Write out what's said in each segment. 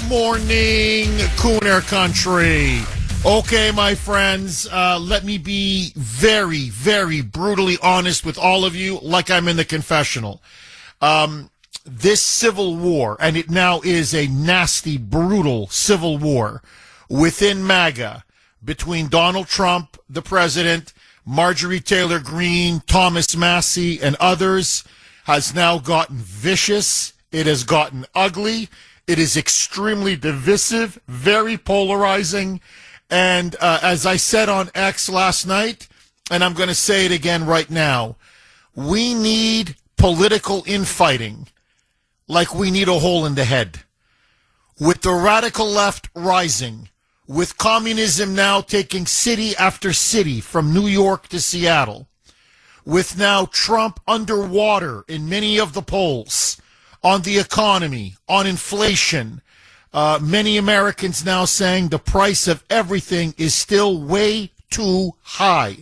morning, Kuhner country. Okay, my friends, let me be very, very brutally honest with all of you, like I'm in the confessional. This civil war, and it now is a nasty, brutal civil war within MAGA between Donald Trump, the president, Marjorie Taylor Greene, Thomas Massey, and others, has now gotten vicious. It has gotten ugly. It is extremely divisive, very polarizing. And as I said on X last night, and I'm going to say it again right now, we need political infighting like we need a hole in the head. With the radical left rising, with communism now taking city after city from New York to Seattle, with now Trump underwater in many of the polls, on the economy, on inflation, many Americans now saying the price of everything is still way too high.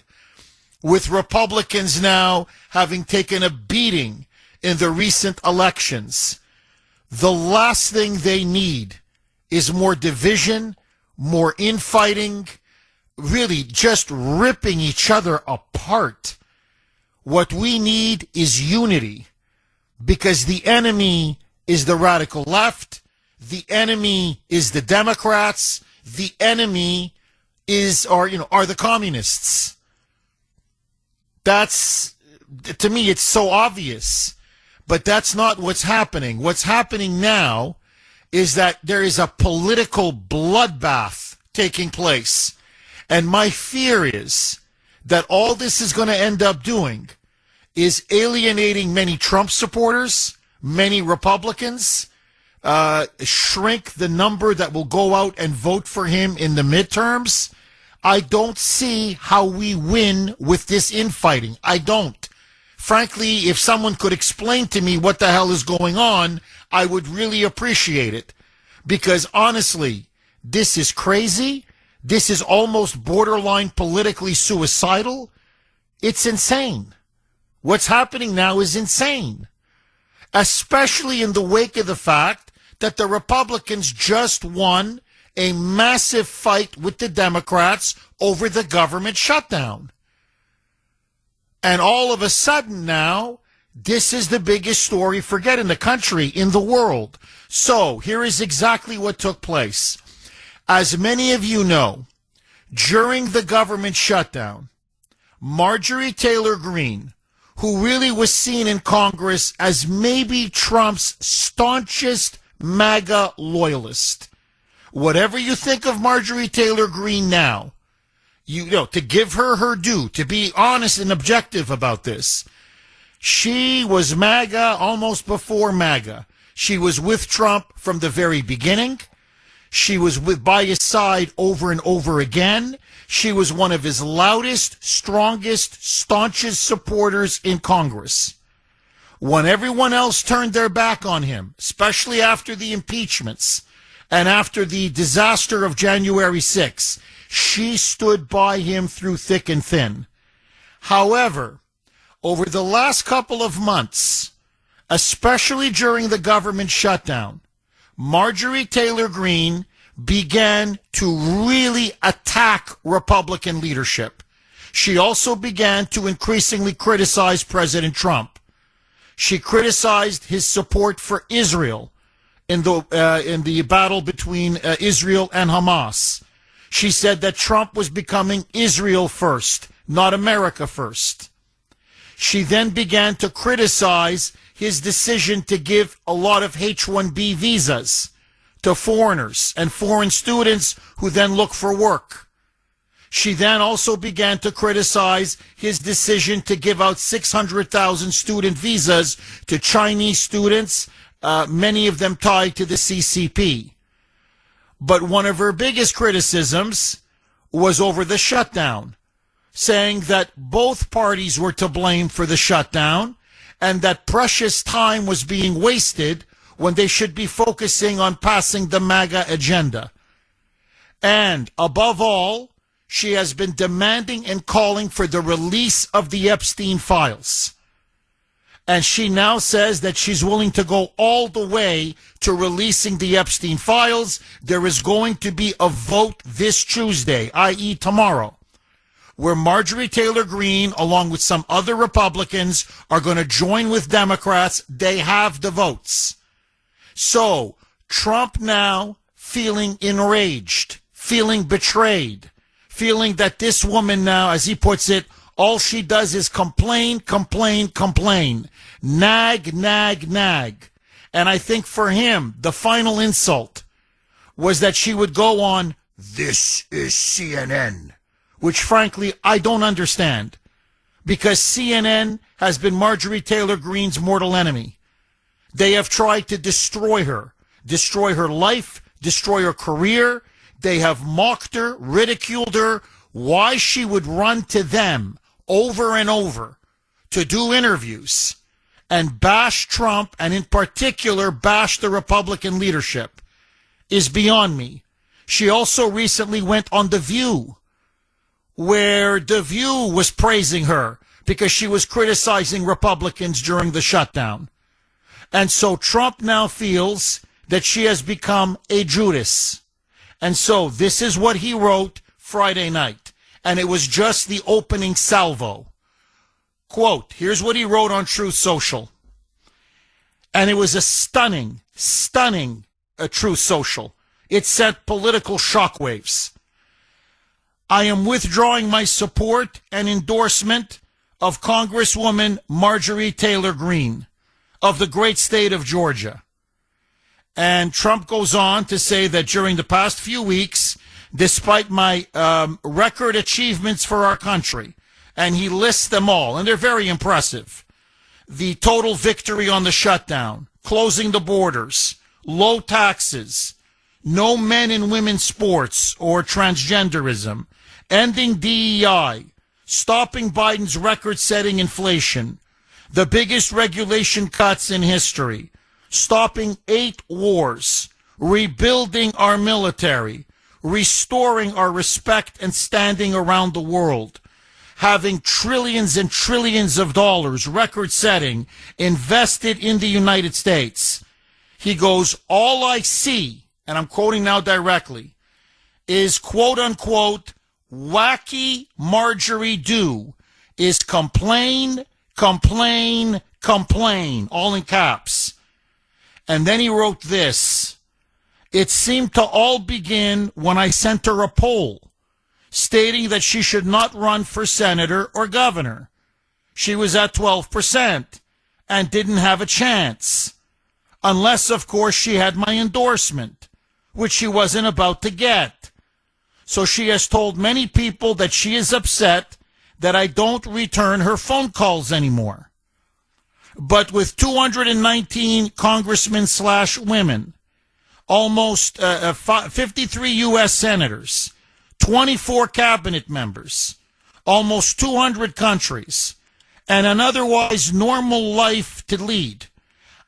With Republicans now having taken a beating in the recent elections, the last thing they need is more division, more infighting, really just ripping each other apart. What we need is unity. Because the enemy is the radical left, the enemy is the Democrats, the enemy are the communists. That's, to me, it's so obvious. But that's not what's happening. What's happening now is that there is a political bloodbath taking place. And my fear is that all this is going to end up doing is alienating many Trump supporters, many Republicans, shrink the number that will go out and vote for him in the midterms. I don't see how we win with this infighting. I don't. Frankly, if someone could explain to me what the hell is going on, I would really appreciate it. Because honestly, this is crazy. This is almost borderline politically suicidal. It's insane. What's happening now is insane, especially in the wake of the fact that the Republicans just won a massive fight with the Democrats over the government shutdown. And all of a sudden now, this is the biggest story, forget in the country, in the world. So here is exactly what took place. As many of you know, during the government shutdown, Marjorie Taylor Greene, who really was seen in Congress as maybe Trump's staunchest MAGA loyalist. Whatever you think of Marjorie Taylor Greene now, you know, to give her her due, to be honest and objective about this, she was MAGA almost before MAGA. She was with Trump from the very beginning. She was by his side over and over again. She was one of his loudest, strongest, staunchest supporters in Congress. When everyone else turned their back on him, especially after the impeachments and after the disaster of January 6th, she stood by him through thick and thin. However, over the last couple of months, especially during the government shutdown, Marjorie Taylor Greene began to really attack Republican leadership. She also began to increasingly criticize President Trump. She criticized his support for Israel in the battle between Israel and Hamas. She said that Trump was becoming Israel first, not America first. She then began to criticize his decision to give a lot of H-1B visas to foreigners and foreign students who then look for work. She then also began to criticize his decision to give out 600,000 student visas to Chinese students, many of them tied to the CCP. But one of her biggest criticisms was over the shutdown, saying that both parties were to blame for the shutdown and that precious time was being wasted when they should be focusing on passing the MAGA agenda. And above all, she has been demanding and calling for the release of the Epstein files. And she now says that she's willing to go all the way to releasing the Epstein files. There is going to be a vote this Tuesday, i.e. tomorrow, where Marjorie Taylor Greene, along with some other Republicans, are going to join with Democrats. They have the votes. So Trump now feeling enraged, feeling betrayed, feeling that this woman now, as he puts it, all she does is complain, complain, complain, nag, nag, nag. And I think for him, the final insult was that she would go on, "This is CNN," which frankly, I don't understand, because CNN has been Marjorie Taylor Greene's mortal enemy. They have tried to destroy her life, destroy her career. They have mocked her, ridiculed her. Why she would run to them over and over to do interviews and bash Trump, and in particular bash the Republican leadership, is beyond me. She also recently went on The View, where The View was praising her because she was criticizing Republicans during the shutdown. And so Trump now feels that she has become a Judas. And so this is what he wrote Friday night. And it was just the opening salvo. Quote, here's what he wrote on Truth Social. And it was a stunning Truth Social. It sent political shockwaves. I am withdrawing my support and endorsement of Congresswoman Marjorie Taylor Greene of the great state of Georgia. And Trump goes on to say that during the past few weeks, despite my record achievements for our country, and he lists them all, and they're very impressive. The total victory on the shutdown, closing the borders, low taxes, no men and women sports or transgenderism, ending DEI, stopping Biden's record-setting inflation, the biggest regulation cuts in history, stopping 8 wars, rebuilding our military, restoring our respect and standing around the world, having trillions and trillions of dollars, record-setting, invested in the United States. He goes, all I see, and I'm quoting now directly, is quote-unquote, wacky Marjorie do, is complain, complain, complain, all in caps. And then he wrote this. It seemed to all begin when I sent her a poll stating that she should not run for senator or governor. She was at 12% and didn't have a chance. Unless, of course, she had my endorsement, which she wasn't about to get. So she has told many people that she is upset that I don't return her phone calls anymore. But with 219 congressmen / women, almost 53 U.S. senators, 24 cabinet members, almost 200 countries, and an otherwise normal life to lead,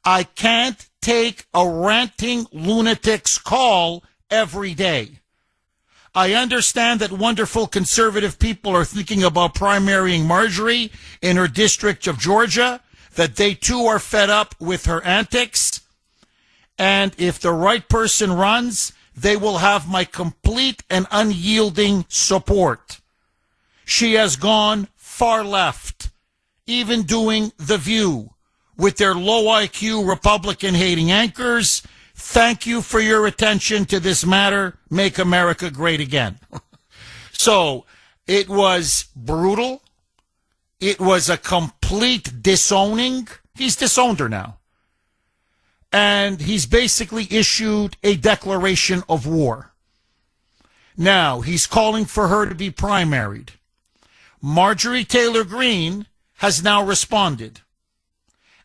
I can't take a ranting lunatic's call every day. I understand that wonderful conservative people are thinking about primarying Marjorie in her district of Georgia, that they too are fed up with her antics. And if the right person runs, they will have my complete and unyielding support. She has gone far left, even doing The View with their low IQ Republican-hating anchors. Thank you for your attention to this matter. Make America great again. So it was brutal. It was a complete disowning. He's disowned her now. And he's basically issued a declaration of war. Now, he's calling for her to be primaried. Marjorie Taylor Greene has now responded.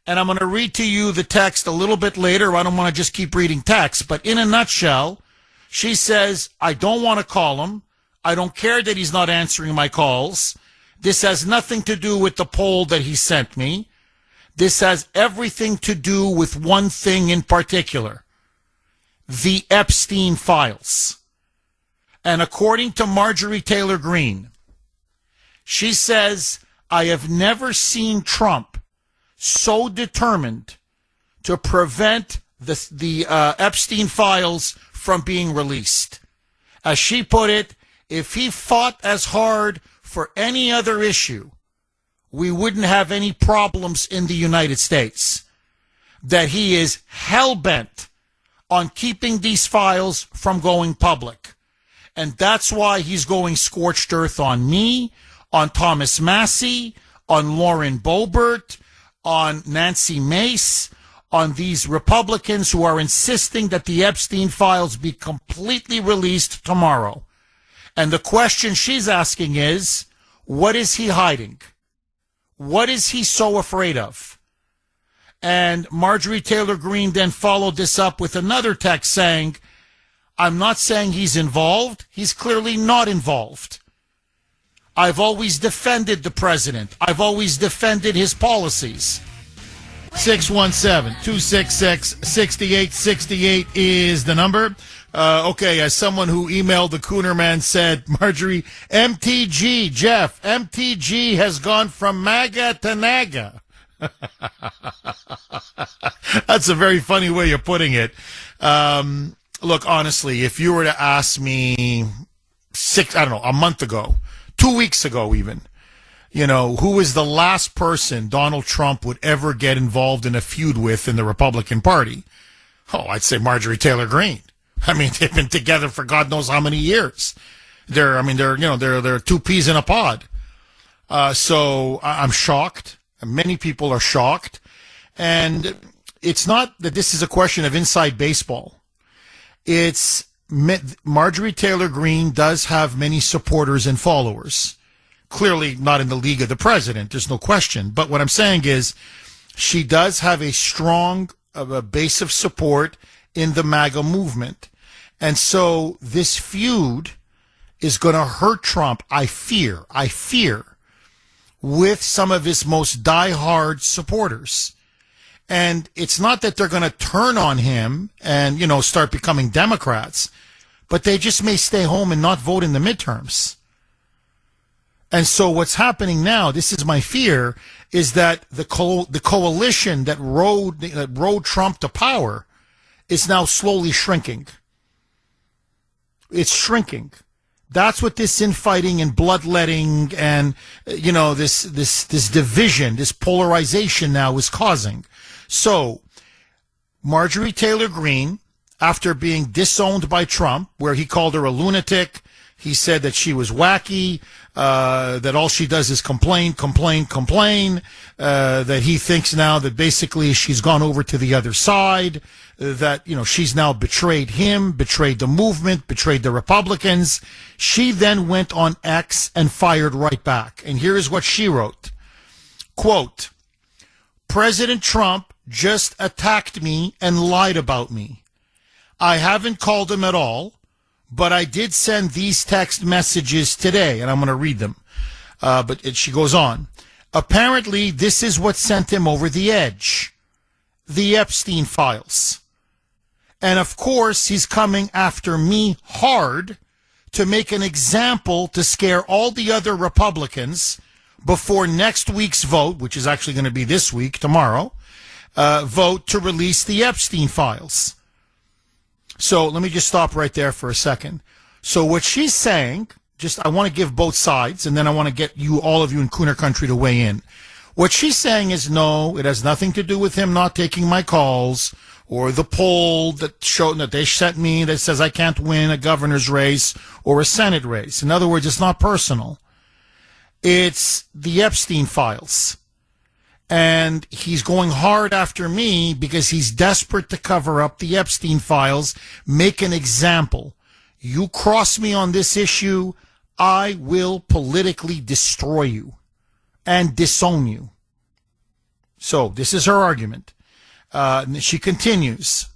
And I'm going to read to you the text a little bit later. I don't want to just keep reading text. But in a nutshell, she says, I don't want to call him. I don't care that he's not answering my calls. This has nothing to do with the poll that he sent me. This has everything to do with one thing in particular, the Epstein files. And according to Marjorie Taylor Greene, she says, I have never seen Trump so determined to prevent the Epstein files from being released. As she put it, if he fought as hard for any other issue, we wouldn't have any problems in the United States. That he is hell-bent on keeping these files from going public. And that's why he's going scorched earth on me, on Thomas Massey, on Lauren Boebert, on Nancy Mace, on these Republicans who are insisting that the Epstein files be completely released tomorrow. And the question she's asking is, what is he hiding? What is he so afraid of? And Marjorie Taylor Greene then followed this up with another text saying, I'm not saying he's involved. He's clearly not involved. I've always defended the president. I've always defended his policies. 617-266-6868 is the number. Okay, as someone who emailed the Kuhner man said, Marjorie, MTG, Jeff, MTG has gone from MAGA to NAGA. That's a very funny way of putting it. Look, honestly, if you were to ask me a month ago, 2 weeks ago even, who was the last person Donald Trump would ever get involved in a feud with in the Republican Party? Oh, I'd say Marjorie Taylor Greene. I mean, they've been together for God knows how many years. They're two peas in a pod. So I'm shocked. Many people are shocked. And it's not that this is a question of inside baseball. It's Marjorie Taylor Greene does have many supporters and followers. Clearly not in the league of the president. There's no question. But what I'm saying is she does have a strong base of support in the MAGA movement. And so this feud is going to hurt Trump, I fear, with some of his most diehard supporters. And it's not that they're going to turn on him and, start becoming Democrats, but they just may stay home and not vote in the midterms. And so what's happening now, this is my fear, is that the coalition that rode Trump to power is now slowly shrinking. It's shrinking. That's what this infighting and bloodletting and, this division, this polarization now is causing. So Marjorie Taylor Greene, after being disowned by Trump, where he called her a lunatic, he said that she was wacky, that all she does is complain, that he thinks now that basically she's gone over to the other side, that, she's now betrayed him, betrayed the movement, betrayed the Republicans. She then went on X and fired right back. And here is what she wrote. Quote, President Trump just attacked me and lied about me. I haven't called him at all, but I did send these text messages today, and I'm going to read them. She goes on. Apparently, this is what sent him over the edge. The Epstein files. And of course, he's coming after me hard to make an example to scare all the other Republicans before next week's vote, which is actually going to be this week, tomorrow, vote to release the Epstein files. So let me just stop right there for a second. So what she's saying, I want to give both sides, and then I want to get all of you in Kuhner country to weigh in. What she's saying is, no, it has nothing to do with him not taking my calls or the poll that they sent me that says I can't win a governor's race or a Senate race. In other words, it's not personal. It's the Epstein files. And he's going hard after me because he's desperate to cover up the Epstein files, make an example. You cross me on this issue, I will politically destroy you and disown you. So this is her argument. She continues.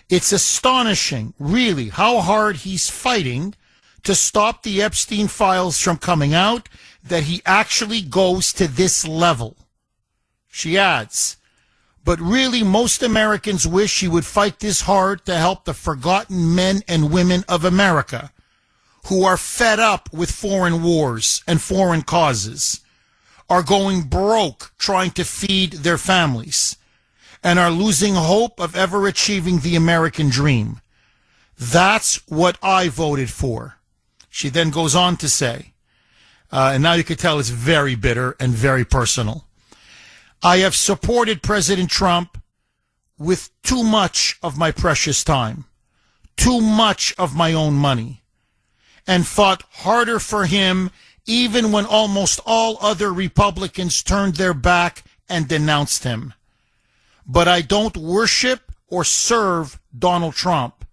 It's astonishing, really, how hard he's fighting to stop the Epstein files from coming out, that he actually goes to this level. She adds, but really most Americans wish he would fight this hard to help the forgotten men and women of America who are fed up with foreign wars and foreign causes, are going broke trying to feed their families and are losing hope of ever achieving the American dream. That's what I voted for. She then goes on to say, and now you can tell it's very bitter and very personal. I have supported President Trump with too much of my precious time, too much of my own money, and fought harder for him even when almost all other Republicans turned their back and denounced him. But I don't worship or serve Donald Trump.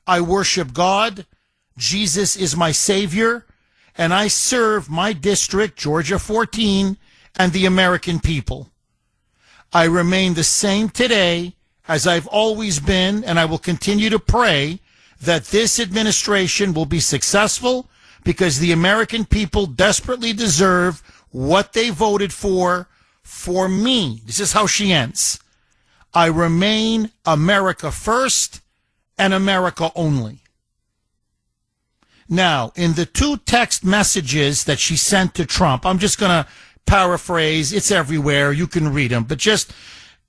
I worship God. Jesus is my Savior, and I serve my district, Georgia 14, and the American people. I remain the same today as I've always been, and I will continue to pray that this administration will be successful because the American people desperately deserve what they voted for me. This is how she ends. I remain America first and America only. Now, in the two text messages that she sent to Trump, I'm just going to paraphrase. It's everywhere. You can read them. But just,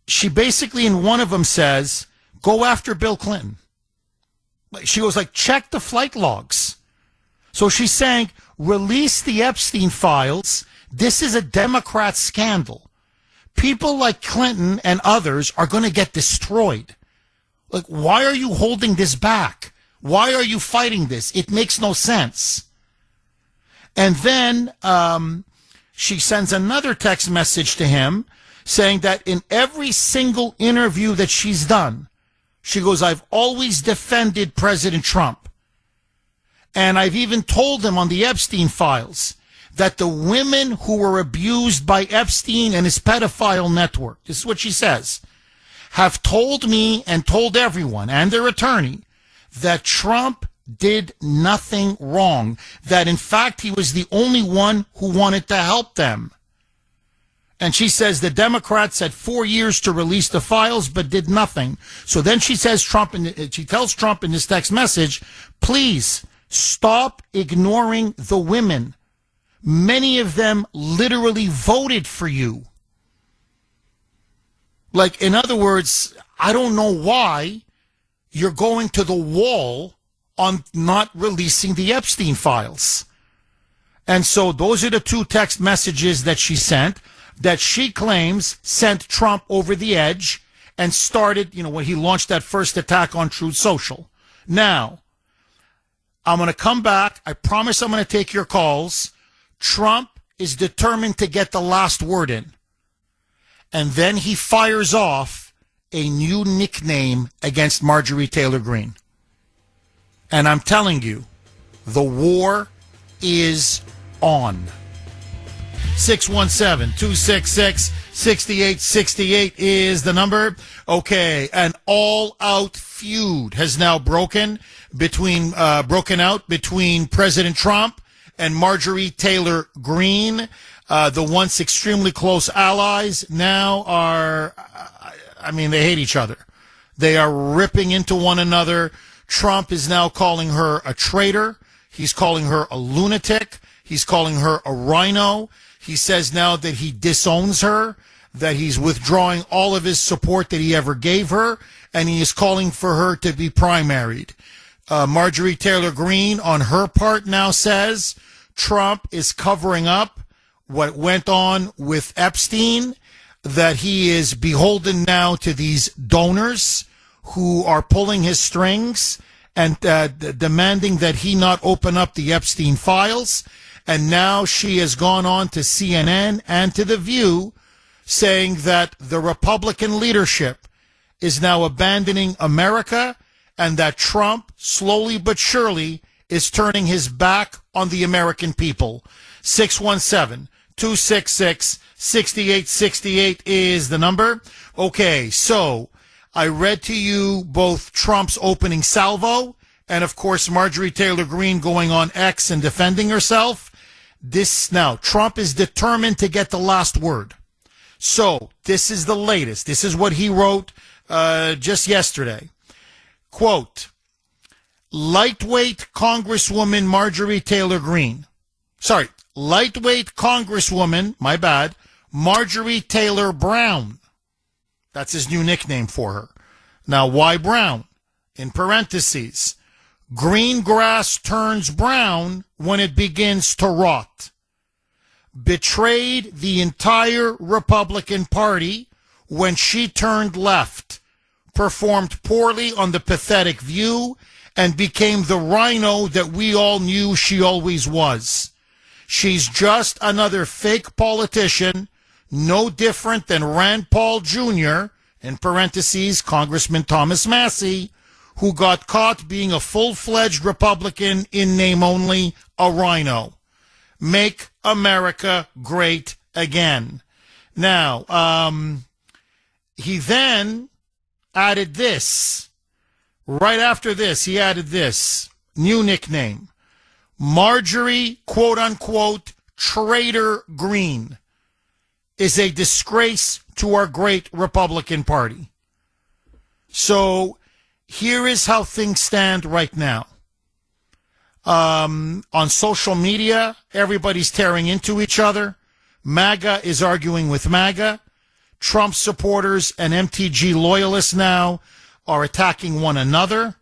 she basically in one of them says, go after Bill Clinton. She goes like, check the flight logs. So she's saying, release the Epstein files. This is a Democrat scandal. People like Clinton and others are going to get destroyed. Like, why are you holding this back? Why are you fighting this? It makes no sense. And then she sends another text message to him saying that in every single interview that she's done, she goes, I've always defended President Trump. And I've even told him on the Epstein files that the women who were abused by Epstein and his pedophile network, this is what she says, have told me and told everyone and their attorney that Trump did nothing wrong, that in fact he was the only one who wanted to help them. And she says the Democrats had 4 years to release the files but did nothing. So then she says she tells Trump in this text message, please stop ignoring the women. Many of them literally voted for you. Like, in other words, I don't know why you're going to the wall on not releasing the Epstein files. And so those are the two text messages that she sent that she claims sent Trump over the edge and started, when he launched that first attack on Truth Social. Now, I'm going to come back. I promise I'm going to take your calls. Trump is determined to get the last word in. And then he fires off a new nickname against Marjorie Taylor Greene. And I'm telling you, the war is on. 617-266-6868 is the number. Okay, an all-out feud has now broken out between President Trump and Marjorie Taylor Greene. The once extremely close allies now are, they hate each other. They are ripping into one another. Trump is now calling her a traitor. He's calling her a lunatic. He's calling her a rhino. He says now that he disowns her, that he's withdrawing all of his support that he ever gave her, and he is calling for her to be primaried. Marjorie Taylor Greene, on her part, now says Trump is covering up what went on with Epstein, that he is beholden now to these donors who are pulling his strings and demanding that he not open up the Epstein files. And now she has gone on to CNN and to The View saying that the Republican leadership is now abandoning America and that Trump, slowly but surely, is turning his back on the American people. 617-266-6868 is the number. Okay, so I read to you both Trump's opening salvo and, of course, Marjorie Taylor Greene going on X and defending herself. Now, Trump is determined to get the last word. So, this is the latest. This is what he wrote just yesterday. Quote, lightweight Congresswoman Marjorie Taylor Greene. lightweight Congresswoman, my bad, Marjorie Taylor Brown. That's his new nickname for her. Now, why Brown? In parentheses, green grass turns brown when it begins to rot. Betrayed the entire Republican Party when she turned left, performed poorly on the pathetic View, and became the rhino that we all knew she always was. She's just another fake politician, no different than Rand Paul Jr., in parentheses, Congressman Thomas Massey, who got caught being a full-fledged Republican in name only, a rhino. Make America great again. Now, he then added this. Right after this, he added this. New nickname. Marjorie, quote-unquote, Traitor Green is a disgrace to our great Republican Party. So here is how things stand right now. On social media, everybody's tearing into each other. MAGA is arguing with MAGA. Trump supporters and MTG loyalists now are attacking one another.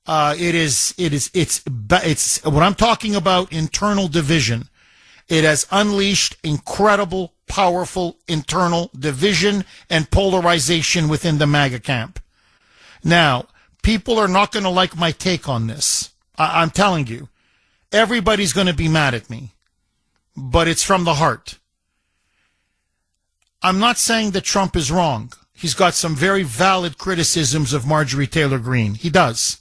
It's what I'm talking about, internal division. It has unleashed incredible, powerful internal division and polarization within the MAGA camp. Now, people are not going to like my take on this. I'm telling you, everybody's going to be mad at me, but it's from the heart. I'm not saying that Trump is wrong. He's got some very valid criticisms of Marjorie Taylor Greene. He does.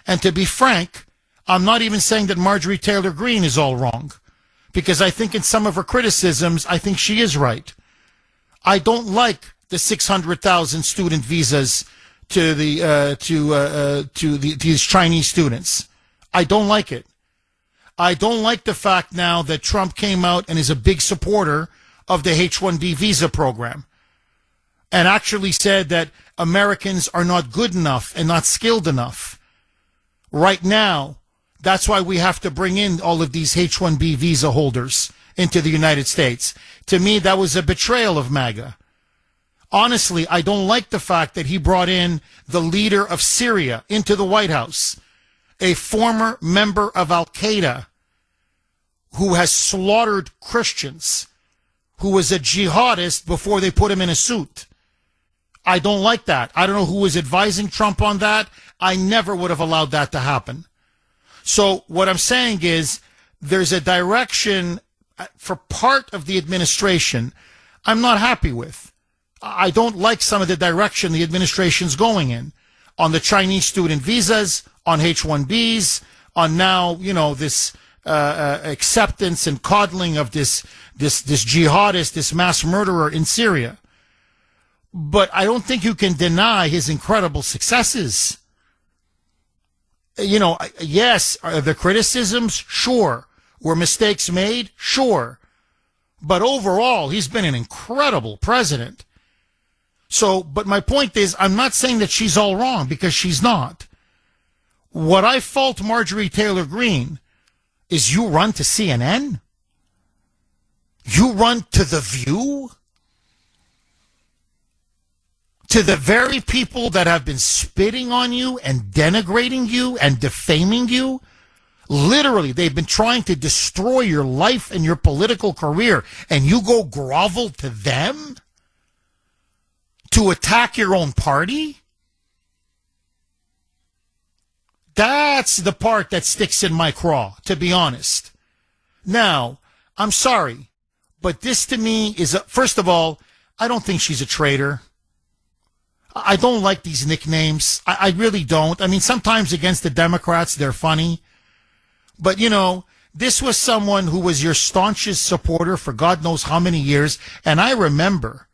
And to be frank, I'm not even saying that Marjorie Taylor Greene is all wrong, because I think in some of her criticisms, I think she is right. I don't like the 600,000 student visas to these Chinese students. I don't like it. I don't like the fact now that Trump came out and is a big supporter of the H-1B visa program and actually said that Americans are not good enough and not skilled enough. Right now, that's why we have to bring in all of these H-1B visa holders into the United States. To me, that was a betrayal of MAGA. Honestly, I don't like the fact that he brought in the leader of Syria into the White House, a former member of Al-Qaeda who has slaughtered Christians, who was a jihadist before they put him in a suit. I don't like that. I don't know who was advising Trump on that. I never would have allowed that to happen. So what I'm saying is there's a direction for part of the administration I'm not happy with. I don't like some of the direction the administration's going in on the Chinese student visas, on H-1Bs, on now, this acceptance and coddling of this jihadist, this mass murderer in Syria. But I don't think you can deny his incredible successes. Yes, are the criticisms? Sure. Were mistakes made? Sure. But overall, he's been an incredible president. So, but my point is, I'm not saying that she's all wrong, because she's not. What I fault Marjorie Taylor Greene is you run to CNN? You run to The View? To the very people that have been spitting on you and denigrating you and defaming you? Literally, they've been trying to destroy your life and your political career, and you go grovel to them to attack your own party? That's the part that sticks in my craw, to be honest. Now, I'm sorry, but this to me is, first of all, I don't think she's a traitor. I don't like these nicknames. I really don't. I mean, sometimes against the Democrats, they're funny. But, this was someone who was your staunchest supporter for God knows how many years. And I remember,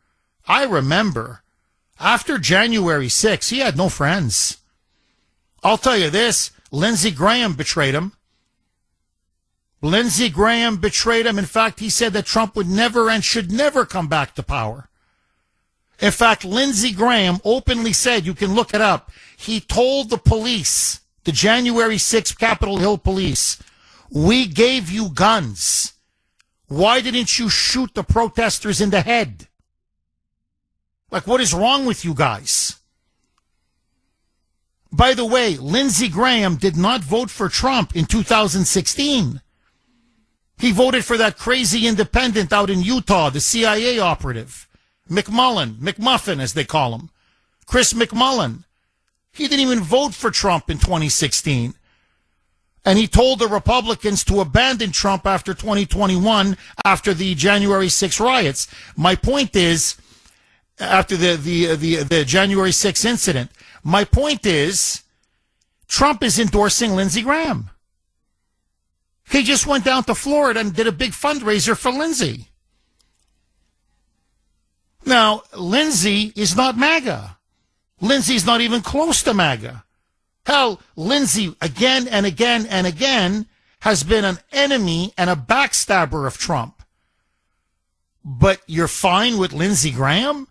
after January 6th, he had no friends. I'll tell you this, Lindsey Graham betrayed him. Lindsey Graham betrayed him. In fact, he said that Trump would never and should never come back to power. In fact, Lindsey Graham openly said, you can look it up, he told the police, the January 6th Capitol Hill police, we gave you guns Why didn't you shoot the protesters in the head? Like, what is wrong with you guys? By the way, Lindsey Graham did not vote for Trump in 2016. He voted for that crazy independent out in Utah, the CIA operative, McMuffin, as they call him, Chris McMullen. He didn't even vote for Trump in 2016. And he told the Republicans to abandon Trump after 2021, after the January 6 riots. My point is, after the January 6 incident, my point is, Trump is endorsing Lindsey Graham. He just went down to Florida and did a big fundraiser for Lindsey. Now, Lindsey is not MAGA. Lindsey's not even close to MAGA. Hell, Lindsey, again and again and again, has been an enemy and a backstabber of Trump. But you're fine with Lindsey Graham?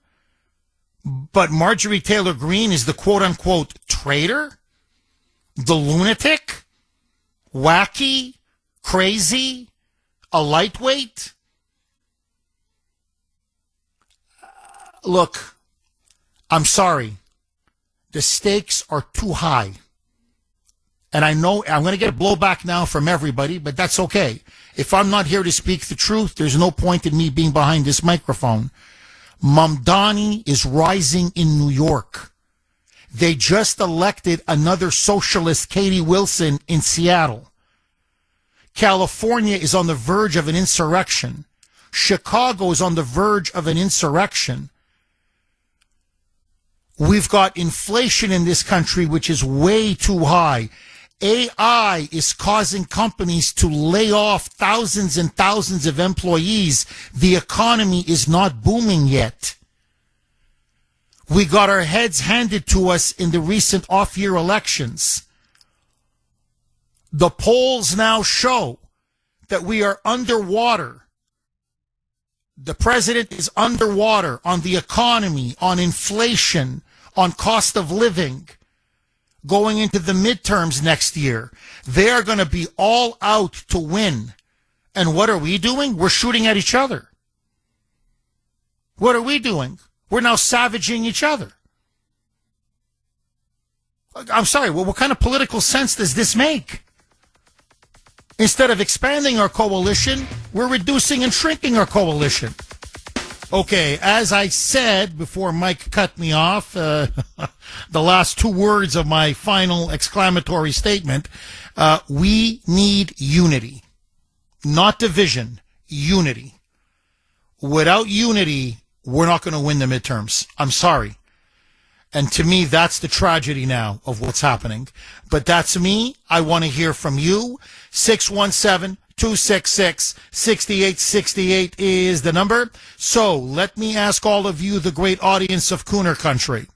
But Marjorie Taylor Greene is the quote-unquote traitor? The lunatic? Wacky? Crazy? A lightweight? Look, I'm sorry. The stakes are too high. And I know I'm going to get blowback now from everybody, but that's okay. If I'm not here to speak the truth, there's no point in me being behind this microphone. Mamdani is rising in New York. They just elected another socialist, Katie Wilson, in Seattle. California is on the verge of an insurrection. Chicago is on the verge of an insurrection. We've got inflation in this country, which is way too high. AI is causing companies to lay off thousands and thousands of employees. The economy is not booming yet. We got our heads handed to us in the recent off-year elections. The polls now show that we are underwater. The president is underwater on the economy, on inflation, on cost of living. Going into the midterms next year, they are going to be all out to win. And what are we doing? We're shooting at each other. What are we doing? We're now savaging each other. I'm sorry, well, what kind of political sense does this make? Instead of expanding our coalition, we're reducing and shrinking our coalition. Okay, as I said before Mike cut me off, the last two words of my final exclamatory statement, we need unity, not division, unity. Without unity, we're not going to win the midterms. I'm sorry. And to me, that's the tragedy now of what's happening. But that's me. I want to hear from you. 617-266-6868 is the number. So let me ask all of you, the great audience of Kuhner Country.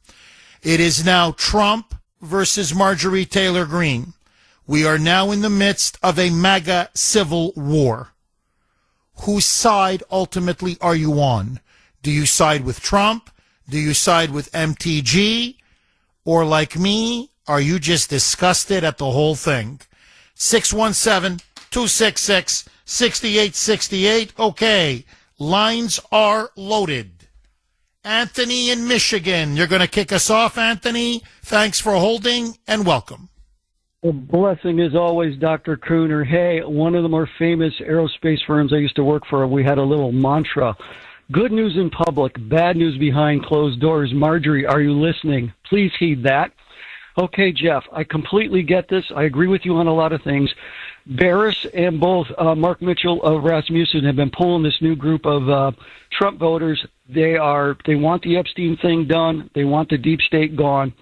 It is now Trump versus Marjorie Taylor Greene. We are now in the midst of a MAGA civil war. Whose side ultimately are you on? Do you side with Trump? Do you side with MTG? Or like me, are you just disgusted at the whole thing? 617-266-6868. Okay, lines are loaded. Anthony in Michigan. You're going to kick us off, Anthony. Thanks for holding and welcome. A blessing as always, Dr. Kuhner. Hey, one of the more famous aerospace firms I used to work for, we had a little mantra. Good news in public, bad news behind closed doors. Marjorie, are you listening? Please heed that. Okay, Jeff, I completely get this. I agree with you on a lot of things. Barris and both Mark Mitchell of Rasmussen have been pulling this new group of Trump voters. They want the Epstein thing done. They want the deep state gone.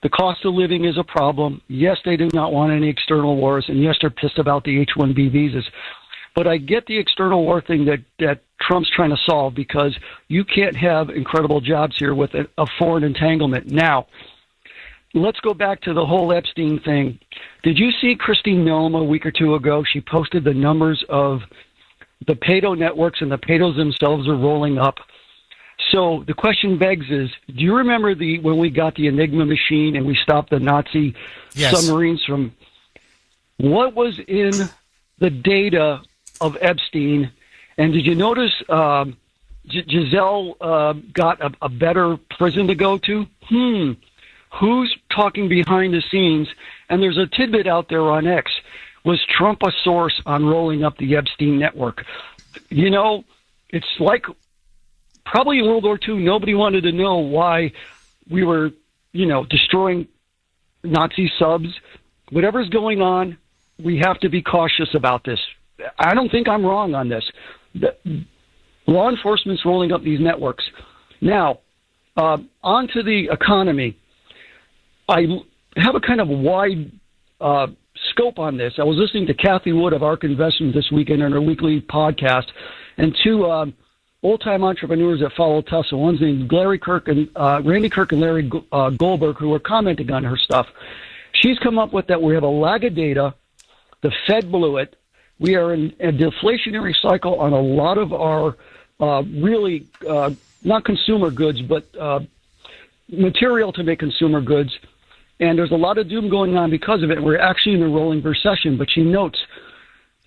The cost of living is a problem. Yes, they do not want any external wars, and yes, they're pissed about the H-1B visas. But I get the external war thing that Trump's trying to solve, because you can't have incredible jobs here with a foreign entanglement. Now, let's go back to the whole Epstein thing. Did you see Christine Milne a week or two ago? She posted the numbers of the pedo networks, and the pedos themselves are rolling up. So the question begs is, do you remember when we got the Enigma machine and we stopped the Nazi submarines from... What was in the data of Epstein, And did you notice Giselle got a better prison to go to? Who's talking behind the scenes? And there's a tidbit out there on X. Was Trump a source on rolling up the Epstein network? You know, it's like probably in World War II, nobody wanted to know why we were, destroying Nazi subs. Whatever's going on, we have to be cautious about this. I don't think I'm wrong on this. Law enforcement's rolling up these networks. Now, on to the economy. I have a kind of wide scope on this. I was listening to Kathy Wood of ARK Investment this weekend on her weekly podcast, and two old-time entrepreneurs that follow Tesla. One's named Randy Kirk and Larry Goldberg, who were commenting on her stuff. She's come up with that we have a lag of data. The Fed blew it. We are in a deflationary cycle on a lot of our really not consumer goods, but material to make consumer goods. And there's a lot of doom going on because of it. We're actually in a rolling recession. But she notes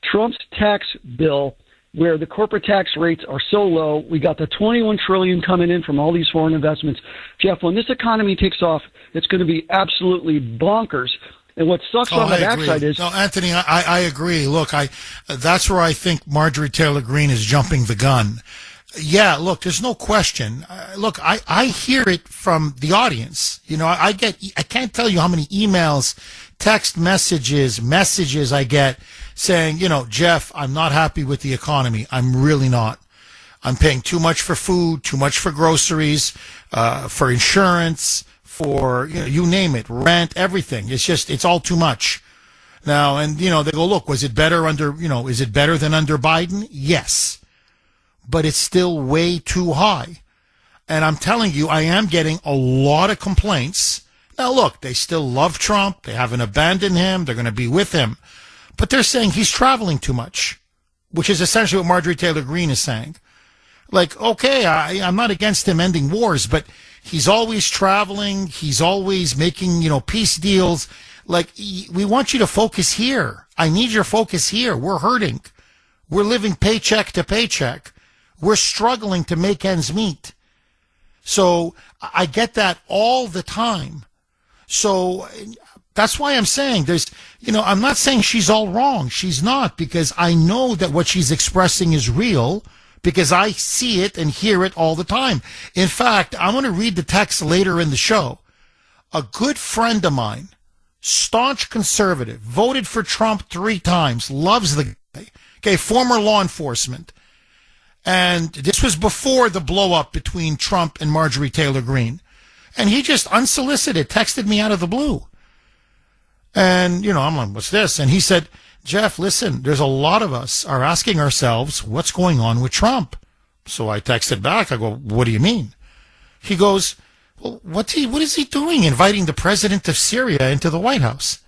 Trump's tax bill, where the corporate tax rates are so low, we got the $21 trillion coming in from all these foreign investments. Jeff, when this economy takes off, it's going to be absolutely bonkers. And what sucks on the backside is... No, Anthony, I agree. Look, that's where I think Marjorie Taylor Greene is jumping the gun. Yeah, look, there's no question. Look, I hear it from the audience. I can't tell you how many emails, text messages I get saying, Jeff, I'm not happy with the economy. I'm really not. I'm paying too much for food, too much for groceries, for insurance, for, you name it, rent, everything. It's all too much. Now, and, they go, look, was it better is it better than under Biden? Yes. But it's still way too high. And I'm telling you, I am getting a lot of complaints. Now, look, they still love Trump. They haven't abandoned him. They're going to be with him. But they're saying he's traveling too much, which is essentially what Marjorie Taylor Greene is saying. Like, okay, I'm not against him ending wars, but he's always traveling. He's always making, peace deals. Like, we want you to focus here. I need your focus here. We're hurting. We're living paycheck to paycheck. We're struggling to make ends meet. So I get that all the time. So that's why I'm saying I'm not saying she's all wrong. She's not, because I know that what she's expressing is real, because I see it and hear it all the time. In fact, I'm going to read the text later in the show. A good friend of mine, staunch conservative, voted for Trump 3 times, loves the guy. Okay, former law enforcement. And this was before the blow-up between Trump and Marjorie Taylor Greene. And he just unsolicited texted me out of the blue. And, I'm like, what's this? And he said, Jeff, listen, there's a lot of us are asking ourselves, what's going on with Trump? So I texted back. I go, what do you mean? He goes, well, what is he doing inviting the president of Syria into the White House?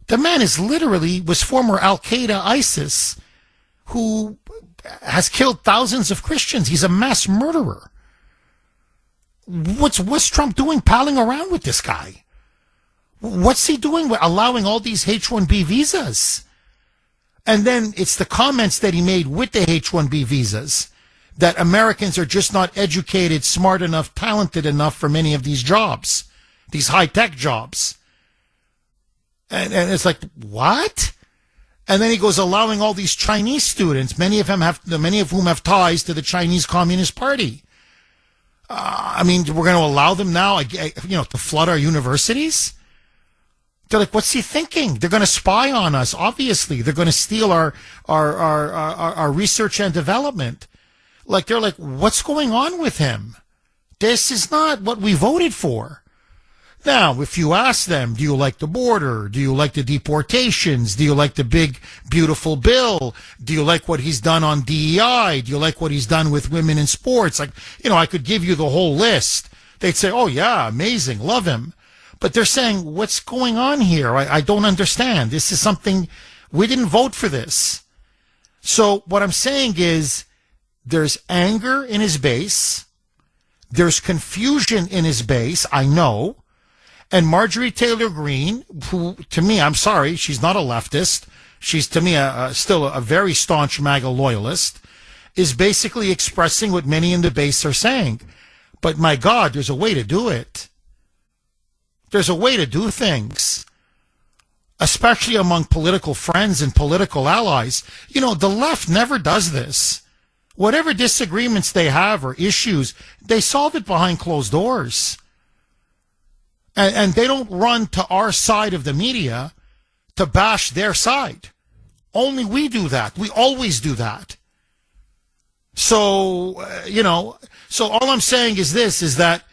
The man was former Al-Qaeda, ISIS, who has killed thousands of Christians. He's a mass murderer. What's Trump doing palling around with this guy? What's he doing with allowing all these H-1B visas? And then it's the comments that he made with the H-1B visas that Americans are just not educated, smart enough, talented enough for many of these jobs, these high-tech jobs. And it's like, what? And then he goes allowing all these Chinese students, many of whom have ties to the Chinese Communist Party. We're going to allow them now, to flood our universities. They're like, what's he thinking? They're going to spy on us. Obviously, they're going to steal our research and development. Like, they're like, what's going on with him? This is not what we voted for. Now, if you ask them, do you like the border? Do you like the deportations? Do you like the big, beautiful bill? Do you like what he's done on DEI? Do you like what he's done with women in sports? Like, I could give you the whole list. They'd say, oh, yeah, amazing, love him. But they're saying, what's going on here? I don't understand. This is something, we didn't vote for this. So what I'm saying is there's anger in his base. There's confusion in his base, I know. And Marjorie Taylor Greene, who, to me, I'm sorry, she's not a leftist. She's, to me, still a very staunch MAGA loyalist. is basically expressing what many in the base are saying. But my God, there's a way to do it. There's a way to do things, especially among political friends and political allies. You know, the left never does this. Whatever disagreements they have or issues, they solve it behind closed doors. And they don't run to our side of the media to bash their side. Only we do that. We always do that. So, so all I'm saying is this, is that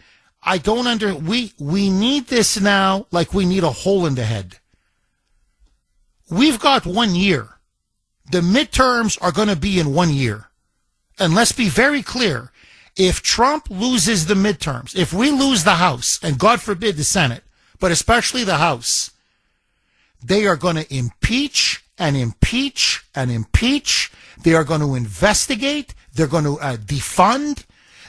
I don't we need this now like we need a hole in the head. We've got 1 year. The midterms are going to be in 1 year. And let's be very clear. If Trump loses the midterms, if we lose the House, and God forbid the Senate, but especially the House, they are going to impeach and impeach and impeach. They are going to investigate. They're going to defund.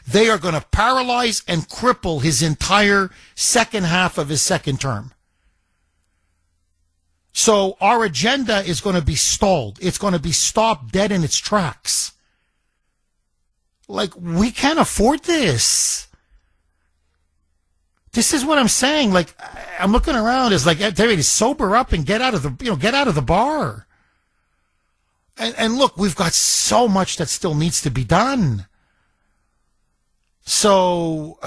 They are going to paralyze and cripple his entire second half of his second term. So our agenda is going to be stalled. It's going to be stopped dead in its tracks. Like, we can't afford this. This is what I'm saying. Like, I'm looking around. It's like, they're ready to sober up and get out of the bar. And look, we've got so much that still needs to be done. So,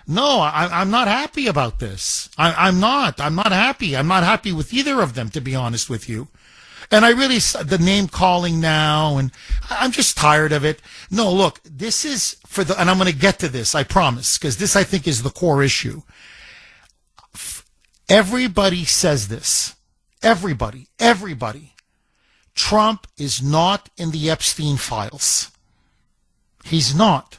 no, I'm not happy about this. I'm not happy. I'm not happy with either of them, to be honest with you. And I really, the name calling now, and I'm just tired of it. No, look, this is and I'm going to get to this, I promise, because this, I think, is the core issue. Everybody says this. Everybody. Trump is not in the Epstein files. He's not.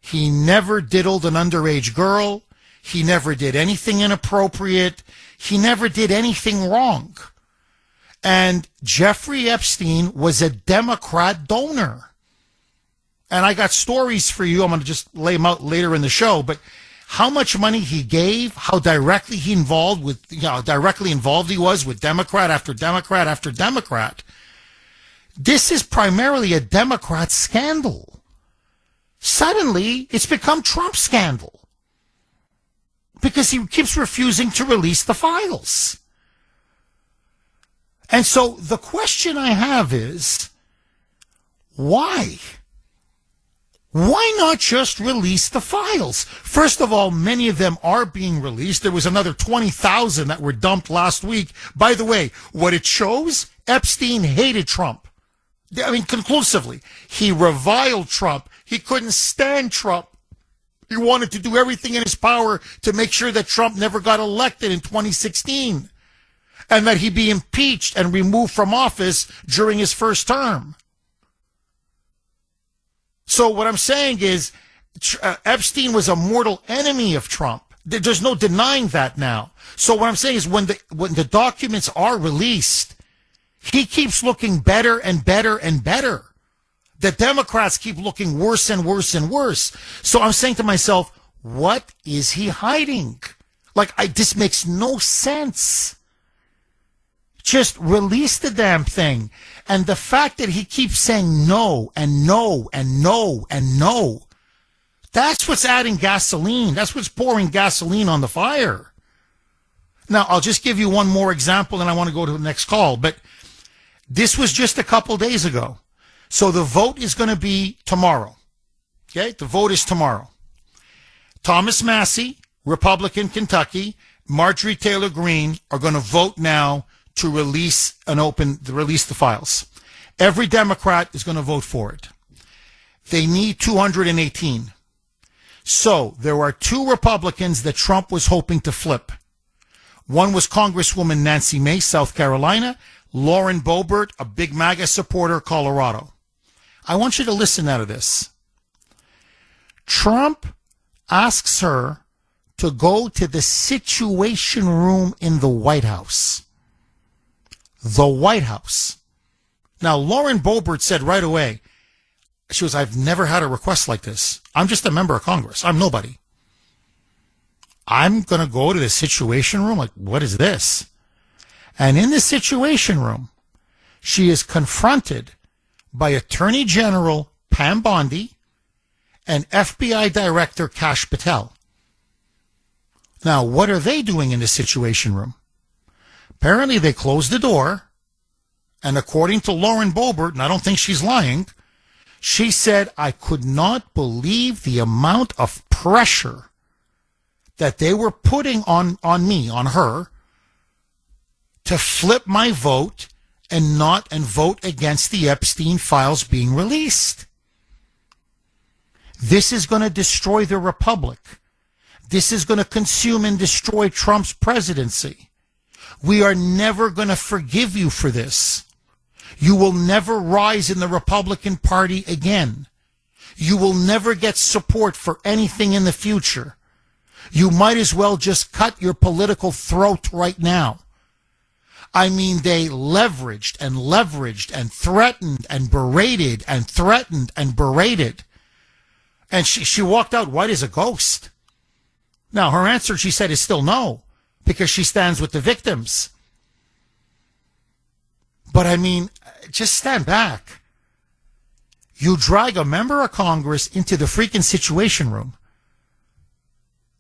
He never diddled an underage girl. He never did anything inappropriate. He never did anything wrong. And Jeffrey Epstein was a Democrat donor. And I got stories for you. I'm going to just lay them out later in the show. But how much money he gave, how directly he involved he was with Democrat after Democrat after Democrat. This is primarily a Democrat scandal. Suddenly, it's become Trump's scandal because he keeps refusing to release the files. And so the question I have is, why? Why not just release the files? First of all, many of them are being released. There was another 20,000 that were dumped last week. By the way, what it shows, Epstein hated Trump. I mean, conclusively. He reviled Trump. He couldn't stand Trump. He wanted to do everything in his power to make sure that Trump never got elected in 2016 and that he be impeached and removed from office during his first term. So what I'm saying is Epstein was a mortal enemy of Trump. There's no denying that now. So what I'm saying is when the documents are released, he keeps looking better and better and better. The Democrats keep looking worse and worse and worse. So I'm saying to myself, what is he hiding? This makes no sense. Just release the damn thing. And the fact that he keeps saying no and no and no and no, that's what's adding gasoline. That's what's pouring gasoline on the fire. Now, I'll just give you one more example, and I want to go to the next call. But this was just a couple days ago. So the vote is going to be tomorrow. Okay? The vote is tomorrow. Thomas Massie, Republican, Kentucky, Marjorie Taylor Greene are going to vote now to release the files. Every Democrat is going to vote for it. They need 218. So there are two Republicans that Trump was hoping to flip. One was Congresswoman Nancy Mace, South Carolina. Lauren Boebert, a big MAGA supporter, Colorado. I want you to listen now to this. Trump asks her to go to the Situation Room in the White House. The White House. Now, Lauren Boebert said right away, she was, I've never had a request like this. I'm just a member of Congress. I'm nobody. I'm going to go to the Situation Room? Like, what is this? And in the Situation Room, she is confronted by Attorney General Pam Bondi and FBI Director Kash Patel. Now, what are they doing in the Situation Room? Apparently, they closed the door, and according to Lauren Boebert, and I don't think she's lying, she said, I could not believe the amount of pressure that they were putting on me, on her, to flip my vote and vote against the Epstein files being released. This is going to destroy the republic. This is going to consume and destroy Trump's presidency. We are never going to forgive you for this. You will never rise in the Republican Party again. You will never get support for anything in the future. You might as well just cut your political throat right now. I mean, they leveraged and threatened and berated and threatened and berated. And she walked out white as a ghost. Now, her answer, she said, is still no, because she stands with the victims. But I mean, just stand back. You drag a member of Congress into the freaking Situation Room.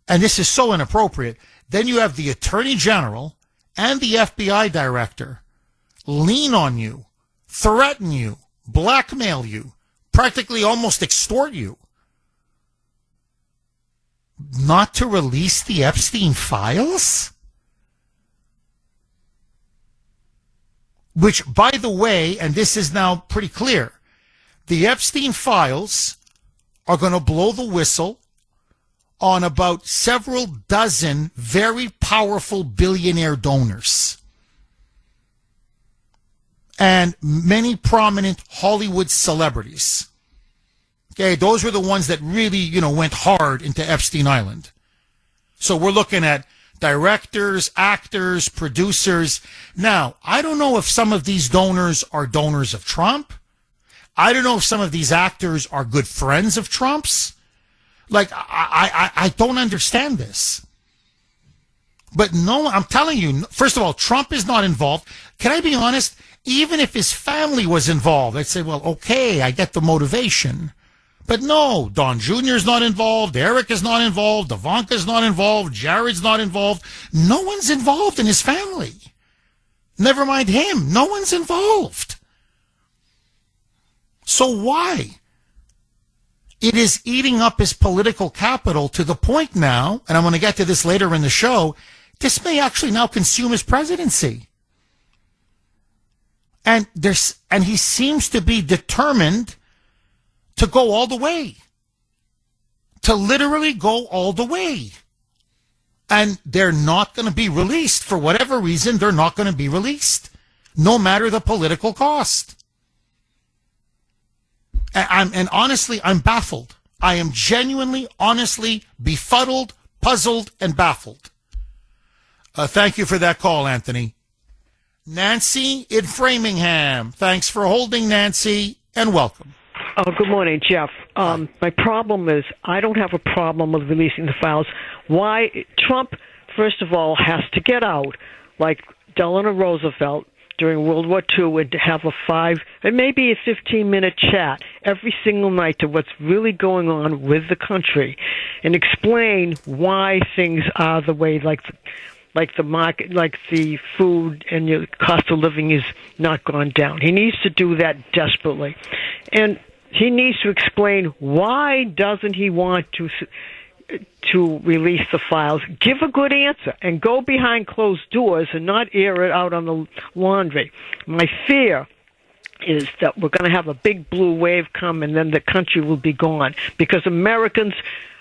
And this is so inappropriate. Then you have the Attorney General and the FBI Director lean on you, threaten you, blackmail you, practically almost extort you, not to release the Epstein files? Which, by the way, and this is now pretty clear, the Epstein files are going to blow the whistle on about several dozen very powerful billionaire donors and many prominent Hollywood celebrities. Okay, those were the ones that really, went hard into Epstein Island. So we're looking at directors, actors, producers. Now, I don't know if some of these donors are donors of Trump. I don't know if some of these actors are good friends of Trump's. Like, I don't understand this. But no, I'm telling you, first of all, Trump is not involved. Can I be honest? Even if his family was involved, I'd say, well, okay, I get the motivation. But no, Don Jr. is not involved. Eric is not involved. Ivanka is not involved. Jared's not involved. No one's involved in his family. Never mind him. No one's involved. So why? It is eating up his political capital to the point now, and I'm going to get to this later in the show, this may actually now consume his presidency. And he seems to be determined to go all the way. To literally go all the way. And they're not going to be released. For whatever reason, they're not going to be released. No matter the political cost. And honestly, I'm baffled. I am genuinely, honestly befuddled, puzzled, and baffled. Thank you for that call, Anthony. Nancy in Framingham. Thanks for holding, Nancy, and welcome. Oh, good morning, Jeff. My problem is I don't have a problem with releasing the files. Why? Trump, first of all, has to get out like Delano Roosevelt during World War II and to have a 5 and maybe a 15-minute chat every single night to what's really going on with the country and explain why things are the way, like the market, like the food and the cost of living is not gone down. He needs to do that desperately. And he needs to explain why doesn't he want to release the files. Give a good answer and go behind closed doors and not air it out on the laundry. My fear is that we're going to have a big blue wave come and then the country will be gone because Americans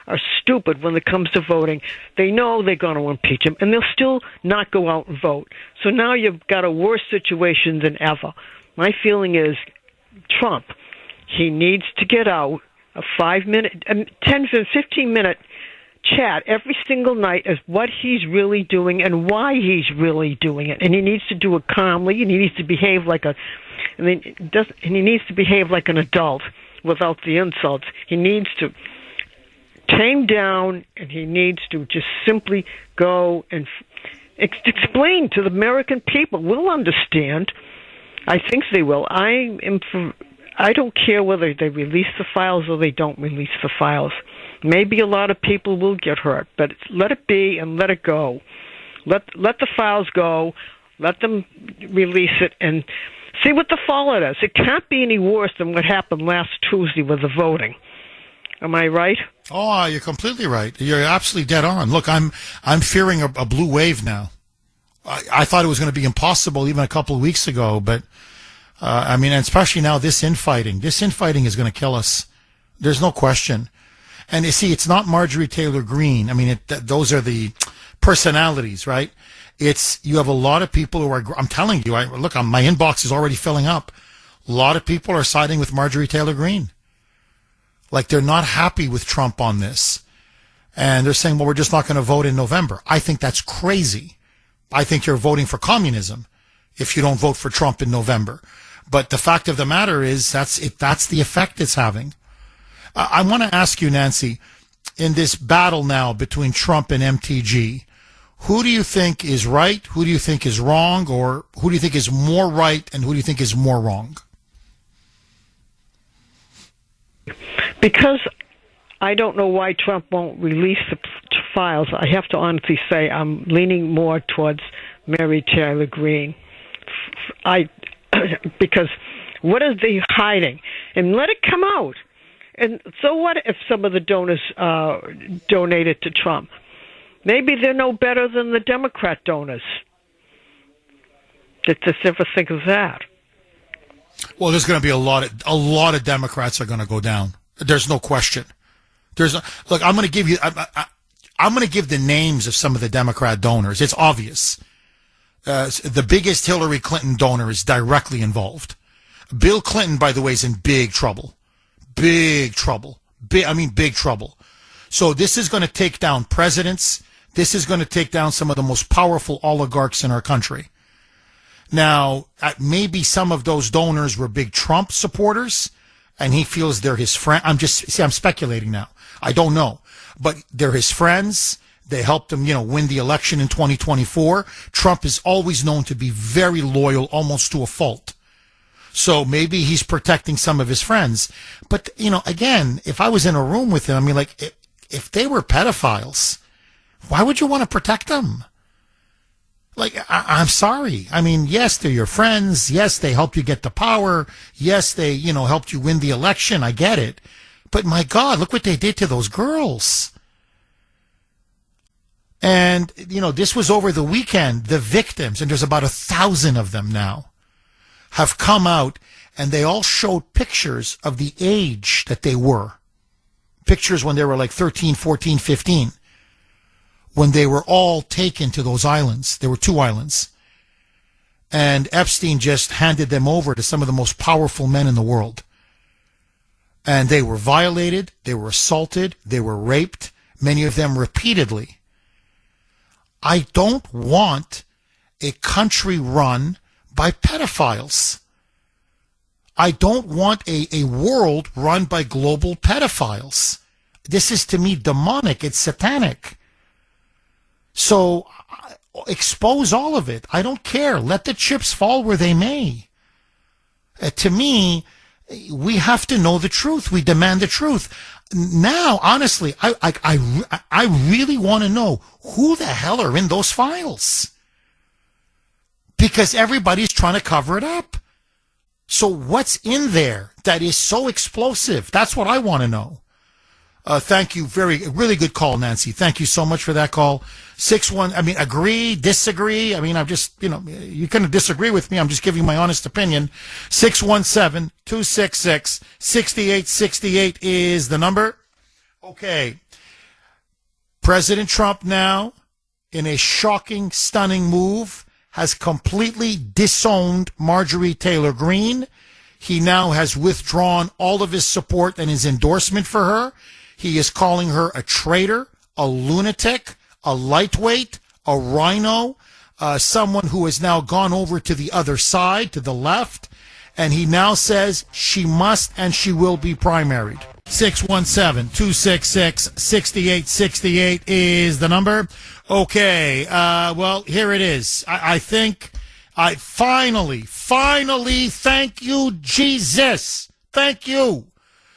are stupid when it comes to voting. They know they're going to impeach him and they'll still not go out and vote. So now you've got a worse situation than ever. My feeling is Trump, he needs to get out a 5-minute, 10 to 15-minute chat every single night as what he's really doing and why he's really doing it. And he needs to do it calmly, and he needs to behave like he needs to behave like an adult without the insults. He needs to tame down, and he needs to just simply go and explain to the American people. We'll understand. I think they will. I don't care whether they release the files or they don't release the files. Maybe a lot of people will get hurt, but let it be and let it go. Let the files go. Let them release it and see what the fallout is. It can't be any worse than what happened last Tuesday with the voting. Am I right? Oh, you're completely right. You're absolutely dead on. Look, I'm fearing a blue wave now. I thought it was going to be impossible even a couple of weeks ago, but I mean, especially now, this infighting is going to kill us. There's no question. And you see, it's not Marjorie Taylor Greene. I mean, those are the personalities, right? You have a lot of people who are, I'm telling you, look, my inbox is already filling up. A lot of people are siding with Marjorie Taylor Greene. Like, they're not happy with Trump on this. And they're saying, well, we're just not going to vote in November. I think that's crazy. I think you're voting for communism if you don't vote for Trump in November. But the fact of the matter is, that's the effect it's having. I want to ask you, Nancy, in this battle now between Trump and MTG, who do you think is right? Who do you think is wrong? Or who do you think is more right and who do you think is more wrong? Because I don't know why Trump won't release the files, I have to honestly say I'm leaning more towards Mary Taylor Greene. Because what are they hiding? And let it come out. And so what if some of the donors donated to Trump? Maybe they're no better than the Democrat donors. Did this ever think of that? Well, there's going to be a lot of Democrats are going to go down. There's no question. Look, I'm going to give you. I'm going to give the names of some of the Democrat donors. It's obvious. The biggest Hillary Clinton donor is directly involved. Bill Clinton, by the way, is in big trouble. Big trouble. Big trouble. So this is going to take down presidents. This is going to take down some of the most powerful oligarchs in our country. Now, maybe some of those donors were big Trump supporters, and he feels they're his friend. I'm speculating now. I don't know. But they're his friends. They helped him, win the election in 2024. Trump is always known to be very loyal, almost to a fault. So maybe he's protecting some of his friends. But, again, if I was in a room with him, I mean, like, if they were pedophiles, why would you want to protect them? Like, I'm sorry. I mean, yes, they're your friends. Yes, they helped you get the power. Yes, they, helped you win the election. I get it. But my God, look what they did to those girls. And, this was over the weekend. The victims, and there's about 1,000 of them now, have come out, and they all showed pictures of the age that they were. Pictures when they were like 13, 14, 15. When they were all taken to those islands. There were 2 islands. And Epstein just handed them over to some of the most powerful men in the world. And they were violated, they were assaulted, they were raped, many of them repeatedly. I don't want a country run by pedophiles. I don't want a world run by global pedophiles. This is, to me, demonic. It's satanic. So expose all of it. I don't care. Let the chips fall where they may. To me, we have to know the truth. We demand the truth. Now, honestly, I really want to know who the hell are in those files. Because everybody's trying to cover it up. So what's in there that is so explosive? That's what I want to know. Thank you. Really good call, Nancy. Thank you so much for that call. 6-1, agree, disagree. I'm just, you can disagree with me. I'm just giving my honest opinion. 617-266-6868 is the number. Okay. President Trump now, in a shocking, stunning move, has completely disowned Marjorie Taylor Greene. He now has withdrawn all of his support and his endorsement for her. He is calling her a traitor, a lunatic, a lightweight, a rhino, someone who has now gone over to the other side, to the left, and he now says she must and she will be primaried. 617-266-6868 is the number. Okay, well, here it is. I think I finally, thank you, Jesus. Thank you.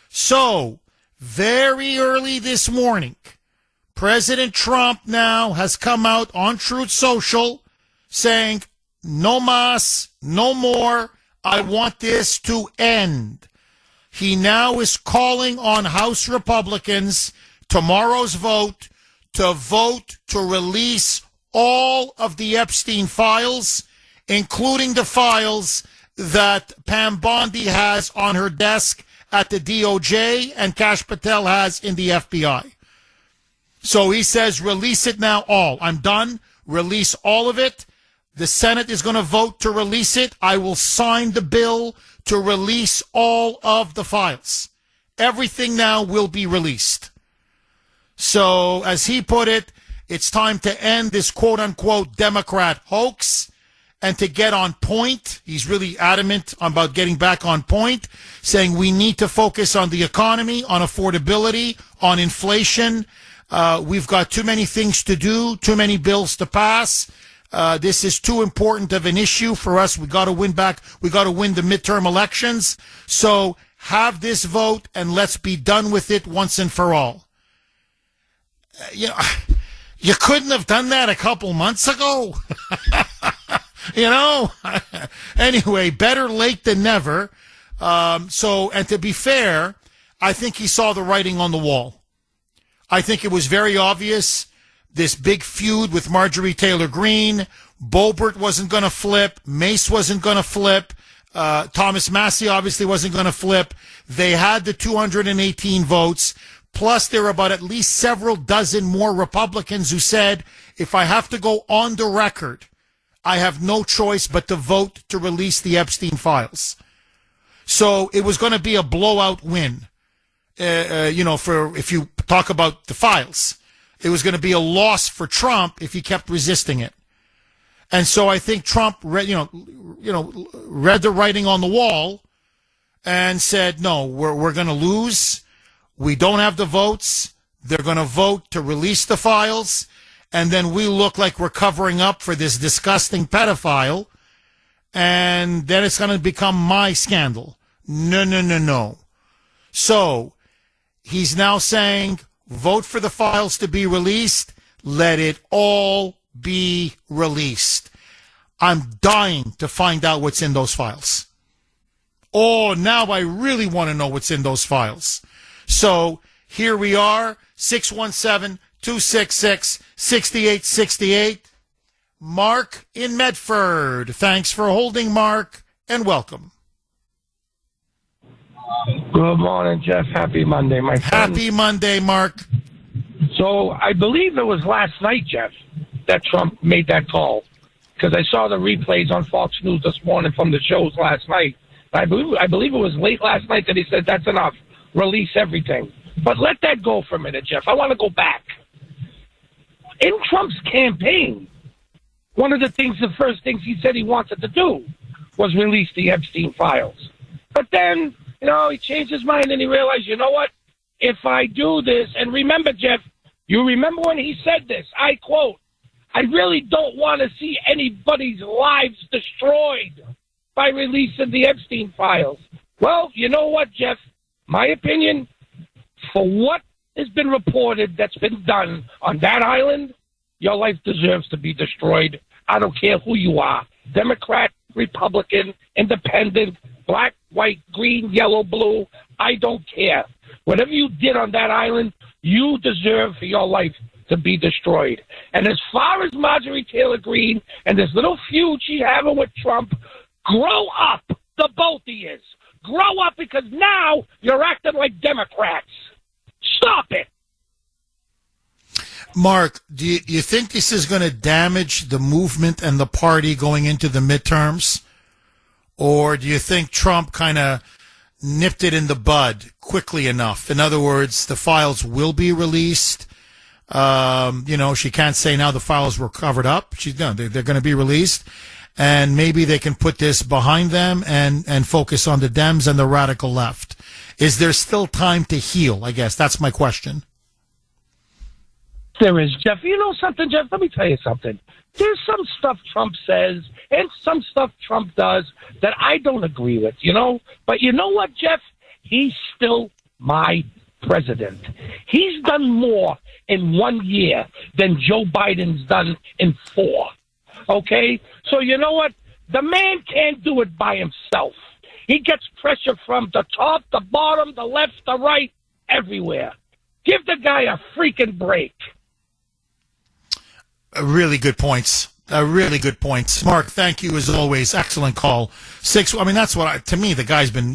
So, very early this morning, President Trump now has come out on Truth Social saying, no mas, no more. I want this to end. He now is calling on House Republicans tomorrow's vote to release all of the Epstein files, including the files that Pam Bondi has on her desk at the DOJ and Kash Patel has in the FBI. So he says, release it now all. I'm done. Release all of it. The Senate is going to vote to release it. I will sign the bill to release all of the files. Everything now will be released. So, as he put it, it's time to end this quote-unquote Democrat hoax and to get on point. He's really adamant about getting back on point, saying we need to focus on the economy, on affordability, on inflation. We've got too many things to do, too many bills to pass. This is too important of an issue for us. We got to win back. We got to win the midterm elections. So have this vote and let's be done with it once and for all. You couldn't have done that a couple months ago. Anyway, better late than never. And to be fair, I think he saw the writing on the wall. I think it was very obvious. This big feud with Marjorie Taylor Greene, Boebert wasn't going to flip, Mace wasn't going to flip, Thomas Massie obviously wasn't going to flip. They had the 218 votes, plus there were about at least several dozen more Republicans who said, if I have to go on the record, I have no choice but to vote to release the Epstein files. So it was going to be a blowout win, for if you talk about the files. It was going to be a loss for Trump if he kept resisting it. And so I think Trump read the writing on the wall and said, no, we're going to lose. We don't have the votes. They're going to vote to release the files. And then we look like we're covering up for this disgusting pedophile. And then it's going to become my scandal. No. So he's now saying, vote for the files to be released. Let it all be released. I'm dying to find out what's in those files. Oh, now I really want to know what's in those files. So here we are, 617-266-6868. Mark in Medford. Thanks for holding, Mark, and welcome. Good morning, Jeff. Happy Monday, my friend. Happy Monday, Mark. So I believe it was last night, Jeff, that Trump made that call, because I saw the replays on Fox News this morning from the shows last night. I believe it was late last night that he said, that's enough. Release everything. But let that go for a minute, Jeff. I want to go back. In Trump's campaign, one of the first things he said he wanted to do was release the Epstein files. But then, he changed his mind and he realized, you know what? If I do this, and remember, Jeff, you remember when he said this, I quote, I really don't want to see anybody's lives destroyed by releasing the Epstein files. Well, you know what, Jeff? My opinion, for what has been reported that's been done on that island, your life deserves to be destroyed. I don't care who you are, Democrat, Republican, Independent, black, white, green, yellow, blue, I don't care. Whatever you did on that island, you deserve for your life to be destroyed. And as far as Marjorie Taylor Greene and this little feud she's having with Trump, grow up, the both of you. Grow up, because now you're acting like Democrats. Stop it. Mark, do you think this is going to damage the movement and the party going into the midterms? Or do you think Trump kind of nipped it in the bud quickly enough? In other words, the files will be released. She can't say now the files were covered up. They're going to be released. And maybe they can put this behind them and focus on the Dems and the radical left. Is there still time to heal? I guess that's my question. There is, Jeff. You know something, Jeff? Let me tell you something. There's some stuff Trump says and some stuff Trump does that I don't agree with, But you know what, Jeff? he's still my president. He's done more in 1 year than Joe Biden's done in 4. Okay? So you know what? The man can't do it by himself. He gets pressure from the top, the bottom, the left, the right, everywhere. Give the guy a freaking break. Really good points. Really good points. Mark, thank you as always. Excellent call. That's what to me, the guy's been,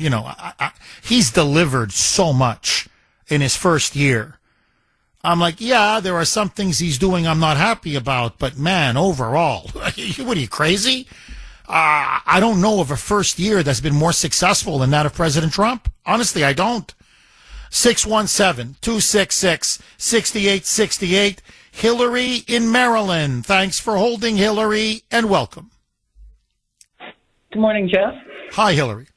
he's delivered so much in his first year. I'm like, yeah, there are some things he's doing I'm not happy about, but man, overall, what are you, crazy? I don't know of a first year that's been more successful than that of President Trump. Honestly, I don't. 617-266-6868. Hillary in Maryland. Thanks for holding, Hillary, and welcome. Good morning, Jeff. Hi, Hillary.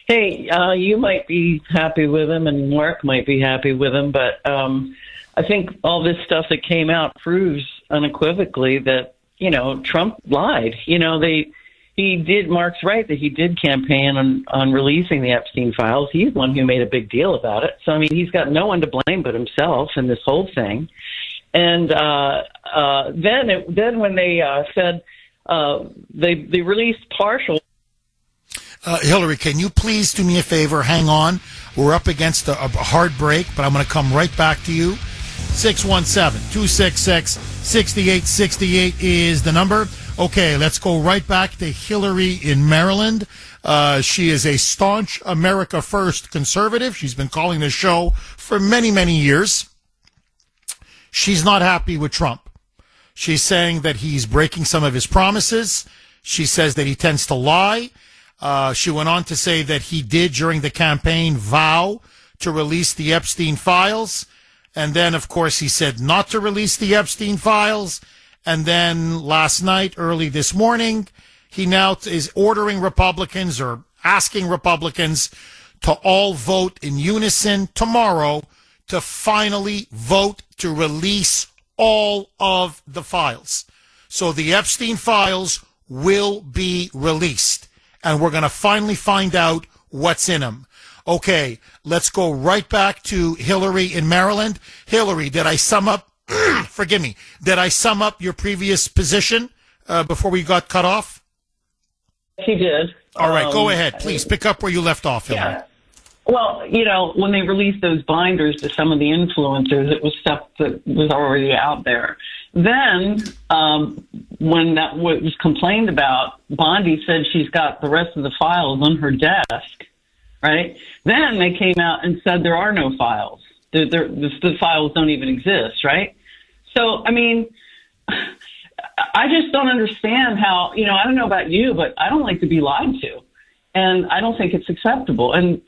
Hey, you might be happy with him, and Mark might be happy with him, but I think all this stuff that came out proves unequivocally that, Trump lied. Mark's right that he did campaign on releasing the Epstein files. He's the one who made a big deal about it. So, he's got no one to blame but himself in this whole thing. And then when they said they released partial. Hillary, can you please do me a favor? Hang on. We're up against a hard break, but I'm going to come right back to you. 617-266-6868 is the number. Okay, let's go right back to Hillary in Maryland. She is a staunch America First conservative. She's been calling this show for many, many years. She's not happy with Trump. She's saying that he's breaking some of his promises. She says that he tends to lie. She went on to say that he did, during the campaign, vow to release the Epstein files. And then, of course, he said not to release the Epstein files. And then last night, early this morning, he now is ordering Republicans or asking Republicans to all vote in unison tomorrow to finally vote to release all of the files. So the Epstein files will be released, and we're going to finally find out what's in them. Okay, let's go right back to Hillary in Maryland. Hillary, did I sum up, forgive me, did I sum up your previous position before we got cut off? He did. All right, go ahead. Please pick up where you left off, Hillary. Yeah. Well, when they released those binders to some of the influencers, it was stuff that was already out there. Then, when that was complained about, Bondi said she's got the rest of the files on her desk, right? Then they came out and said there are no files. The files don't even exist, right? So, I just don't understand how, I don't know about you, but I don't like to be lied to. And I don't think it's acceptable. And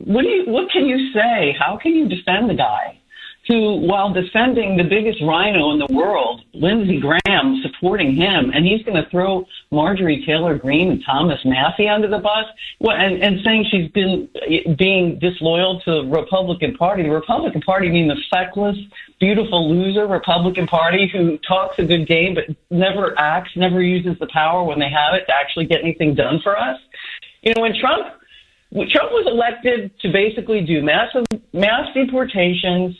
what can you say? How can you defend the guy who, while defending the biggest rhino in the world, Lindsey Graham, supporting him, and he's going to throw Marjorie Taylor Greene and Thomas Massey under the bus, and saying she's been being disloyal to the Republican Party. The Republican Party being the feckless, beautiful loser Republican Party who talks a good game but never acts, never uses the power when they have it to actually get anything done for us. When Trump was elected to basically do mass deportations,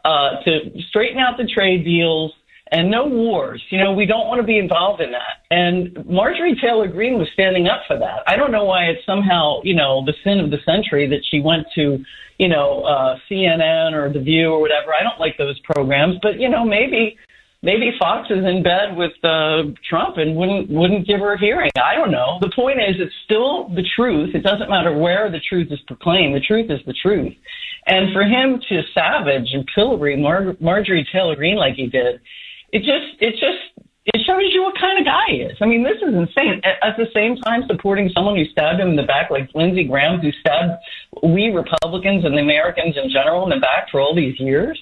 to straighten out the trade deals and no wars. We don't want to be involved in that. And Marjorie Taylor Greene was standing up for that. I don't know why it's somehow, the sin of the century that she went to, CNN or The View or whatever. I don't like those programs, but, maybe Fox is in bed with Trump and wouldn't give her a hearing. I don't know. The point is, it's still the truth. It doesn't matter where the truth is proclaimed. The truth is the truth. And for him to savage and pillory Marjorie Taylor Greene like he did, it shows you what kind of guy he is. This is insane. At the same time, supporting someone who stabbed him in the back, like Lindsey Graham, who stabbed we Republicans and the Americans in general in the back for all these years.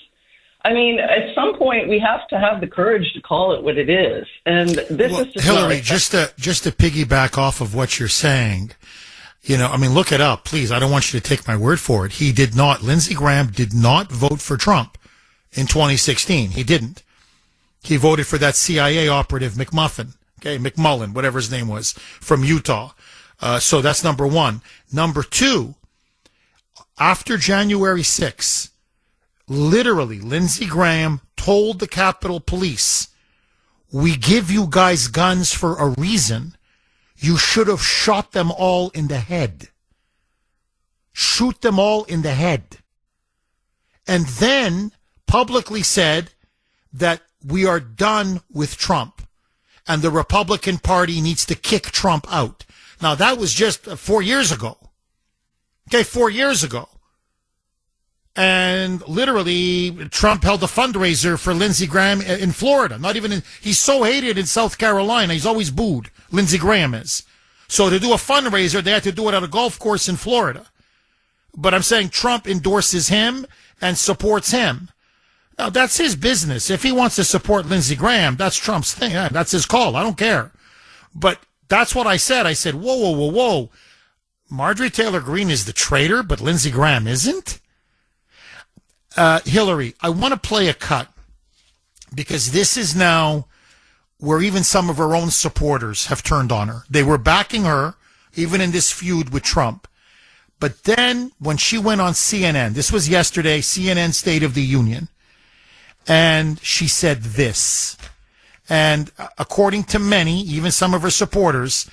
At some point, we have to have the courage to call it what it is. And this is just Hillary, just to piggyback off of what you're saying, look it up, please. I don't want you to take my word for it. Lindsey Graham did not vote for Trump in 2016. He didn't. He voted for that CIA operative McMullen, whatever his name was, from Utah. So that's number one. Number two, after January 6th, literally, Lindsey Graham told the Capitol Police, we give you guys guns for a reason. You should have shot them all in the head. Shoot them all in the head. And then publicly said that we are done with Trump and the Republican Party needs to kick Trump out. Now, that was just 4 years ago. Okay, 4 years ago. And literally, Trump held a fundraiser for Lindsey Graham in Florida. He's so hated in South Carolina, he's always booed. Lindsey Graham is. So to do a fundraiser, they had to do it at a golf course in Florida. But I'm saying Trump endorses him and supports him. Now, that's his business. If he wants to support Lindsey Graham, that's Trump's thing. That's his call. I don't care. But that's what I said. I said, whoa, whoa, whoa, whoa. Marjorie Taylor Greene is the traitor, but Lindsey Graham isn't? Hillary, I want to play a cut because this is now where even some of her own supporters have turned on her. They were backing her, even in this feud with Trump. But then when she went on CNN, this was yesterday, CNN State of the Union, and she said this. And according to many, even some of her supporters,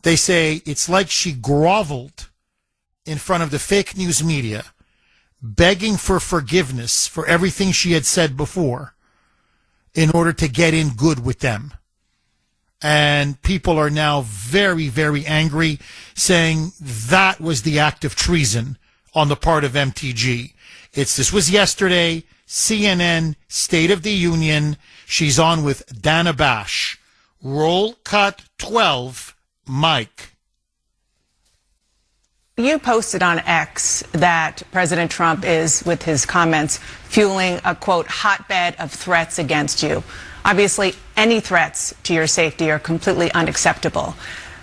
they say it's like she groveled in front of the fake news media, begging for forgiveness for everything she had said before in order to get in good with them. And people are now very, very angry, saying that was the act of treason on the part of MTG. This was yesterday, CNN, State of the Union. She's on with Dana Bash. Roll cut 12, Mike. You posted on X that President Trump is, with his comments, fueling a, quote, hotbed of threats against you. Obviously, any threats to your safety are completely unacceptable.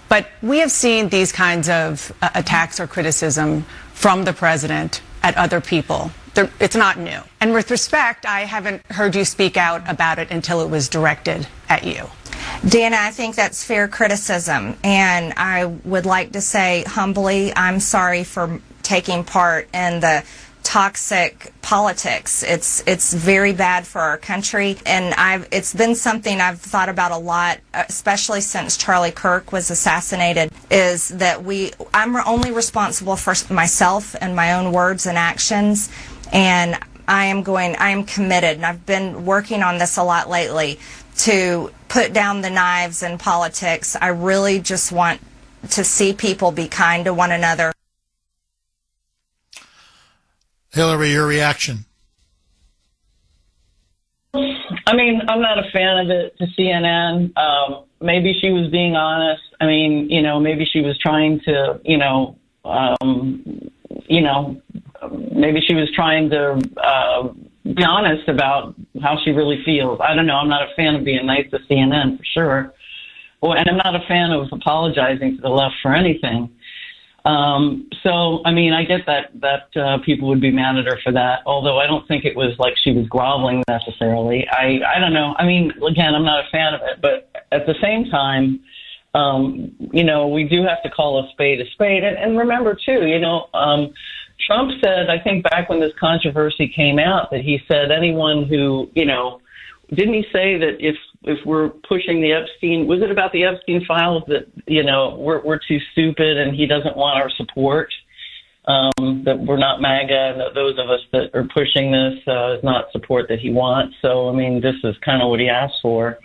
But we have seen these kinds of attacks or criticism from the president at other people. It's not new. And with respect, I haven't heard you speak out about it until it was directed at you. Dana, I think that's fair criticism, and I would like to say humbly, I'm sorry for taking part in the toxic politics. It's very bad for our country, and it's been something I've thought about a lot, especially since Charlie Kirk was assassinated, is that I'm only responsible for myself and my own words and actions, and I am committed, and I've been working on this a lot lately, to put down the knives in politics. I really just want to see people be kind to one another. Hillary, your reaction? I mean, I'm not a fan of it to CNN. Maybe she was being honest. I mean, maybe she was trying to, maybe she was trying to be honest about how she really feels. I don't know. I'm not a fan of being nice to CNN for sure. Well, and I'm not a fan of apologizing to the left for anything. So, I mean, I get that people would be mad at her for that, although I don't think it was like she was groveling necessarily. I don't know. I mean, again, I'm not a fan of it, but at the same time, we do have to call a spade a spade. And remember, too, Trump said, I think back when this controversy came out, that he said anyone who, didn't he say that if we're pushing the Epstein, was it about the Epstein files that, we're too stupid and he doesn't want our support, that we're not MAGA, and that those of us that are pushing this is not support that he wants. So, I mean, this is kind of what he asked for,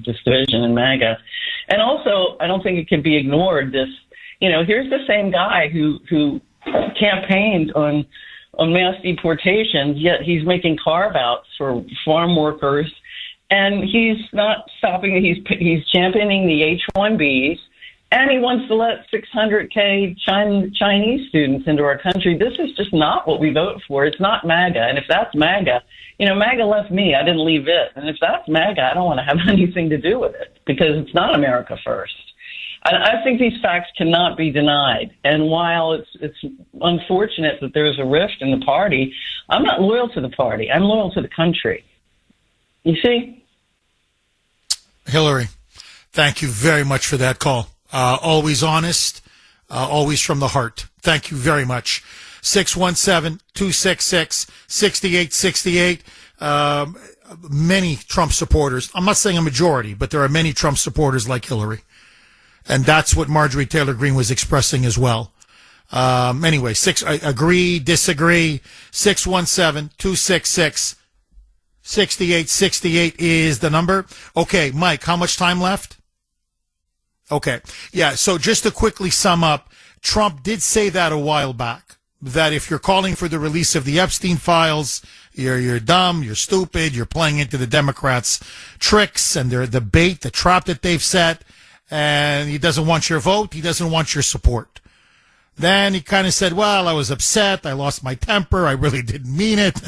this division in MAGA. And also, I don't think it can be ignored, this, here's the same guy who campaigned on mass deportations, yet he's making carve-outs for farm workers, and he's not stopping. He's championing the H-1Bs, and he wants to let 600K Chinese students into our country. This is just not what we vote for. It's not MAGA, and if that's MAGA, MAGA left me. I didn't leave it, and if that's MAGA, I don't want to have anything to do with it because it's not America first. I think these facts cannot be denied. And while it's unfortunate that there's a rift in the party, I'm not loyal to the party. I'm loyal to the country. You see? Hillary, thank you very much for that call. Always honest, always from the heart. Thank you very much. 617-266-6868. Many Trump supporters. I'm not saying a majority, but there are many Trump supporters like Hillary. And that's what Marjorie Taylor Greene was expressing as well. Anyway, I agree, disagree. 617-266-6868 is the number. Okay, Mike, how much time left? Okay. Yeah, so just to quickly sum up, Trump did say that a while back, that if you're calling for the release of the Epstein files, you're dumb, you're stupid, you're playing into the Democrats' tricks and the bait, the trap that they've set, and he doesn't want your vote, he doesn't want your support. Then he kind of said, well, I was upset, I lost my temper, I really didn't mean it.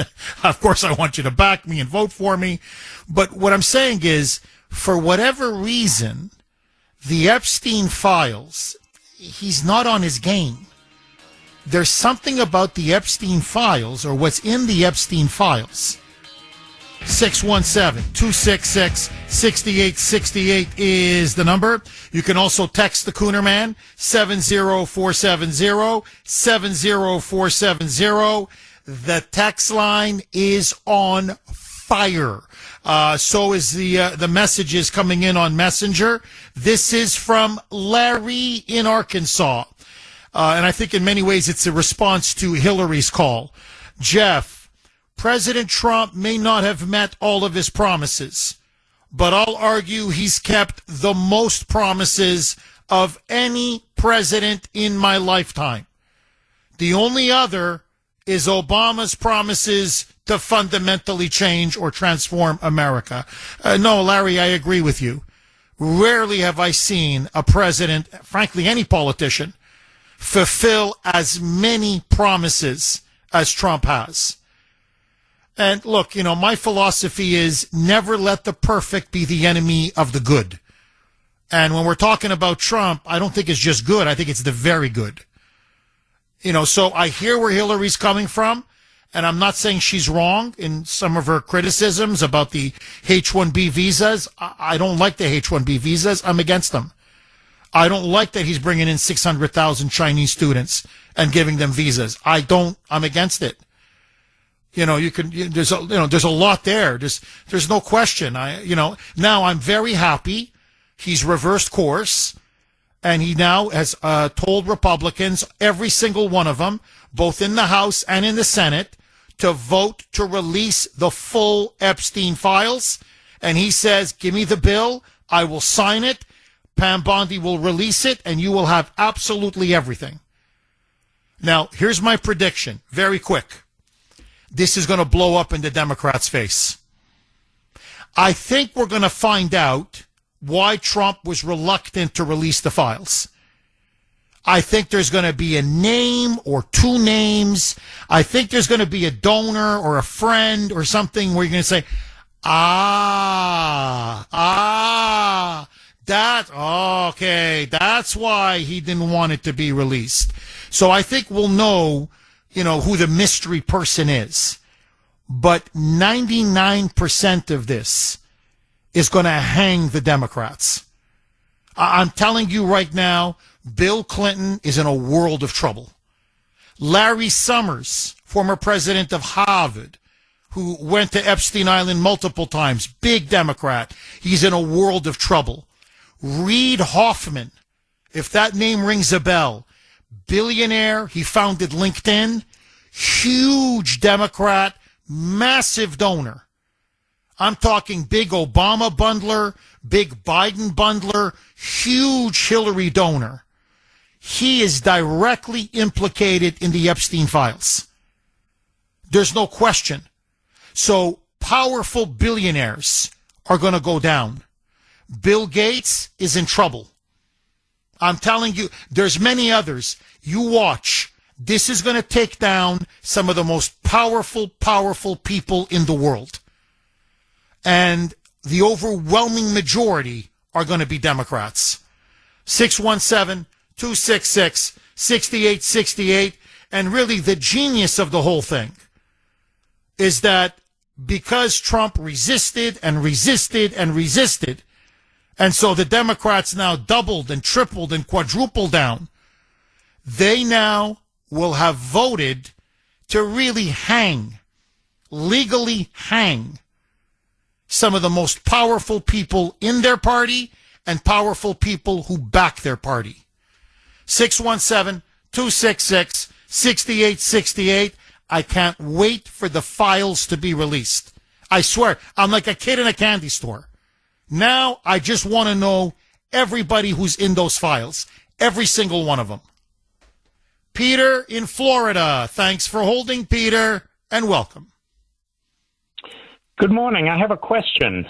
Of course, I want you to back me and vote for me. But what I'm saying is, for whatever reason, the Epstein files, he's not on his game. There's something about the Epstein files, or what's in the Epstein files. 617-266-6868 is the number. You can also text the Kuhner Man, 70470. The text line is on fire. So is the messages coming in on Messenger. This is from Larry in Arkansas. And I think in many ways it's a response to Hillary's call. Jeff, President Trump may not have met all of his promises, but I'll argue he's kept the most promises of any president in my lifetime. The only other is Obama's promises to fundamentally change or transform America. No, Larry, I agree with you. Rarely have I seen a president, frankly, any politician, fulfill as many promises as Trump has. And look, my philosophy is never let the perfect be the enemy of the good. And when we're talking about Trump, I don't think it's just good. I think it's the very good. So I hear where Hillary's coming from, and I'm not saying she's wrong in some of her criticisms about the H-1B visas. I don't like the H-1B visas. I'm against them. I don't like that he's bringing in 600,000 Chinese students and giving them visas. I'm against it. There's a lot there. There's no question. Now I'm very happy he's reversed course, and he now has told Republicans, every single one of them, both in the House and in the Senate, to vote to release the full Epstein files. And he says, give me the bill, I will sign it, Pam Bondi will release it, and you will have absolutely everything. Now, here's my prediction, very quick. This is going to blow up in the Democrats' face. I think we're going to find out why Trump was reluctant to release the files. I think there's going to be a name or two names. I think there's going to be a donor or a friend or something where you're going to say, that's why he didn't want it to be released. So I think we'll know who the mystery person is. But 99% of this is going to hang the Democrats. I'm telling you right now, Bill Clinton is in a world of trouble. Larry Summers, former president of Harvard, who went to Epstein Island multiple times, big Democrat, he's in a world of trouble. Reid Hoffman, if that name rings a bell, billionaire, he founded LinkedIn, huge Democrat, massive donor. I'm talking big Obama bundler, big Biden bundler, huge Hillary donor. He is directly implicated in the Epstein files. There's no question. So powerful billionaires are going to go down. Bill Gates is in trouble. I'm telling you, there's many others. You watch. This is going to take down some of the most powerful people in the world. And the overwhelming majority are going to be Democrats. 617-266-6868. And really the genius of the whole thing is that because Trump resisted, and so the Democrats now doubled and tripled and quadrupled down. they now will have voted to really legally hang some of the most powerful people in their party and powerful people who back their party. 617-266-6868. I can't wait for the files to be released. I swear, I'm like a kid in a candy store. Now I just want to know everybody who's in those files, every single one of them. Peter in Florida. Thanks for holding, Peter, and welcome. Good morning. I have a question.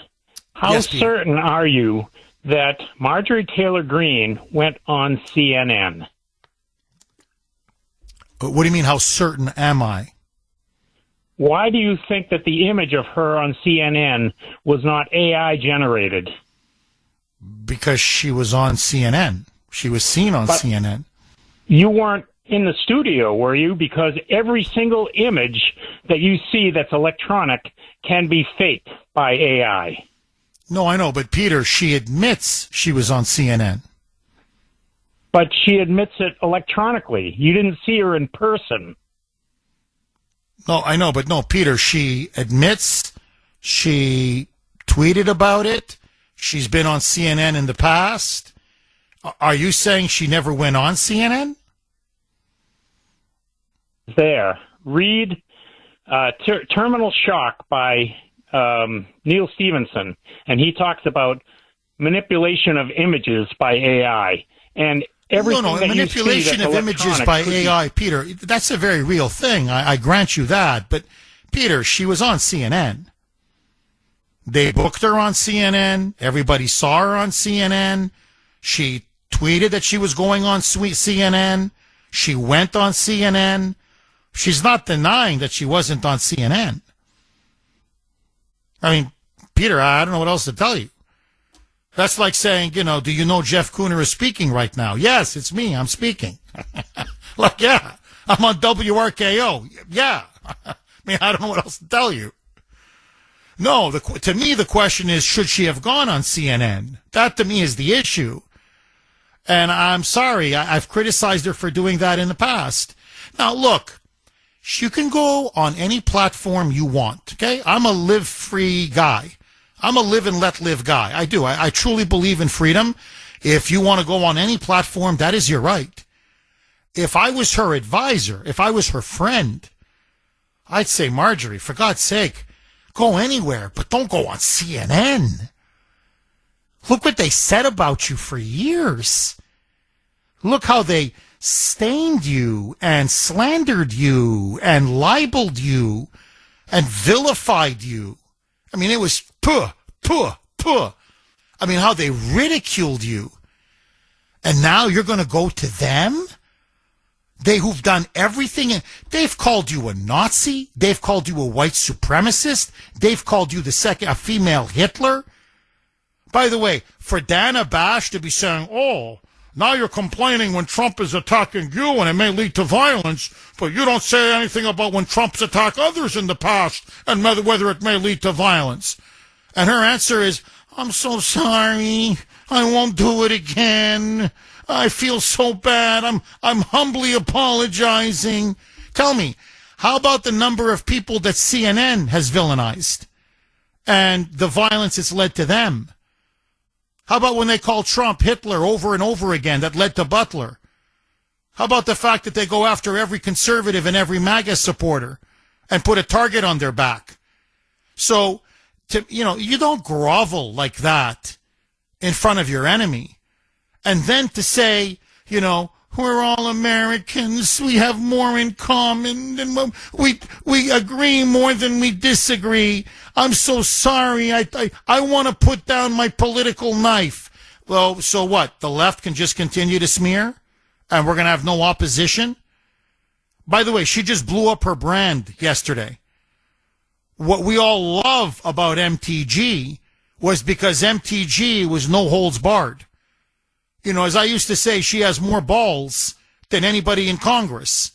How certain are you that Marjorie Taylor Greene went on CNN? What do you mean, how certain am I? Why do you think that the image of her on CNN was not AI generated? Because she was on CNN. She was seen on CNN. You weren't in the studio, were you? Because every single image that you see that's electronic can be faked by AI. No, I know, but Peter, she admits she was on CNN. But she admits it electronically. You didn't see her in person. No, I know, but no, Peter, she admits she tweeted about it. She's been on CNN in the past. Are you saying she never went on CNN? There. Read Terminal Shock by Neil Stevenson, and he talks about manipulation of images by AI. And everything that manipulation you see of images by AI, Peter, that's a very real thing. I grant you that. But, Peter, she was on CNN. They booked her on CNN. Everybody saw her on CNN. She tweeted that she was going on CNN. She went on CNN. She's not denying that she wasn't on CNN. I mean, Peter, I don't know what else to tell you. That's like saying, do you know Jeff Kuhner is speaking right now? Yes, it's me. I'm speaking. Like, yeah, I'm on WRKO. Yeah. I mean, I don't know what else to tell you. No, to me, the question is, should she have gone on CNN? That, to me, is the issue. And I'm sorry. I've criticized her for doing that in the past. Now, look, you can go on any platform you want, okay? I'm a live-free guy. I'm a live and let live guy. I do. I truly believe in freedom. If you want to go on any platform, that is your right. If I was her advisor, if I was her friend, I'd say, Marjorie, for God's sake, go anywhere, but don't go on CNN. Look what they said about you for years. Look how they stained you and slandered you and libeled you and vilified you. I mean, it was puh. I mean, how they ridiculed you. And now you're going to go to them? They who've done everything. They've called you a Nazi. They've called you a white supremacist. They've called you a female Hitler. By the way, for Dana Bash to be saying, oh, now you're complaining when Trump is attacking you and it may lead to violence, but you don't say anything about when Trump's attacked others in the past and whether it may lead to violence. And her answer is, I'm so sorry. I won't do it again. I feel so bad. I'm humbly apologizing. Tell me, how about the number of people that CNN has villainized and the violence it's led to them? How about when they call Trump Hitler over and over again that led to Butler? How about the fact that they go after every conservative and every MAGA supporter and put a target on their back? So, you don't grovel like that in front of your enemy. And then to say, we're all Americans, we have more in common, and we agree more than we disagree. I'm so sorry. I want to put down my political knife. Well, so what? The left can just continue to smear? And we're going to have no opposition? By the way, she just blew up her brand yesterday. What we all love about MTG was because MTG was no holds barred. As I used to say, she has more balls than anybody in Congress.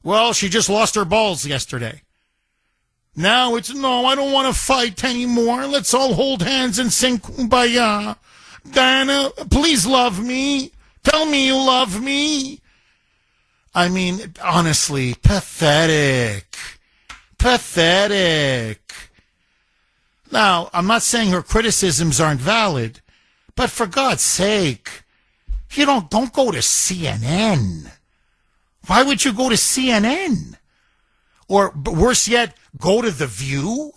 Well, she just lost her balls yesterday. Now it's, no, I don't want to fight anymore. Let's all hold hands and sing Kumbaya. Dana, please love me. Tell me you love me. I mean, honestly, pathetic. Pathetic. Now, I'm not saying her criticisms aren't valid, but for God's sake, don't go to CNN. Why would you go to CNN? Or worse yet, go to The View,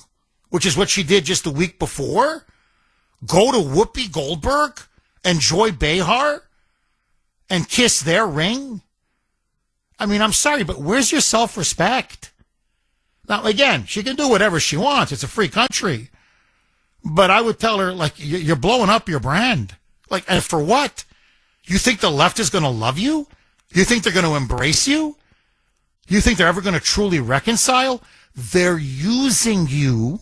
which is what she did just the week before? Go to Whoopi Goldberg and Joy Behar and kiss their ring? I mean, I'm sorry, but where's your self-respect? Now, again, she can do whatever she wants. It's a free country. But I would tell her, like, you're blowing up your brand. Like, and for what? You think the left is going to love you? You think they're going to embrace you? You think they're ever going to truly reconcile? They're using you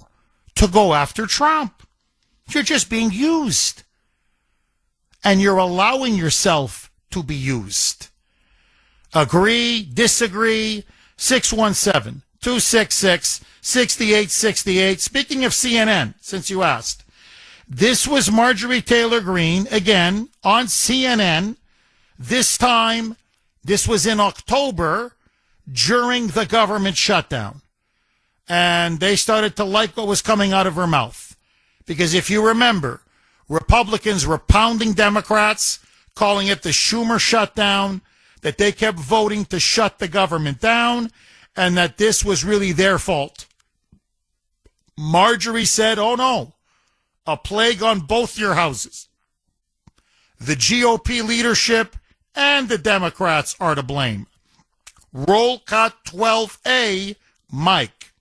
to go after Trump. You're just being used. And you're allowing yourself to be used. Agree, disagree, 617-266-6868. Speaking of CNN, since you asked, this was Marjorie Taylor Greene, again, on CNN. This time, this was in October, during the government shutdown. And they started to like what was coming out of her mouth. Because if you remember, Republicans were pounding Democrats, calling it the Schumer shutdown, that they kept voting to shut the government down, and that this was really their fault. Marjorie said, oh no, a plague on both your houses. The GOP leadership and the Democrats are to blame. Roll cut 12A, Mike.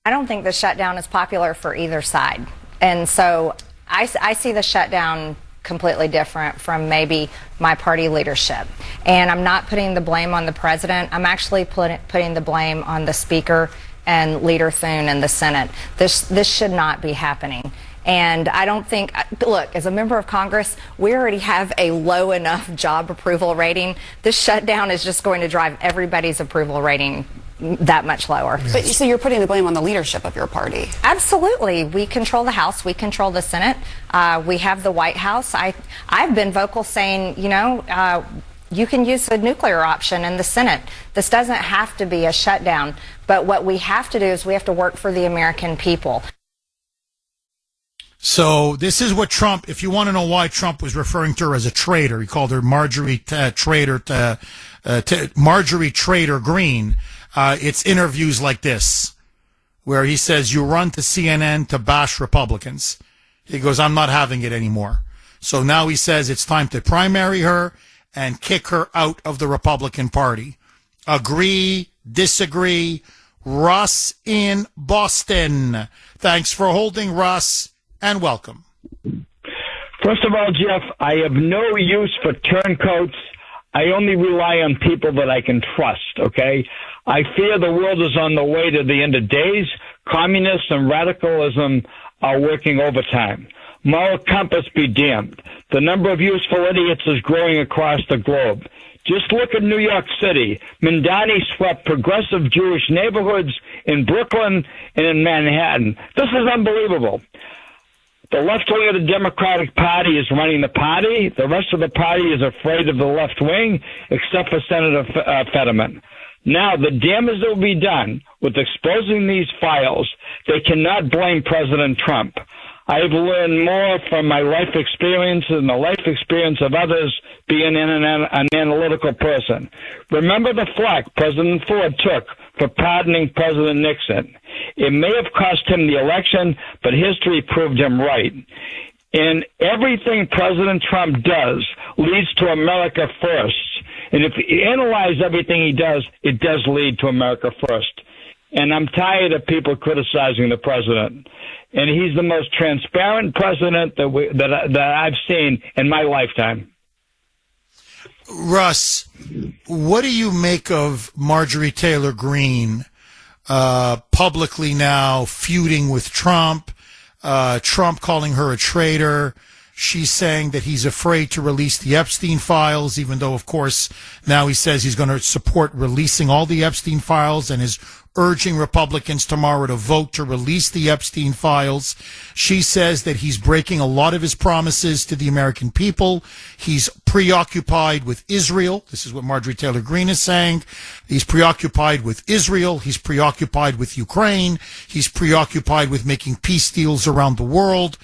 I don't think the shutdown is popular for either side. And so I see the shutdown completely different from maybe my party leadership. And I'm not putting the blame on the president. I'm actually putting the blame on the speaker and Leader Thune in the Senate. This should not be happening. And I don't think, look, as a member of Congress, we already have a low enough job approval rating. This shutdown is just going to drive everybody's approval rating that much lower. But so you're putting the blame on the leadership of your party? Absolutely. We control the House. We control the Senate. We have the White House. I've been vocal saying, you can use the nuclear option in the Senate. This doesn't have to be a shutdown. But what we have to do is we have to work for the American people. So this is what Trump, if you want to know why Trump was referring to her as a traitor, he called her Marjorie Traitor Greene. It's interviews like this, where he says, you run to CNN to bash Republicans. He goes, I'm not having it anymore. So now he says it's time to primary her and kick her out of the Republican Party. Agree, disagree. Russ in Boston. Thanks for holding, Russ, and welcome. First of all, Jeff, I have no use for turncoats. I only rely on people that I can trust, okay? I fear the world is on the way to the end of days. Communists and radicalism are working overtime. Moral compass be damned. The number of useful idiots is growing across the globe. Just look at New York City. Mindani swept progressive Jewish neighborhoods in Brooklyn and in Manhattan. This is unbelievable. The left wing of the Democratic Party is running the party. The rest of the party is afraid of the left wing, except for Senator Fetterman. Now, the damage that will be done with exposing these files, they cannot blame President Trump. I've learned more from my life experience and the life experience of others being an analytical person. Remember the flack President Ford took for pardoning President Nixon. It may have cost him the election, but history proved him right. And everything President Trump does leads to America first. And if you analyze everything he does, it does lead to America first. And I'm tired of people criticizing the president. And he's the most transparent president that I've seen in my lifetime. Russ, what do you make of Marjorie Taylor Greene publicly now feuding with Trump, Trump calling her a traitor, She's saying that he's afraid to release the Epstein files, even though, of course, now he says he's going to support releasing all the Epstein files and is urging Republicans tomorrow to vote to release the Epstein files. She says that he's breaking a lot of his promises to the American people. He's preoccupied with Israel. This is what Marjorie Taylor Greene is saying. He's preoccupied with Israel. He's preoccupied with Ukraine. He's preoccupied with making peace deals around the world.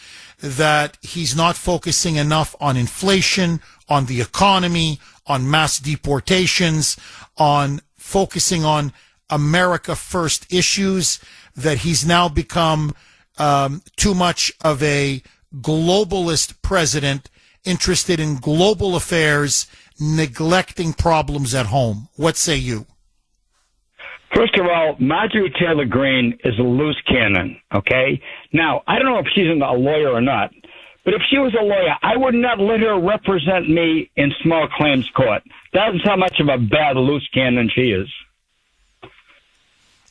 That he's not focusing enough on inflation, on the economy, on mass deportations, on focusing on America First issues, that he's now become too much of a globalist president, interested in global affairs, neglecting problems at home. What say you? First of all, Marjorie Taylor Greene is a loose cannon, okay? Now, I don't know if she's a lawyer or not, but if she was a lawyer, I would not let her represent me in small claims court. That's how much of a bad loose cannon she is.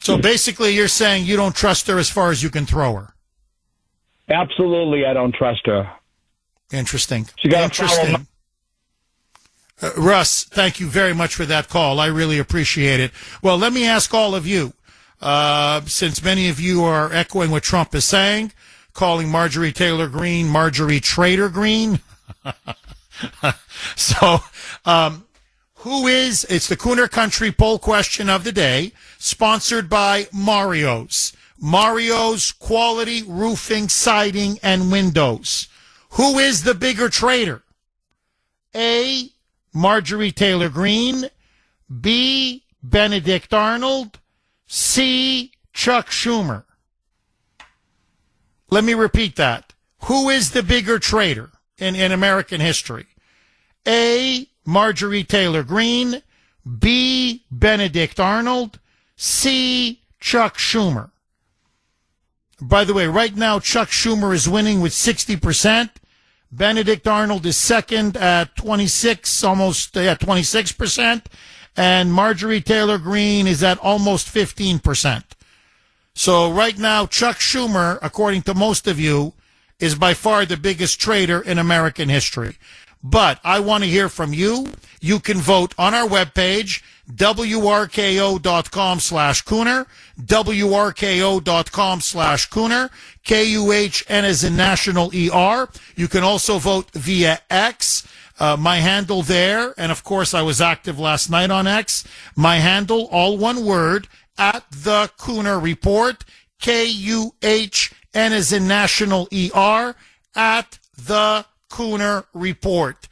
So basically you're saying you don't trust her as far as you can throw her. Absolutely, I don't trust her. Interesting. She got Interesting. Russ, thank you very much for that call. I really appreciate it. Well, let me ask all of you, since many of you are echoing what Trump is saying, calling Marjorie Taylor Greene Marjorie Trader Greene. So, it's the Kuhner Country poll question of the day, sponsored by Mario's. Mario's Quality Roofing, Siding, and Windows. Who is the bigger traitor? A, Marjorie Taylor Greene, B, Benedict Arnold, C, Chuck Schumer. Let me repeat that. Who is the bigger traitor in American history? A, Marjorie Taylor Greene, B, Benedict Arnold, C, Chuck Schumer. By the way, right now Chuck Schumer is winning with 60%. Benedict Arnold is second at 26%, and Marjorie Taylor Greene is at almost 15%. So right now, Chuck Schumer, according to most of you, is by far the biggest traitor in American history. But I want to hear from you. You can vote on our webpage, WRKO.com/Kuhner, WRKO.com/Kuhner, KUHN as in National ER. You can also vote via X, my handle there. And of course, I was active last night on X. My handle, all one word, at the Kuhner Report, KUHN as in National ER, at the Kuhner Report.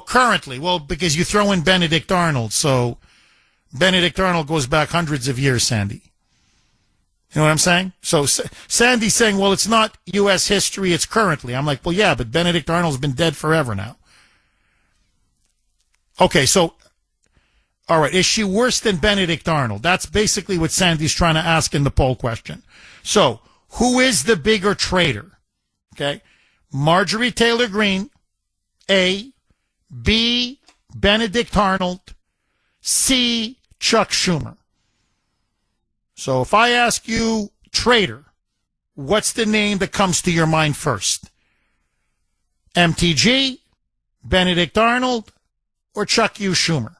Currently. Well, because you throw in Benedict Arnold. So Benedict Arnold goes back hundreds of years, Sandy. You know what I'm saying? So Sandy's saying, well, it's not U.S. history, it's currently. I'm like, well, yeah, but Benedict Arnold's been dead forever now. Okay, so, all right, is she worse than Benedict Arnold? That's basically what Sandy's trying to ask in the poll question. So, who is the bigger traitor? Okay, Marjorie Taylor Greene, A, B, Benedict Arnold, C, Chuck Schumer. So if I ask you traitor, what's the name that comes to your mind first? MTG, Benedict Arnold, or Chuck U. Schumer?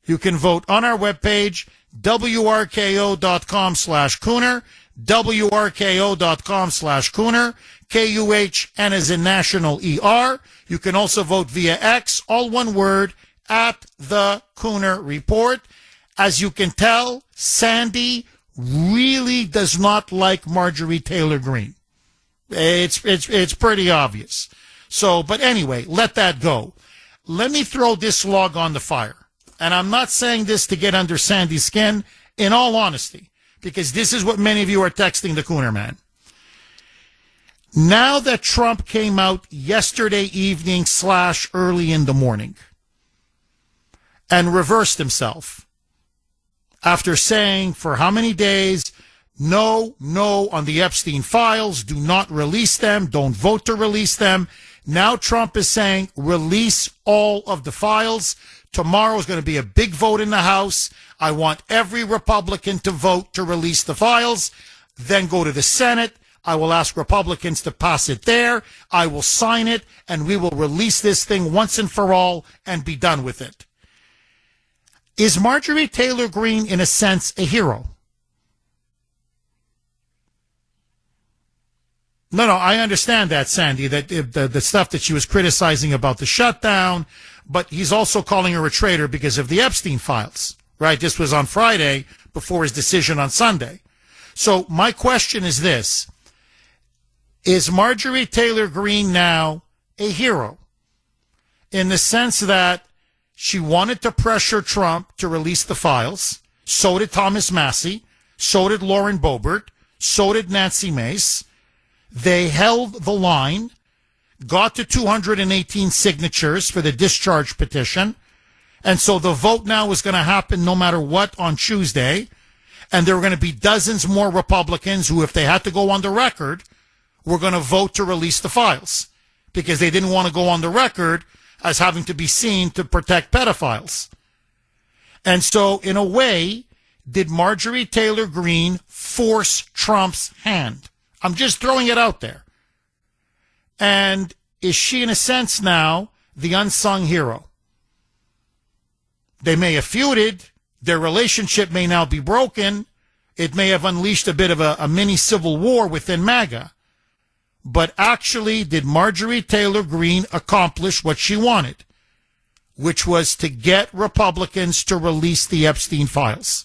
You can vote on our webpage, WRKO.com/Kuhner, WRKO.com/Kuhner, KUHN as in National ER. You can also vote via X, all one word, at the Kuhner Report. As you can tell, Sandy really does not like Marjorie Taylor Greene. It's pretty obvious. So, but anyway, let that go. Let me throw this log on the fire. And I'm not saying this to get under Sandy's skin, in all honesty, because this is what many of you are texting the Kuhner Man. Now that Trump came out yesterday evening / early in the morning and reversed himself after saying for how many days, no on the Epstein files, do not release them, don't vote to release them. Now Trump is saying release all of the files. Tomorrow is going to be a big vote in the House. I want every Republican to vote to release the files, then go to the Senate. I will ask Republicans to pass it there. I will sign it, and we will release this thing once and for all and be done with it. Is Marjorie Taylor Greene, in a sense, a hero? No, I understand that, Sandy, that the stuff that she was criticizing about the shutdown, but he's also calling her a traitor because of the Epstein files, right? This was on Friday before his decision on Sunday. So my question is this. Is Marjorie Taylor Greene now a hero in the sense that she wanted to pressure Trump to release the files? So did Thomas Massie. So did Lauren Boebert. So did Nancy Mace. They held the line, got to 218 signatures for the discharge petition, and so the vote now is going to happen no matter what on Tuesday, and there are going to be dozens more Republicans who, if they had to go on the record, were going to vote to release the files because they didn't want to go on the record as having to be seen to protect pedophiles. And so, in a way, did Marjorie Taylor Greene force Trump's hand? I'm just throwing it out there. And is she, in a sense now, the unsung hero? They may have feuded. Their relationship may now be broken. It may have unleashed a bit of a mini civil war within MAGA. But actually, did Marjorie Taylor Greene accomplish what she wanted, which was to get Republicans to release the Epstein files?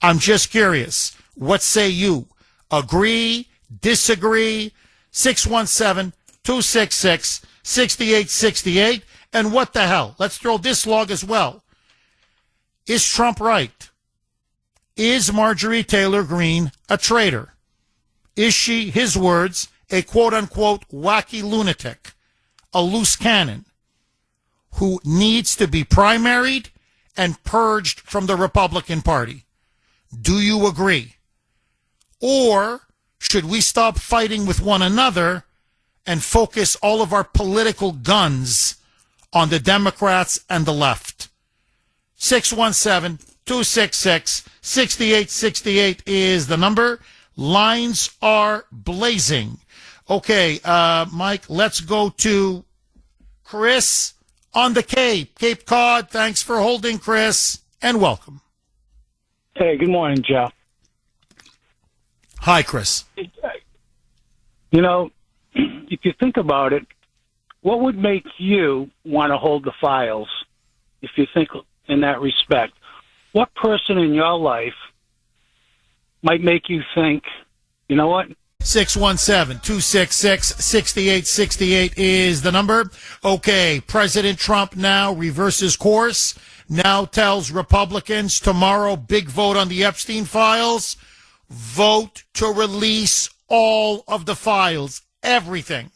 I'm just curious. What say you? Agree? Disagree? 617-266-6868. And what the hell? Let's throw this log as well. Is Trump right? Is Marjorie Taylor Greene a traitor? Is she, his words, a quote-unquote wacky lunatic, a loose cannon, who needs to be primaried and purged from the Republican Party? Do you agree? Or should we stop fighting with one another and focus all of our political guns on the Democrats and the left? 617-266-6868 is the number. Lines are blazing. Okay, Mike, let's go to Chris on the Cape Cod. Thanks for holding, Chris, and welcome. Hey, good morning, Jeff. Hi, Chris. You know, if you think about it, what would make you want to hold the files, if you think in that respect? What person in your life might make you think, you know what? 617-266-6868 is the number. Okay, President Trump now reverses course, now tells Republicans tomorrow, big vote on the Epstein files, vote to release all of the files, everything.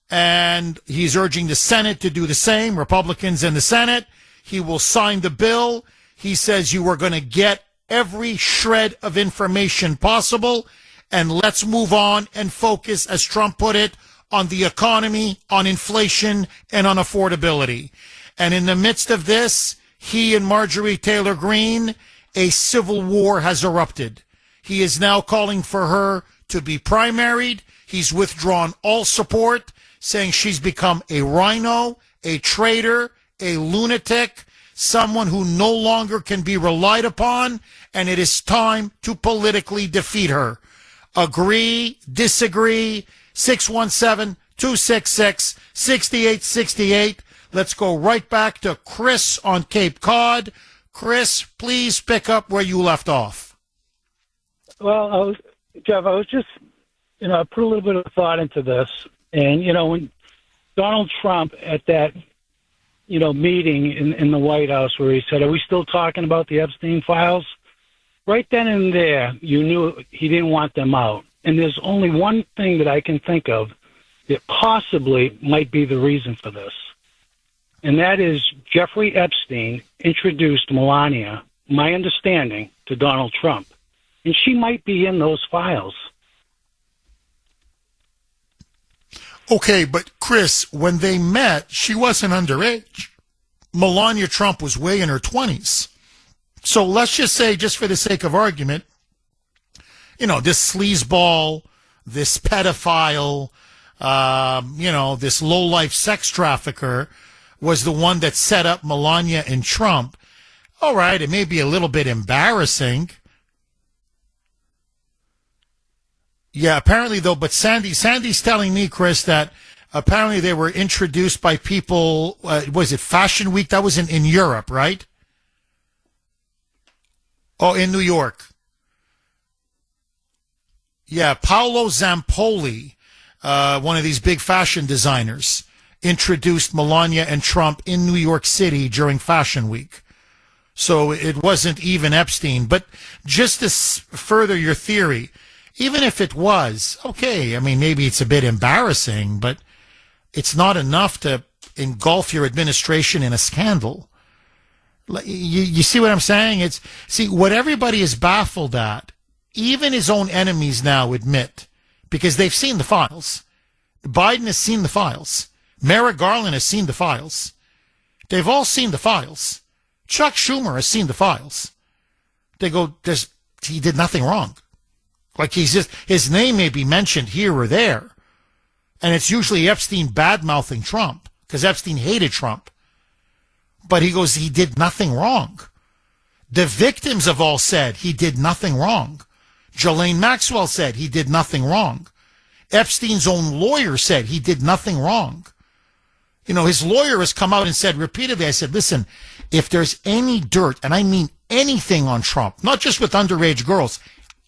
And he's urging the Senate to do the same, Republicans in the Senate. He will sign the bill. He says you are going to get every shred of information possible. And let's move on and focus, as Trump put it, on the economy, on inflation, and on affordability. And in the midst of this, he and Marjorie Taylor Greene, a civil war has erupted. He is now calling for her to be primaried. He's withdrawn all support, saying she's become a rhino, a traitor, a lunatic, someone who no longer can be relied upon, and it is time to politically defeat her. Agree, disagree, 617-266-6868. Let's go right back to Chris on Cape Cod. Chris, please pick up where you left off. Well, Jeff, I was just, I put a little bit of thought into this. And, when Donald Trump at that, meeting in the White House where he said, are we still talking about the Epstein files? Right then and there, you knew he didn't want them out. And there's only one thing that I can think of that possibly might be the reason for this. And that is Jeffrey Epstein introduced Melania, my understanding, to Donald Trump. And she might be in those files. Okay, but Chris, when they met, she wasn't underage. Melania Trump was way in her 20s. So let's just say, just for the sake of argument, this sleazeball, this pedophile, this low-life sex trafficker was the one that set up Melania and Trump. All right, it may be a little bit embarrassing. Yeah, apparently, though, but Sandy's telling me, Chris, that apparently they were introduced by people, was it Fashion Week? That was in Europe, right? Oh, in New York. Yeah, Paolo Zampoli, one of these big fashion designers, introduced Melania and Trump in New York City during Fashion Week. So it wasn't even Epstein. But just to further your theory, even if it was, okay, I mean, maybe it's a bit embarrassing, but it's not enough to engulf your administration in a scandal. You see what I'm saying? See, what everybody is baffled at, even his own enemies now admit, because they've seen the files. Biden has seen the files. Merrick Garland has seen the files. They've all seen the files. Chuck Schumer has seen the files. They go, he did nothing wrong. Like his name may be mentioned here or there. And it's usually Epstein bad-mouthing Trump, because Epstein hated Trump. But he goes, he did nothing wrong. The victims have all said he did nothing wrong. Ghislaine Maxwell said he did nothing wrong. Epstein's own lawyer said he did nothing wrong. His lawyer has come out and said repeatedly, I said, listen, if there's any dirt, and I mean anything on Trump, not just with underage girls,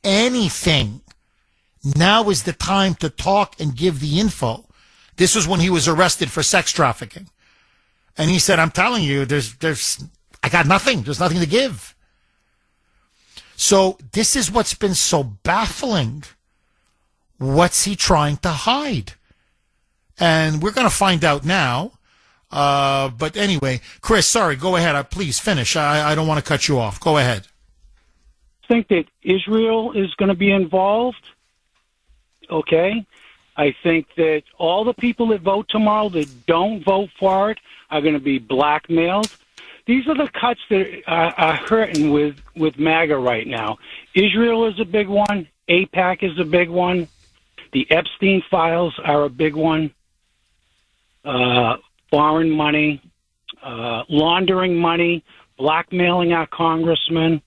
anything, now is the time to talk and give the info. This was when he was arrested for sex trafficking. And he said, I'm telling you, I got nothing. There's nothing to give. So this is what's been so baffling. What's he trying to hide? And we're going to find out now. But anyway, Chris, sorry, go ahead. Please finish. I don't want to cut you off. Go ahead. I think that Israel is going to be involved. Okay? I think that all the people that vote tomorrow that don't vote for it are going to be blackmailed. These are the cuts that are hurting with MAGA right now. Israel is a big one. AIPAC is a big one. The Epstein files are a big one. Foreign money, laundering money, blackmailing our congressmen.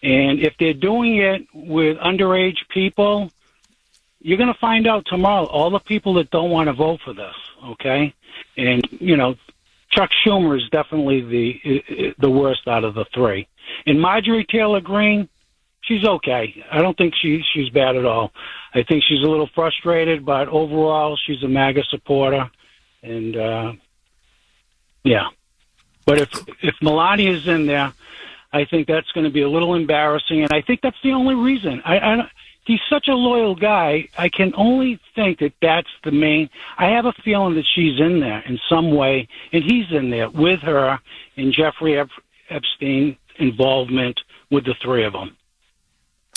And if they're doing it with underage people, you're going to find out tomorrow all the people that don't want to vote for this, okay? And, Chuck Schumer is definitely the worst out of the three. And Marjorie Taylor Greene, she's okay. I don't think she's bad at all. I think she's a little frustrated, but overall she's a MAGA supporter. And, yeah. But if Melania's in there, I think that's going to be a little embarrassing, and I think that's the only reason. He's such a loyal guy. I can only think that that's the main. I have a feeling that she's in there in some way, and he's in there with her and Jeffrey Epstein involvement with the three of them.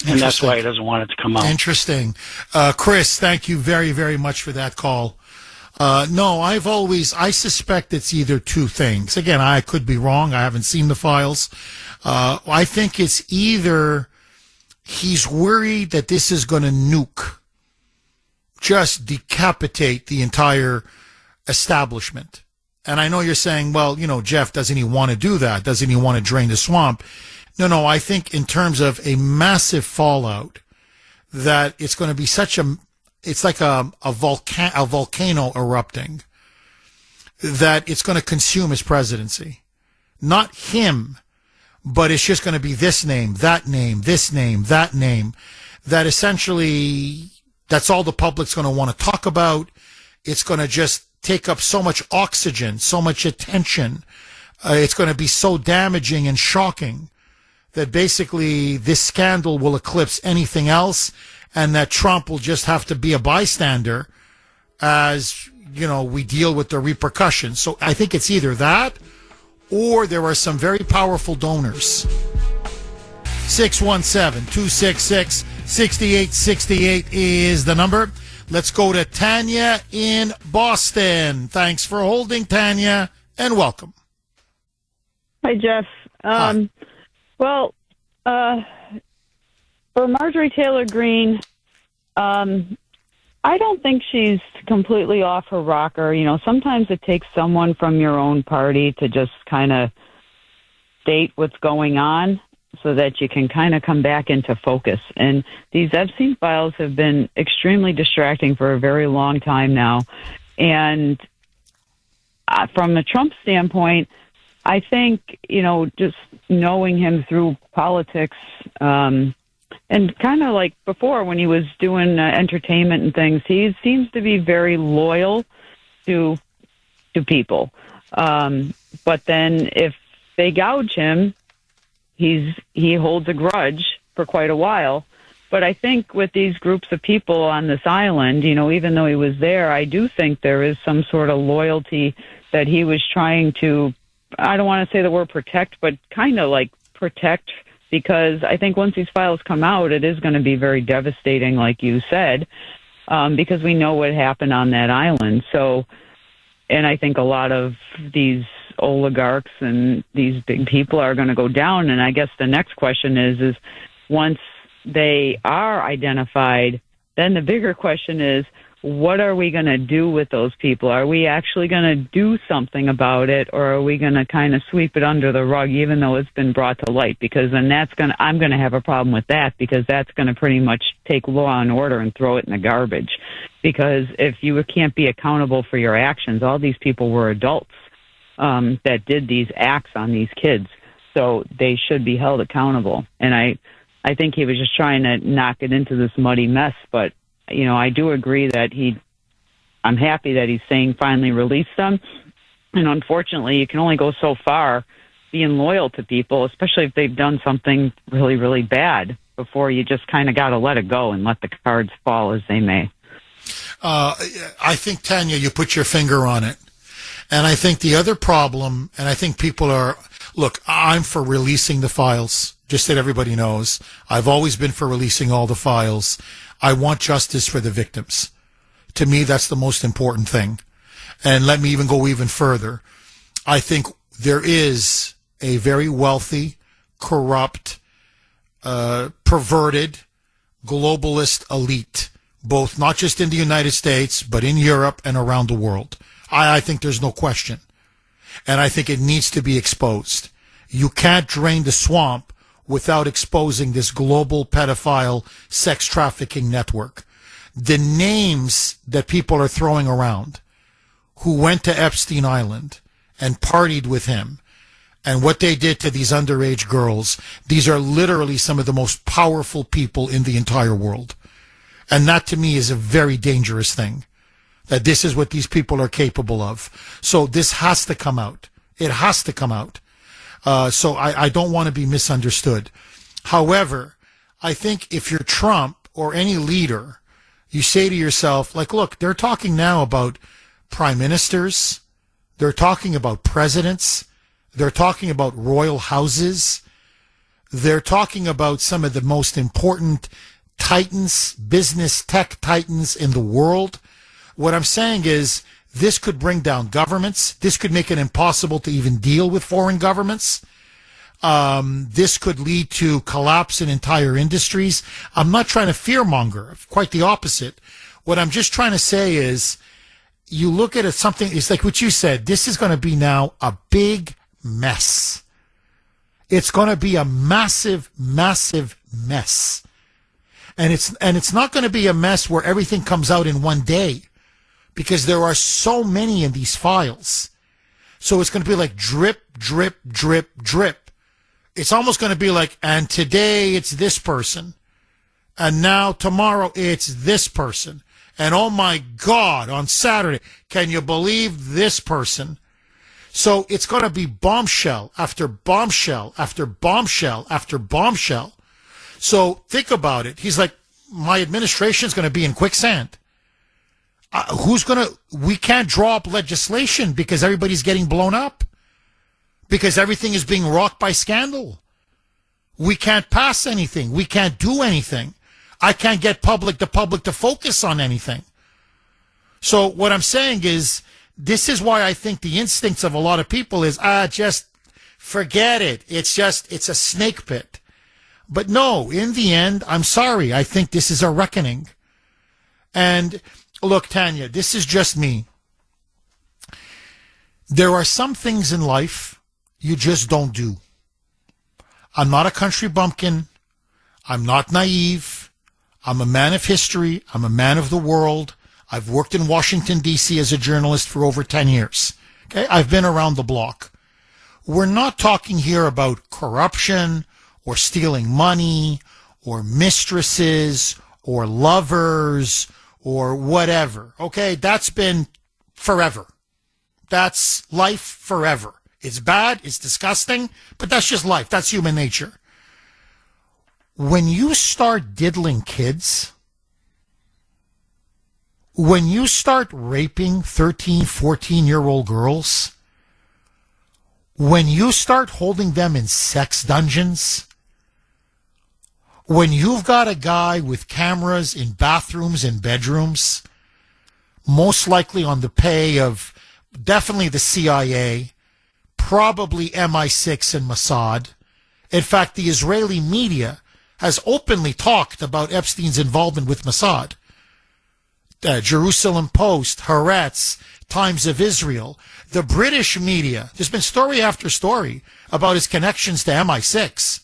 And that's why he doesn't want it to come out. Interesting. Chris, thank you very, very much for that call. No, I suspect it's either two things. Again, I could be wrong. I haven't seen the files. I think it's either he's worried that this is going to just decapitate the entire establishment. And I know you're saying, well, Jeff, doesn't he want to do that? Doesn't he want to drain the swamp? No, I think in terms of a massive fallout, that it's going to be it's like a volcano erupting, that it's going to consume his presidency. Not him, but it's just going to be this name, that name, this name, that name, that essentially that's all the public's going to want to talk about. It's going to just take up so much oxygen, so much attention. It's going to be so damaging and shocking that basically this scandal will eclipse anything else, and that Trump will just have to be a bystander as, we deal with the repercussions. So I think it's either that, or there are some very powerful donors. 617-266-6868 is the number. Let's go to Tanya in Boston. Thanks for holding, Tanya, and welcome. Hi, Jeff. Hi. Well, for Marjorie Taylor Greene, I don't think she's completely off her rocker. You know, sometimes it takes someone from your own party to just kind of state what's going on so that you can kind of come back into focus. And these Epstein files have been extremely distracting for a very long time now. And from a Trump standpoint, I think, you know, just knowing him through politics, and kind of like before when he was doing entertainment and things, he seems to be very loyal to people. But then if they gouge him, he holds a grudge for quite a while. But I think with these groups of people on this island, you know, even though he was there, I do think there is some sort of loyalty that he was trying to, I don't want to say the word protect, but kind of like protect, because I think once these files come out, it is going to be very devastating, like you said, because we know what happened on that island. So, and I think a lot of these oligarchs and these big people are going to go down. And I guess the next question is once they are identified, then the bigger question is, what are we going to do with those people? Are we actually going to do something about it, or are we going to kind of sweep it under the rug, even though it's been brought to light? Because then I'm going to have a problem with that, because that's going to pretty much take law and order and throw it in the garbage. Because if you can't be accountable for your actions, all these people were adults that did these acts on these kids, so they should be held accountable. And I think he was just trying to knock it into this muddy mess, but you know, I do agree that I'm happy that he's saying finally release them. And unfortunately, you can only go so far being loyal to people, especially if they've done something really, really bad, before you just kind of got to let it go and let the cards fall as they may. I think, Tanya, you put your finger on it. And I think the other problem, and I think people are, look, I'm for releasing the files, just that everybody knows. I've always been for releasing all the files. I want justice for the victims. To me, that's the most important thing. And let me even go even further. I think there is a very wealthy, corrupt, perverted, globalist elite, both not just in the United States, but in Europe and around the world. I think there's no question. And I think it needs to be exposed. You can't drain the swamp without exposing this global pedophile sex trafficking network. The names that people are throwing around who went to Epstein Island and partied with him and what they did to these underage girls, these are literally some of the most powerful people in the entire world. And that to me is a very dangerous thing, that this is what these people are capable of. So this has to come out. It has to come out. So I don't want to be misunderstood. However, I think if you're Trump or any leader, you say to yourself, like, look, they're talking now about prime ministers. They're talking about presidents. They're talking about royal houses. They're talking about some of the most important titans, business tech titans in the world. What I'm saying is, this could bring down governments. This could make it impossible to even deal with foreign governments. This could lead to collapse in entire industries. I'm not trying to fearmonger, quite the opposite. What I'm just trying to say is, you look at it, something, it's like what you said, this is going to be now a big mess. It's going to be a massive, massive mess. And it's not going to be a mess where everything comes out in one day, because there are so many in these files. So it's going to be like drip, drip, drip, drip. It's almost going to be like, and today it's this person, and now tomorrow it's this person. And oh my God, on Saturday, can you believe this person? So it's going to be bombshell after bombshell after bombshell after bombshell. So think about it. He's like, my administration is going to be in quicksand. We can't draw up legislation because everybody's getting blown up, because everything is being rocked by scandal. We can't pass anything. We can't do anything. I can't get the public to focus on anything. So what I'm saying is, this is why I think the instincts of a lot of people is, just forget it. It's a snake pit. But no, in the end, I'm sorry. I think this is a reckoning. And look, Tanya, this is just me. There are some things in life you just don't do. I'm not a country bumpkin. I'm not naive. I'm a man of history. I'm a man of the world. I've worked in Washington, D.C. as a journalist for over 10 years. Okay, I've been around the block. We're not talking here about corruption or stealing money or mistresses or lovers or whatever. Okay, that's been forever. That's life forever. It's bad, it's disgusting, but that's just life. That's human nature. When you start diddling kids, when you start raping 13, 14-year-old girls, when you start holding them in sex dungeons, when you've got a guy with cameras in bathrooms and bedrooms, most likely on the pay of definitely the CIA, probably MI6 and Mossad. In fact, the Israeli media has openly talked about Epstein's involvement with Mossad. Jerusalem Post, Haaretz, Times of Israel, the British media. There's been story after story about his connections to MI6.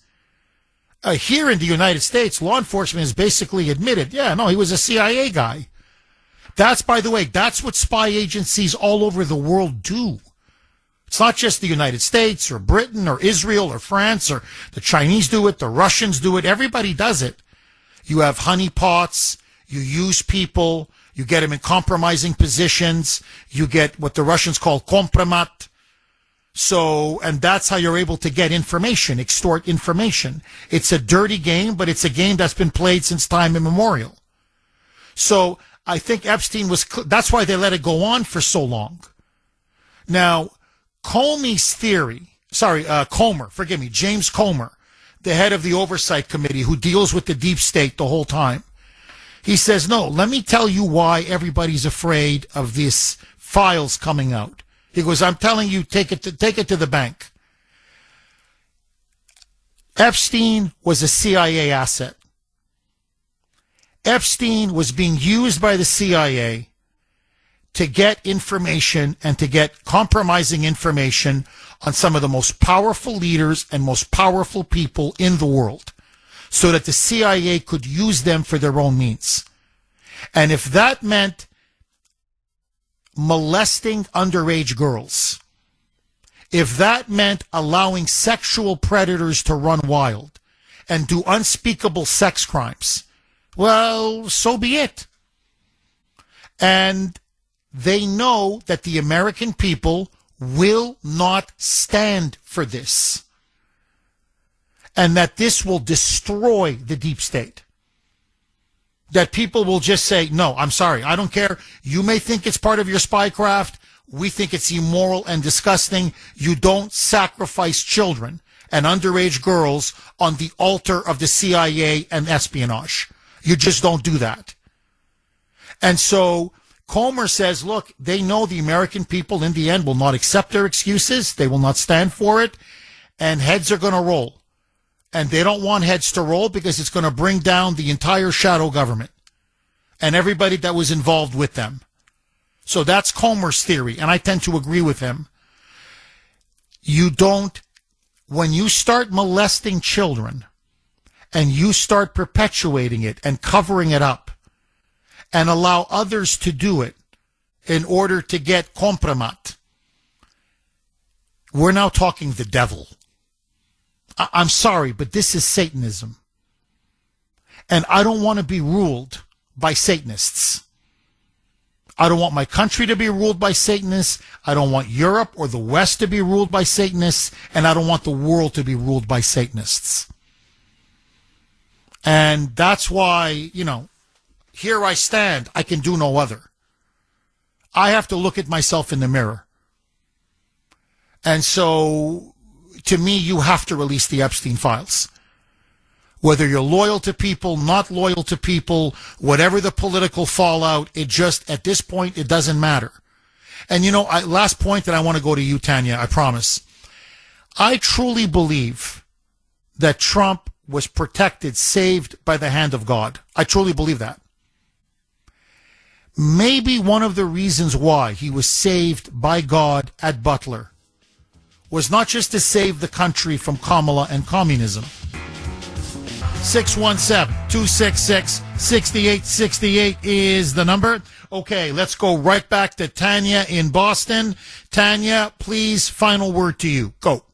Here in the United States, law enforcement has basically admitted, yeah, no, he was a CIA guy. That's, by the way, that's what spy agencies all over the world do. It's not just the United States or Britain or Israel or France or the Chinese do it, the Russians do it, everybody does it. You have honeypots, you use people, you get them in compromising positions, you get what the Russians call kompromat. So, and that's how you're able to get information, extort information. It's a dirty game, but it's a game that's been played since time immemorial. So, I think Epstein was, that's why they let it go on for so long. Now, James Comer, the head of the Oversight Committee who deals with the deep state the whole time, he says, no, let me tell you why everybody's afraid of these files coming out. He goes, I'm telling you, take it to the bank. Epstein was a CIA asset. Epstein was being used by the CIA to get information and to get compromising information on some of the most powerful leaders and most powerful people in the world so that the CIA could use them for their own means. And if that meant molesting underage girls, if that meant allowing sexual predators to run wild and do unspeakable sex crimes, well, so be it. And they know that the American people will not stand for this. And that this will destroy the deep state. That people will just say, no, I'm sorry, I don't care. You may think it's part of your spy craft. We think it's immoral and disgusting. You don't sacrifice children and underage girls on the altar of the CIA and espionage. You just don't do that. And so Comer says, look, they know the American people in the end will not accept their excuses. They will not stand for it. And heads are going to roll. And they don't want heads to roll because it's going to bring down the entire shadow government and everybody that was involved with them. So that's Comer's theory, and I tend to agree with him. When you start molesting children and you start perpetuating it and covering it up and allow others to do it in order to get kompromat, we're now talking the devil. I'm sorry, but this is Satanism. And I don't want to be ruled by Satanists. I don't want my country to be ruled by Satanists. I don't want Europe or the West to be ruled by Satanists. And I don't want the world to be ruled by Satanists. And that's why, here I stand. I can do no other. I have to look at myself in the mirror. And so, to me, you have to release the Epstein files. Whether you're loyal to people, not loyal to people, whatever the political fallout, it just, at this point, it doesn't matter. And last point that I want to go to you, Tanya, I promise. I truly believe that Trump was protected, saved by the hand of God. I truly believe that. maybe one of the reasons why he was saved by God at Butler was not just to save the country from Kamala and communism. 617-266-6868 is the number. Okay, let's go right back to Tanya in Boston. Tanya, please, final word to you. Go.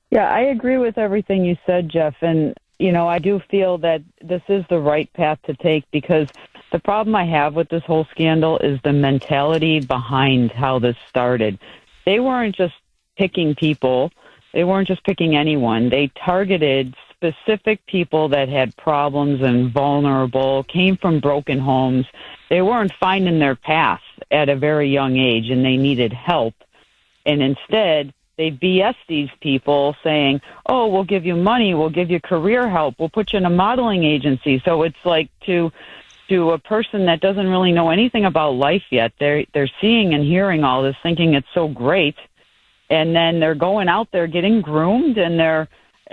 Yeah, I agree with everything you said, Jeff. And, I do feel that this is the right path to take, because the problem I have with this whole scandal is the mentality behind how this started. They weren't just picking people. They weren't just picking anyone. They targeted specific people that had problems and vulnerable, came from broken homes. They weren't finding their path at a very young age, and they needed help. And instead, they BS these people saying, oh, we'll give you money, we'll give you career help, we'll put you in a modeling agency. So it's like to a person that doesn't really know anything about life yet, they're seeing and hearing all this, thinking it's so great. And then they're going out there getting groomed, and they're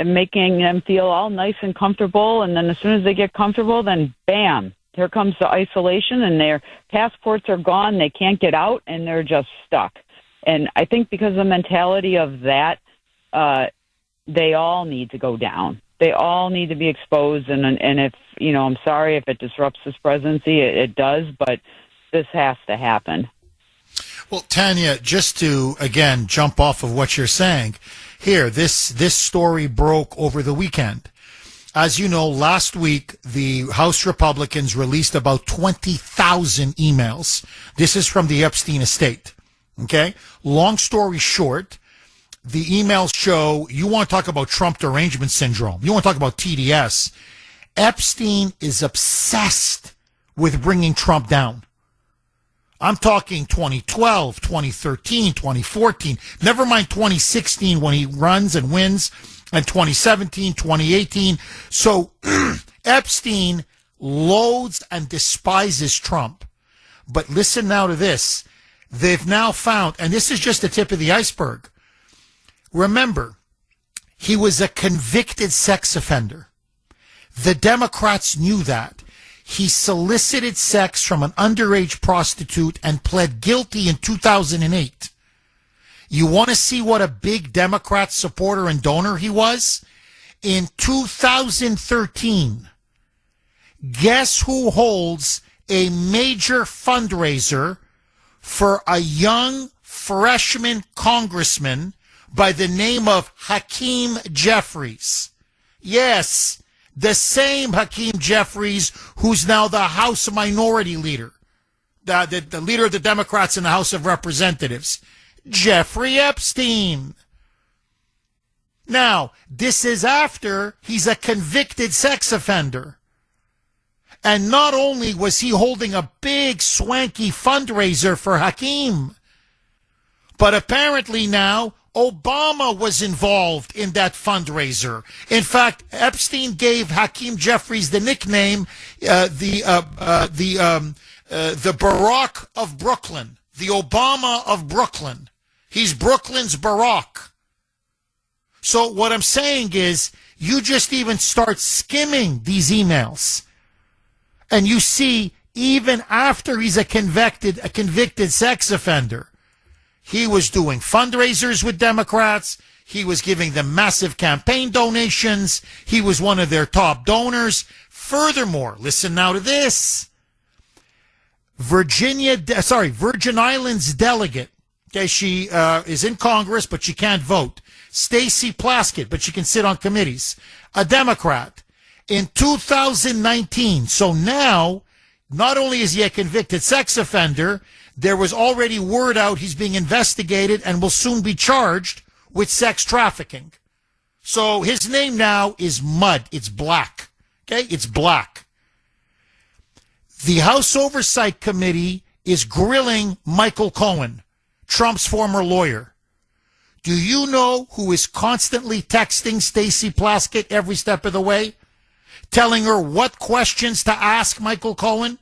making them feel all nice and comfortable. And then as soon as they get comfortable, then bam, here comes the isolation, and their passports are gone. They can't get out, and they're just stuck. And I think because of the mentality of that, they all need to go down. They all need to be exposed. And if, I'm sorry if it disrupts this presidency, it does, but this has to happen. Well, Tanya, just to, again, jump off of what you're saying, here, this story broke over the weekend. As you know, last week, the House Republicans released about 20,000 emails. This is from the Epstein estate. Okay? Long story short, the emails show, you want to talk about Trump derangement syndrome. You want to talk about TDS. Epstein is obsessed with bringing Trump down. I'm talking 2012, 2013, 2014, never mind 2016 when he runs and wins, and 2017, 2018. So Epstein loathes and despises Trump. But listen now to this. They've now found, and this is just the tip of the iceberg. Remember, he was a convicted sex offender. The Democrats knew that. He solicited sex from an underage prostitute and pled guilty in 2008. You want to see what a big Democrat supporter and donor he was? In 2013, guess who holds a major fundraiser for a young freshman congressman by the name of Hakeem Jeffries? Yes, the same Hakeem Jeffries who's now the House Minority Leader, the leader of the Democrats in the House of Representatives, Jeffrey Epstein. Now, this is after he's a convicted sex offender. And not only was he holding a big swanky fundraiser for Hakeem, but apparently now Obama was involved in that fundraiser. In fact, Epstein gave Hakeem Jeffries the nickname, the Barack of Brooklyn, the Obama of Brooklyn. He's Brooklyn's Barack. So what I'm saying is, you just even start skimming these emails, and you see, even after he's a convicted sex offender, he was doing fundraisers with Democrats. He was giving them massive campaign donations. He was one of their top donors. Furthermore, listen now to this. Virgin Islands delegate. Okay, she is in Congress, but she can't vote. Stacey Plaskett, but she can sit on committees. A Democrat. In 2019, so now, not only is he a convicted sex offender, there was already word out he's being investigated and will soon be charged with sex trafficking. So his name now is Mud. It's black. Okay? It's black. The House Oversight Committee is grilling Michael Cohen, Trump's former lawyer. Do you know who is constantly texting Stacey Plaskett every step of the way? Telling her what questions to ask Michael Cohen?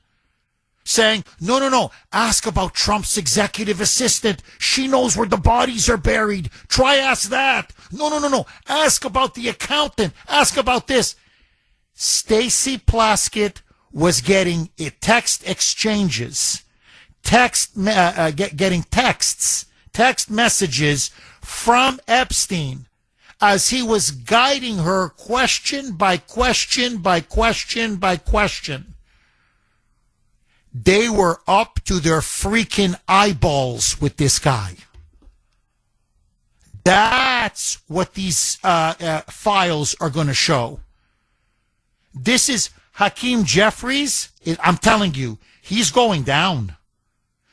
Saying, no, ask about Trump's executive assistant. She knows where the bodies are buried. Try ask that. No. Ask about the accountant. Ask about this. Stacey Plaskett was getting text exchanges, getting text messages from Epstein as he was guiding her question by question by question by question. They were up to their freaking eyeballs with this guy. That's what these files are going to show. This is Hakeem Jeffries. I'm telling you, he's going down.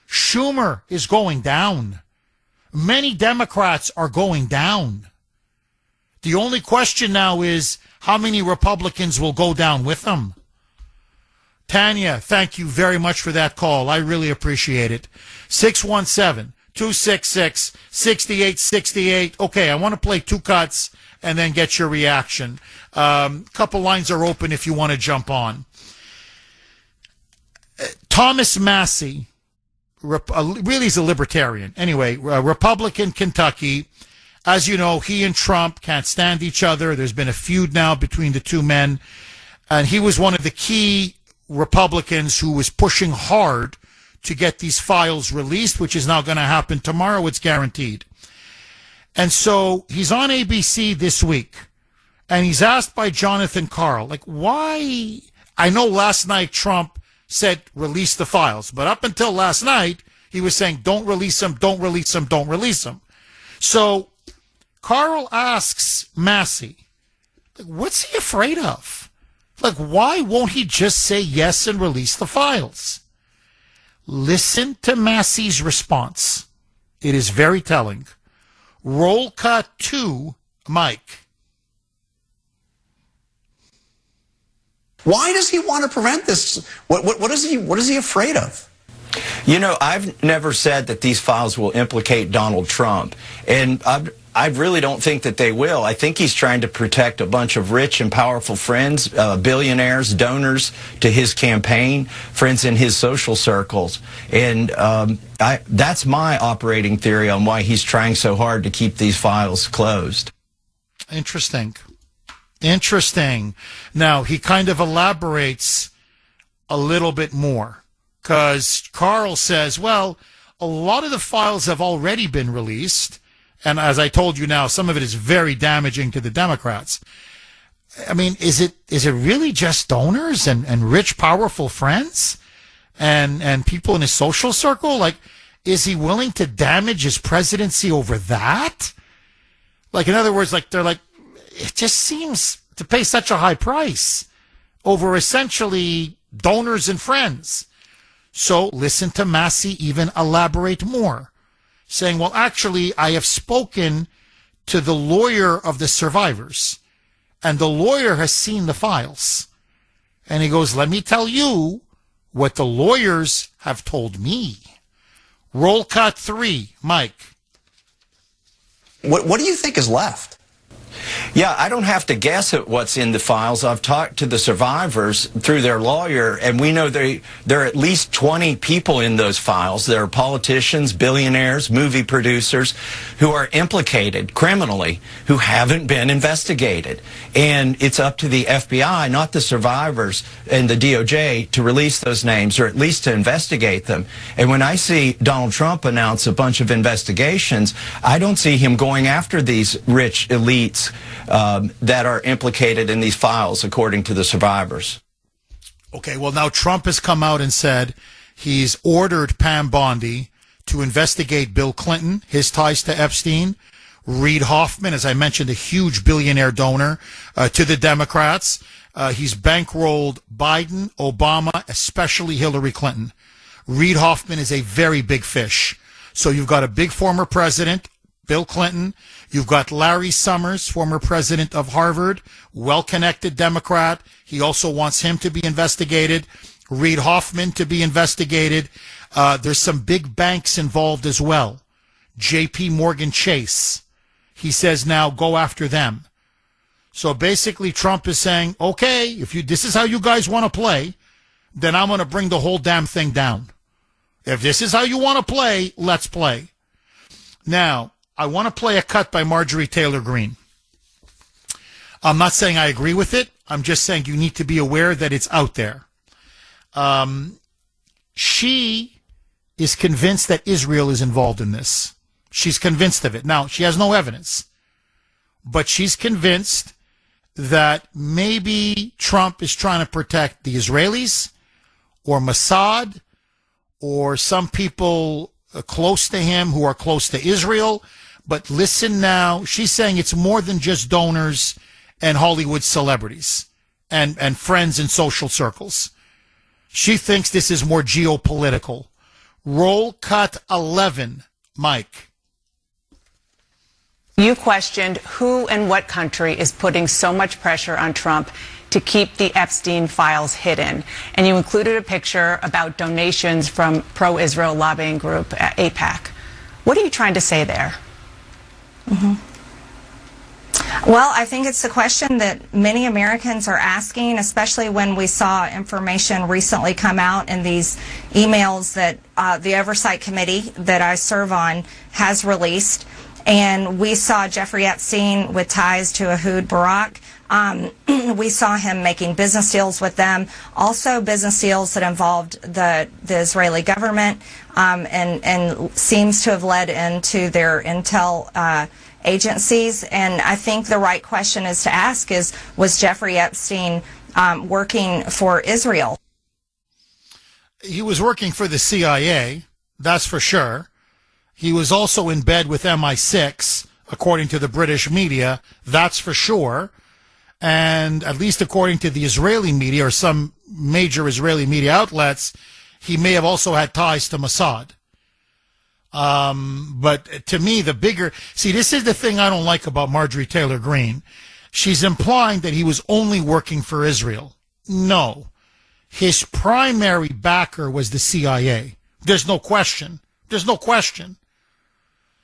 Schumer is going down. Many Democrats are going down. The only question now is how many Republicans will go down with them. Tanya, thank you very much for that call. I really appreciate it. 617-266-6868. Okay, I want to play two cuts and then get your reaction. Couple lines are open if you want to jump on. Thomas Massey, really he's a libertarian. Anyway, Republican, Kentucky. As you know, he and Trump can't stand each other. There's been a feud now between the two men. And he was one of the key Republicans who was pushing hard to get these files released, which is now going to happen tomorrow. It's guaranteed. And so he's on ABC this week, and he's asked by Jonathan Karl, like, why? I know last night Trump said release the files, but up until last night, he was saying don't release them, don't release them, don't release them. So Karl asks Massey, like, what's he afraid of? Like, why won't he just say yes and release the files? Listen to Massey's response. It is very telling. Roll cut 2, Mike. Why does he want to prevent this? What is he afraid of? You know, I've never said that these files will implicate Donald Trump, and I really don't think that they will. I think he's trying to protect a bunch of rich and powerful friends, billionaires, donors to his campaign, friends in his social circles. And that's my operating theory on why he's trying so hard to keep these files closed. Interesting. Now, he kind of elaborates a little bit more, because Karl says, well, a lot of the files have already been released. And as I told you now, some of it is very damaging to the Democrats. I mean, is it really just donors and rich, powerful friends and people in his social circle? Like, is he willing to damage his presidency over that? Like, in other words, like, they're like, it just seems to pay such a high price over essentially donors and friends. So listen to Massey even elaborate more, saying, well, actually, I have spoken to the lawyer of the survivors, and the lawyer has seen the files. And he goes, let me tell you what the lawyers have told me. Roll cut 3, Mike. What do you think is left? Yeah, I don't have to guess at what's in the files. I've talked to the survivors through their lawyer, and we know there are at least 20 people in those files. There are politicians, billionaires, movie producers who are implicated criminally, who haven't been investigated. And it's up to the FBI, not the survivors and the DOJ, to release those names, or at least to investigate them. And when I see Donald Trump announce a bunch of investigations, I don't see him going after these rich elites that are implicated in these files, according to the survivors. Okay, well, now Trump has come out and said he's ordered Pam Bondi to investigate Bill Clinton, his ties to Epstein, Reid Hoffman, as I mentioned, a huge billionaire donor to the Democrats. He's bankrolled Biden, Obama, especially Hillary Clinton. Reid Hoffman is a very big fish. So you've got a big former president, Bill Clinton. You've got Larry Summers, former president of Harvard, well-connected Democrat. He also wants him to be investigated. Reid Hoffman to be investigated. There's some big banks involved as well. J.P. Morgan Chase. He says now go after them. So basically Trump is saying, okay, if this is how you guys want to play, then I'm going to bring the whole damn thing down. If this is how you want to play, let's play. Now, I want to play a cut by Marjorie Taylor Greene. I'm not saying I agree with it. I'm just saying you need to be aware that it's out there. She is convinced that Israel is involved in this. She's convinced of it. Now, she has no evidence, but she's convinced that maybe Trump is trying to protect the Israelis or Mossad or some people close to him who are close to Israel. But listen now, she's saying it's more than just donors and Hollywood celebrities and friends in social circles. She thinks this is more geopolitical. Roll cut 11, Mike. You questioned who and what country is putting so much pressure on Trump to keep the Epstein files hidden. And you included a picture about donations from pro-Israel lobbying group AIPAC. What are you trying to say there? Well, I think it's a question that many Americans are asking, especially when we saw information recently come out in these emails that the Oversight Committee that I serve on has released. And we saw Jeffrey Epstein with ties to Ehud Barak. We saw him making business deals with them, also business deals that involved the Israeli government, and seems to have led into their intel agencies. And I think the right question is to ask is, was Jeffrey Epstein working for Israel? He was working for the CIA, that's for sure. He was also in bed with MI6, according to the British media, that's for sure. And at least according to the Israeli media or some major Israeli media outlets, he may have also had ties to Mossad. But to me, the bigger... See, this is the thing I don't like about Marjorie Taylor Greene. She's implying that he was only working for Israel. No. His primary backer was the CIA. There's no question. There's no question.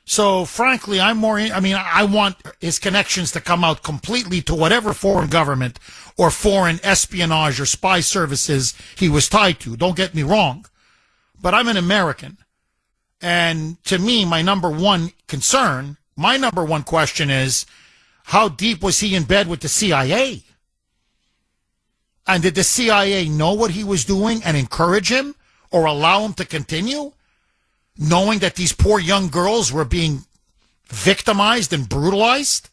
So, frankly, I want his connections to come out completely to whatever foreign government or foreign espionage or spy services he was tied to. Don't get me wrong. But I'm an American. And to me, my number one concern, my number one question is, how deep was he in bed with the CIA? And did the CIA know what he was doing and encourage him or allow him to continue? Knowing that these poor young girls were being victimized and brutalized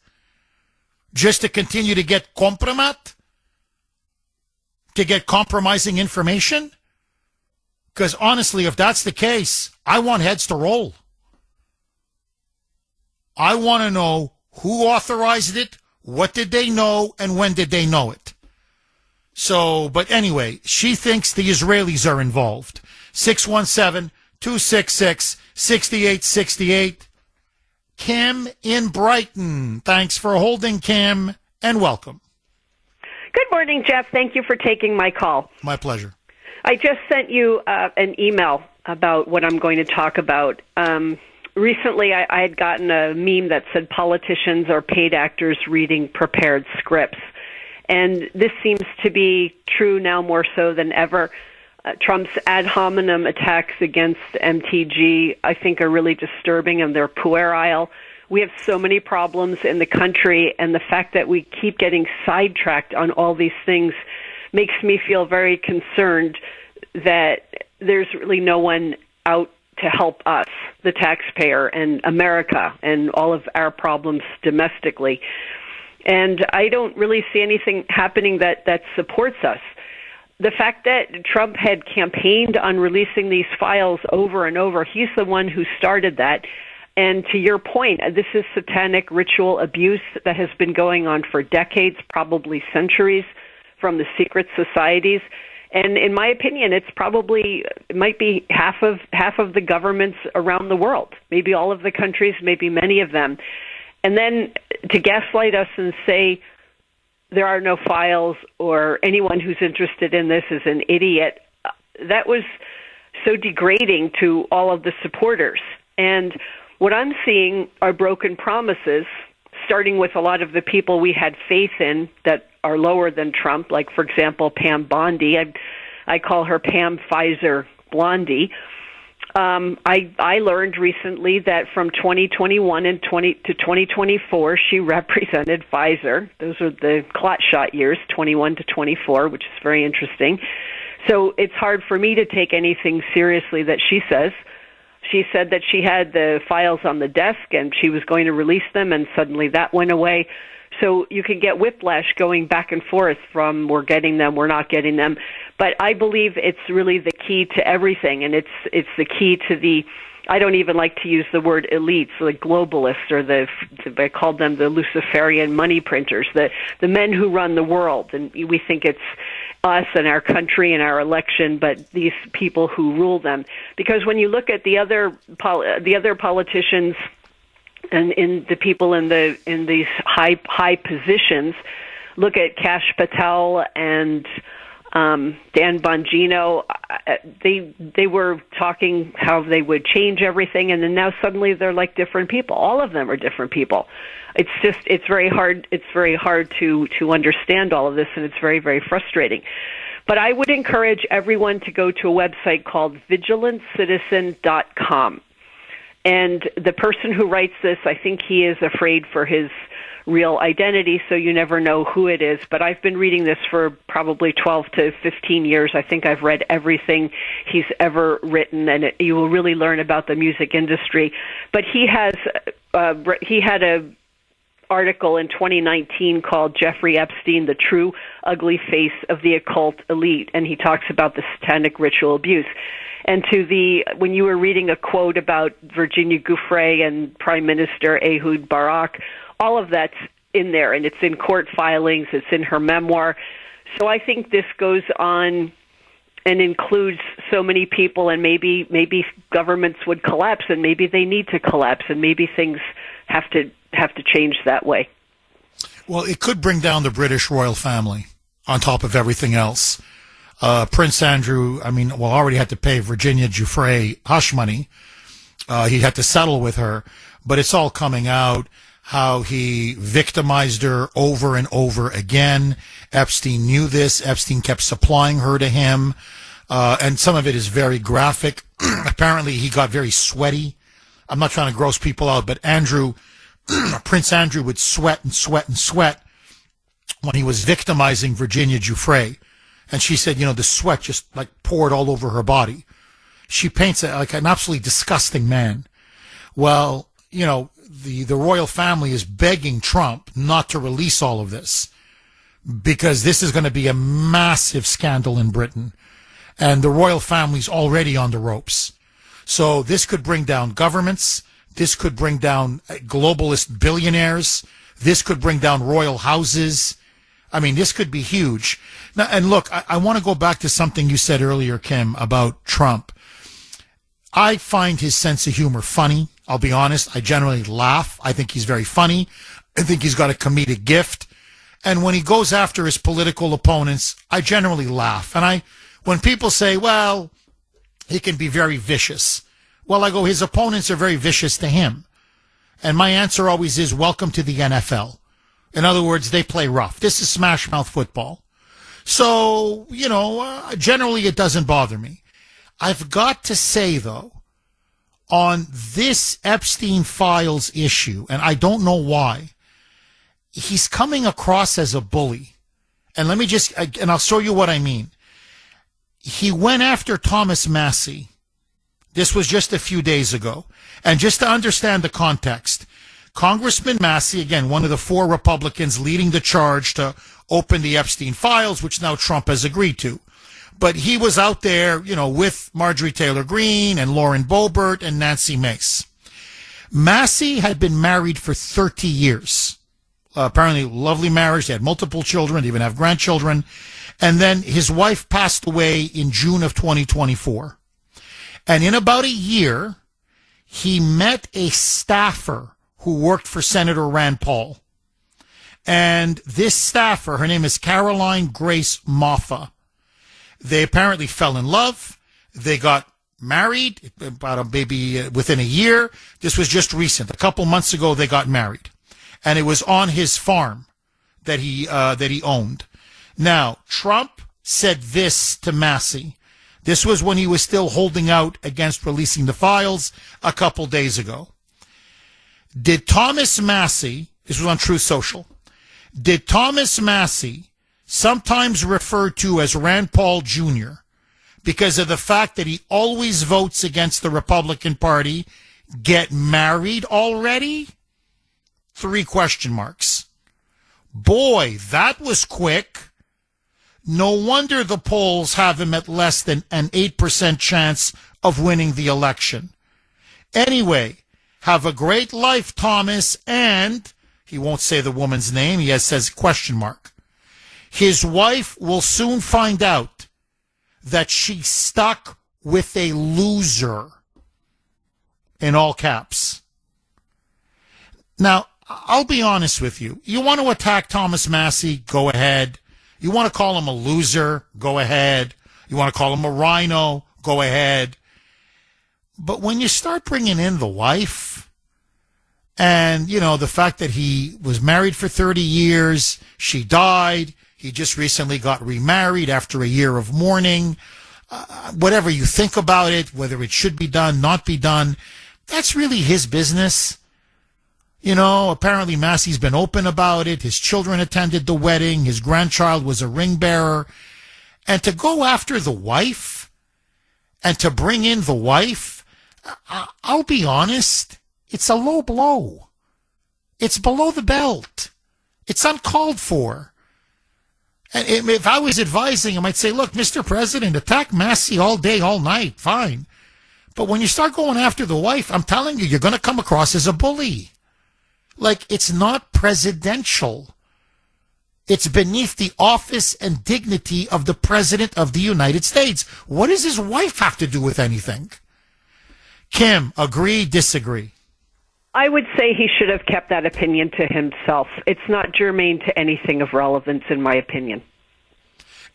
just to continue to get compromat, to get compromising information? Because honestly, if that's the case, I want heads to roll. I want to know who authorized it, what did they know, and when did they know it. So, but anyway, she thinks the Israelis are involved. 617-266-6868. Kim in Brighton. Thanks for holding, Kim, and welcome. Good morning, Jeff. Thank you for taking my call. My pleasure. I just sent you an email about what I'm going to talk about. Recently, I had gotten a meme that said politicians are paid actors reading prepared scripts. And this seems to be true now more so than ever. Trump's ad hominem attacks against MTG, I think, are really disturbing, and they're puerile. We have so many problems in the country, and the fact that we keep getting sidetracked on all these things makes me feel very concerned that there's really no one out to help us, the taxpayer, and America, and all of our problems domestically. And I don't really see anything happening that supports us. The fact that Trump had campaigned on releasing these files over and over, he's the one who started that. And to your point, this is satanic ritual abuse that has been going on for decades, probably centuries, from the secret societies. And in my opinion, it might be half of the governments around the world, maybe all of the countries, maybe many of them. And then to gaslight us and say there are no files or anyone who's interested in this is an idiot, that was so degrading to all of the supporters. And what I'm seeing are broken promises, starting with a lot of the people we had faith in that are lower than Trump, like, for example, Pam Bondi. I call her Pam Pfizer Blondie. I learned recently that from 2021 to 2024, she represented Pfizer. Those are the clot shot years, 21 to 24, which is very interesting. So it's hard for me to take anything seriously that she says. She said that she had the files on the desk and she was going to release them, and suddenly that went away. So you can get whiplash going back and forth from we're getting them, we're not getting them. But I believe it's really the key to everything, and it's the key to the, I don't even like to use the word elites, the globalists, or I called them the Luciferian money printers, the men who run the world. And we think it's us and our country and our election, but these people who rule them. Because when you look at the other politicians and in the people in these high positions, look at Kash Patel and Dan Bongino, they were talking how they would change everything, and then now suddenly they're like different people. All of them are different people. It's very hard to understand all of this, and it's very, very frustrating. But I would encourage everyone to go to a website called vigilancecitizen.com. And the person who writes this, I think he is afraid for his real identity, so you never know who it is. But I've been reading this for probably 12 to 15 years. I think I've read everything he's ever written, and you will really learn about the music industry. But he had a article in 2019 called Jeffrey Epstein, The True Ugly Face of the Occult Elite, and he talks about the satanic ritual abuse. And when you were reading a quote about Virginia Giuffre and Prime Minister Ehud Barak, all of that's in there, and it's in court filings, it's in her memoir. So I think this goes on and includes so many people, and maybe governments would collapse, and maybe they need to collapse, and maybe things have to change that way. Well, it could bring down the British royal family on top of everything else. Prince Andrew, already had to pay Virginia Giuffre hush money. He had to settle with her, but it's all coming out how he victimized her over and over again. Epstein knew this. Epstein kept supplying her to him, and some of it is very graphic. Apparently, he got very sweaty. I'm not trying to gross people out, but Prince Andrew would sweat and sweat and sweat when he was victimizing Virginia Giuffre. And she said, the sweat just like poured all over her body. She paints it like an absolutely disgusting man. Well, the royal family is begging Trump not to release all of this because this is going to be a massive scandal in Britain. And the royal family's already on the ropes. So this could bring down governments. This could bring down globalist billionaires. This could bring down royal houses. This could be huge. Now, and look, I want to go back to something you said earlier, Kim, about Trump. I find his sense of humor funny. I'll be honest. I generally laugh. I think he's very funny. I think he's got a comedic gift. And when he goes after his political opponents, I generally laugh. And when people say, well, he can be very vicious. Well, I go, his opponents are very vicious to him. And my answer always is, welcome to the NFL. In other words, they play rough. This is smash mouth football. So, generally it doesn't bother me. I've got to say, though, on this Epstein Files issue, and I don't know why, he's coming across as a bully. And I'll show you what I mean. He went after Thomas Massie. This was just a few days ago. And just to understand the context, Congressman Massie, again, one of the 4 Republicans leading the charge to open the Epstein Files, which now Trump has agreed to. But he was out there, with Marjorie Taylor Greene and Lauren Boebert and Nancy Mace. Massie had been married for 30 years. Apparently, lovely marriage. They had multiple children. They even have grandchildren. And then his wife passed away in June of 2024. And in about a year, he met a staffer who worked for Senator Rand Paul. And this staffer, her name is Caroline Grace Moffa. They apparently fell in love. They got married about maybe within a year. This was just recent. A couple months ago, they got married. And it was on his farm that he owned. Now, Trump said this to Massie. This was when he was still holding out against releasing the files a couple days ago. Did Thomas Massie, this was on Truth Social, did Thomas Massie, sometimes referred to as Rand Paul Jr., because of the fact that he always votes against the Republican Party, get married already? 3 question marks. Boy, that was quick. No wonder the polls have him at less than an 8% chance of winning the election. Anyway, have a great life, Thomas, and he won't say the woman's name. He says question mark. His wife will soon find out that she's stuck with a loser, in all caps. Now, I'll be honest with you. You want to attack Thomas Massie? Go ahead. You want to call him a loser? Go ahead. You want to call him a rhino? Go ahead. But when you start bringing in the wife and, you know, the fact that he was married for 30 years, she died, he just recently got remarried after a year of mourning, whatever you think about it, whether it should be done, not be done, that's really his business. You know, apparently Massey's been open about it. His children attended the wedding. His grandchild was a ring bearer. And to go after the wife and to bring in the wife, I'll be honest, it's a low blow. It's below the belt. It's uncalled for. And if I was advising him, I'd say, look, Mr. President, attack Massey all day, all night, fine. But when you start going after the wife, I'm telling you, you're going to come across as a bully. Like, it's not presidential. It's beneath the office and dignity of the President of the United States. What does his wife have to do with anything? Kim, agree, disagree? I would say he should have kept that opinion to himself. It's not germane to anything of relevance, in my opinion.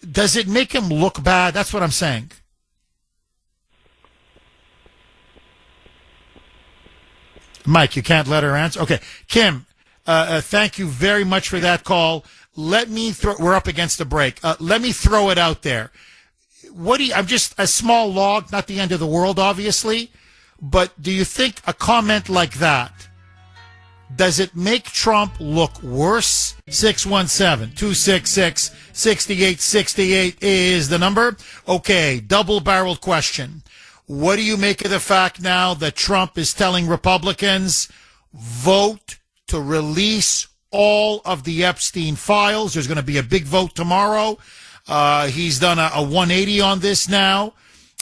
Does it make him look bad? That's what I'm saying. Mike, you can't let her answer? Okay. Kim, thank you very much for that call. Let me we're up against the break. Let me throw it out there. I'm just a small log, not the end of the world, obviously, but do you think a comment like that, does it make Trump look worse? 617-266-6868 is the number. Okay, double-barreled question. What do you make of the fact now that Trump is telling Republicans, vote to release all of the Epstein files? There's going to be a big vote tomorrow. He's done a 180 on this now,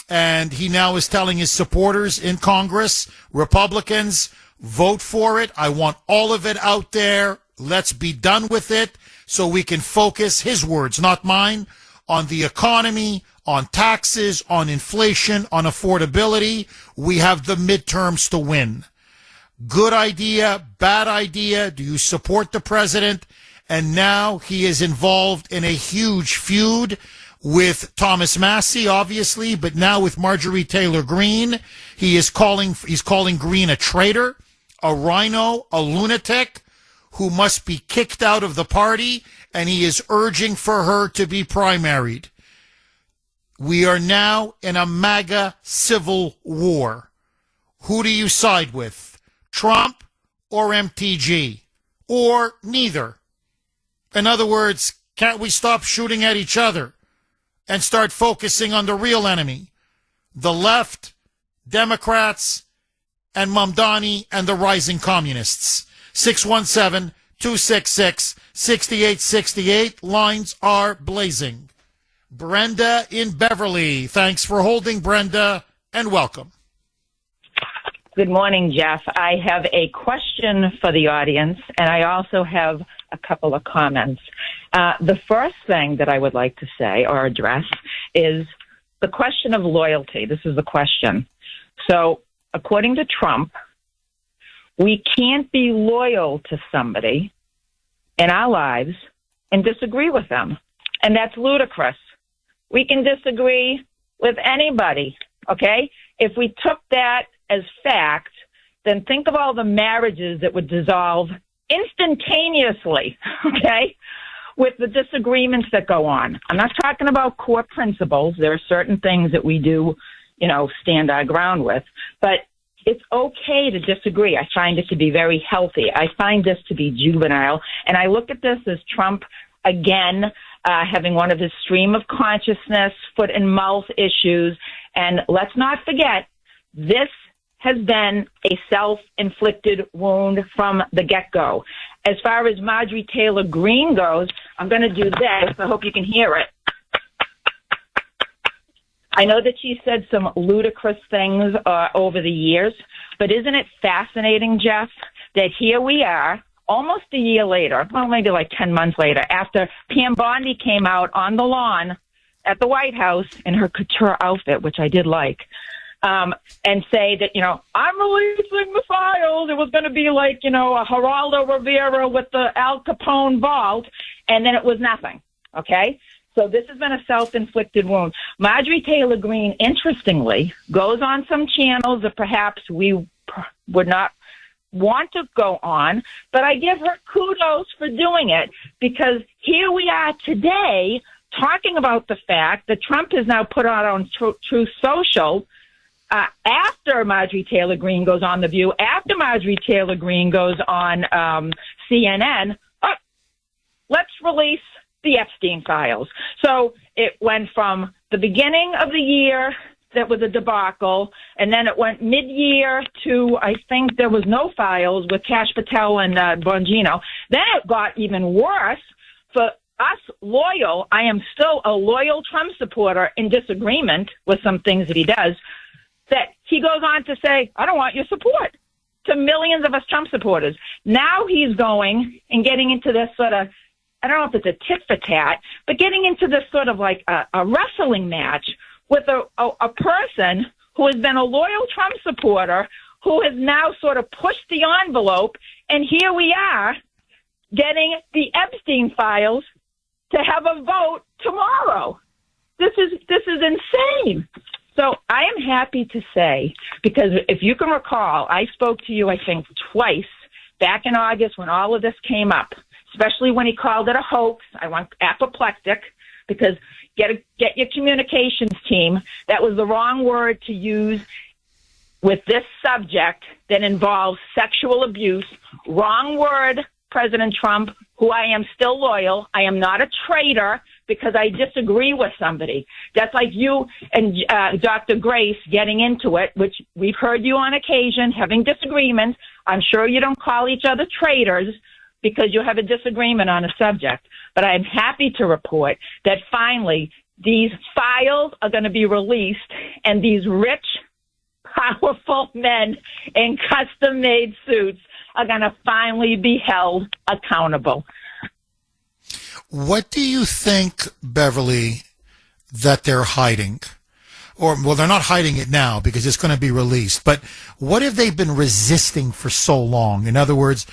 and he now is telling his supporters in Congress, Republicans, vote for it. I want all of it out there. Let's be done with it so we can focus, his words, not mine, on the economy, on taxes, on inflation, on affordability. We have the midterms to win. Good idea, bad idea. Do you support the president? And now he is involved in a huge feud with Thomas Massie, obviously, but now with Marjorie Taylor Greene. He's calling Greene a traitor, a rhino, a lunatic who must be kicked out of the party, and he is urging for her to be primaried. We are now in a MAGA civil war. Who do you side with? Trump or MTG? Or neither? In other words, can't we stop shooting at each other and start focusing on the real enemy? The left, Democrats, and Mamdani and the rising communists. 617-266-6868. Lines are blazing. Brenda in Beverly. Thanks for holding, Brenda, and welcome. Good morning, Jeff. I have a question for the audience, and I also have a couple of comments. The first thing that I would like to say or address is the question of loyalty. This is the question. So, according to Trump, we can't be loyal to somebody in our lives and disagree with them. And that's ludicrous. We can disagree with anybody, okay? If we took that as fact, then think of all the marriages that would dissolve instantaneously, okay, with the disagreements that go on. I'm not talking about core principles. There are certain things that we do, stand our ground with. But it's okay to disagree. I find it to be very healthy. I find this to be juvenile. And I look at this as Trump, again, having one of his stream of consciousness, foot and mouth issues. And let's not forget, this has been a self-inflicted wound from the get-go. As far as Marjorie Taylor Greene goes, I'm going to do this. I hope you can hear it. I know that she said some ludicrous things over the years, but isn't it fascinating, Jeff, that here we are, almost a year later, well, maybe like 10 months later, after Pam Bondi came out on the lawn at the White House in her couture outfit, which I did like, and say that, I'm releasing the files. It was going to be like, a Geraldo Rivera with the Al Capone vault, and then it was nothing, okay? So this has been a self-inflicted wound. Marjorie Taylor Greene, interestingly, goes on some channels that perhaps we would not want to go on, but I give her kudos for doing it, because here we are today talking about the fact that Trump has now put out on Truth Social, after Marjorie Taylor Greene goes on The View, after Marjorie Taylor Greene goes on CNN, let's release the Epstein files. So it went from the beginning of the year, that was a debacle, and then it went mid-year to, I think there was no files with Kash Patel and Bongino. Then it got even worse for us loyal. I am still a loyal Trump supporter in disagreement with some things that he does, that he goes on to say, I don't want your support, to millions of us Trump supporters. Now he's going and getting into this sort of, I don't know if it's a tit for tat, but getting into this sort of like a wrestling match with a person who has been a loyal Trump supporter, who has now sort of pushed the envelope, and here we are getting the Epstein files to have a vote tomorrow. This is insane. So I am happy to say, because if you can recall, I spoke to you, I think, twice back in August when all of this came up, especially when he called it a hoax. I went apoplectic, because get your communications team. That was the wrong word to use with this subject that involves sexual abuse. Wrong word, President Trump, who I am still loyal. I am not a traitor because I disagree with somebody. That's like you and Dr. Grace getting into it, which we've heard you on occasion having disagreements. I'm sure you don't call each other traitors because you have a disagreement on a subject. But I'm happy to report that finally these files are going to be released, and these rich, powerful men in custom-made suits are going to finally be held accountable. What do you think, Beverly, that they're hiding? Or, well, they're not hiding it now because it's going to be released. But what have they been resisting for so long? In other words,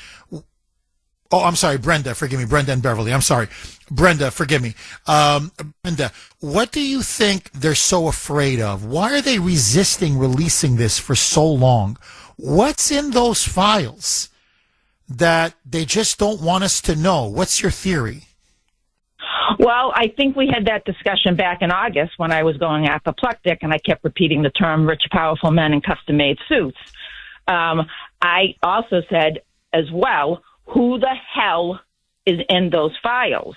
oh, I'm sorry, Brenda, forgive me, Brenda and Beverly. I'm sorry. Brenda, forgive me. Brenda, what do you think they're so afraid of? Why are they resisting releasing this for so long? What's in those files that they just don't want us to know? What's your theory? Well, I think we had that discussion back in August when I was going apoplectic and I kept repeating the term rich, powerful men in custom-made suits. I also said as well, who the hell is in those files?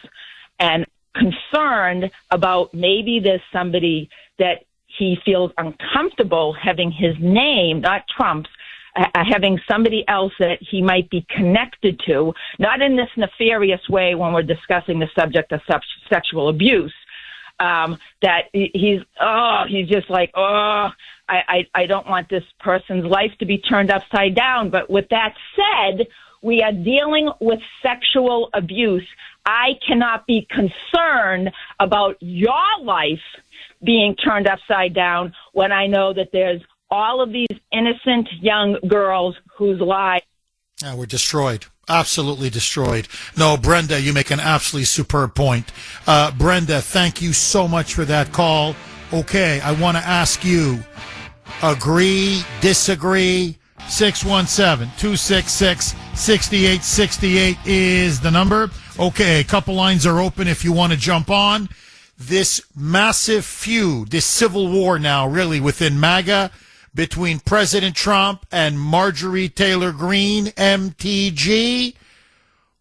And concerned about maybe there's somebody that he feels uncomfortable having his name, not Trump's, having somebody else that he might be connected to, not in this nefarious way when we're discussing the subject of sexual abuse, that he's just like, I don't want this person's life to be turned upside down. But with that said, we are dealing with sexual abuse. I cannot be concerned about your life being turned upside down when I know that there's all of these innocent young girls whose lives were destroyed. Absolutely destroyed. No, Brenda, you make an absolutely superb point. Brenda, thank you so much for that call. Okay, I want to ask you, agree, disagree? 617-266-6868 is the number. Okay, a couple lines are open if you want to jump on. This massive feud, this civil war now really within MAGA, between President Trump and Marjorie Taylor Greene, MTG.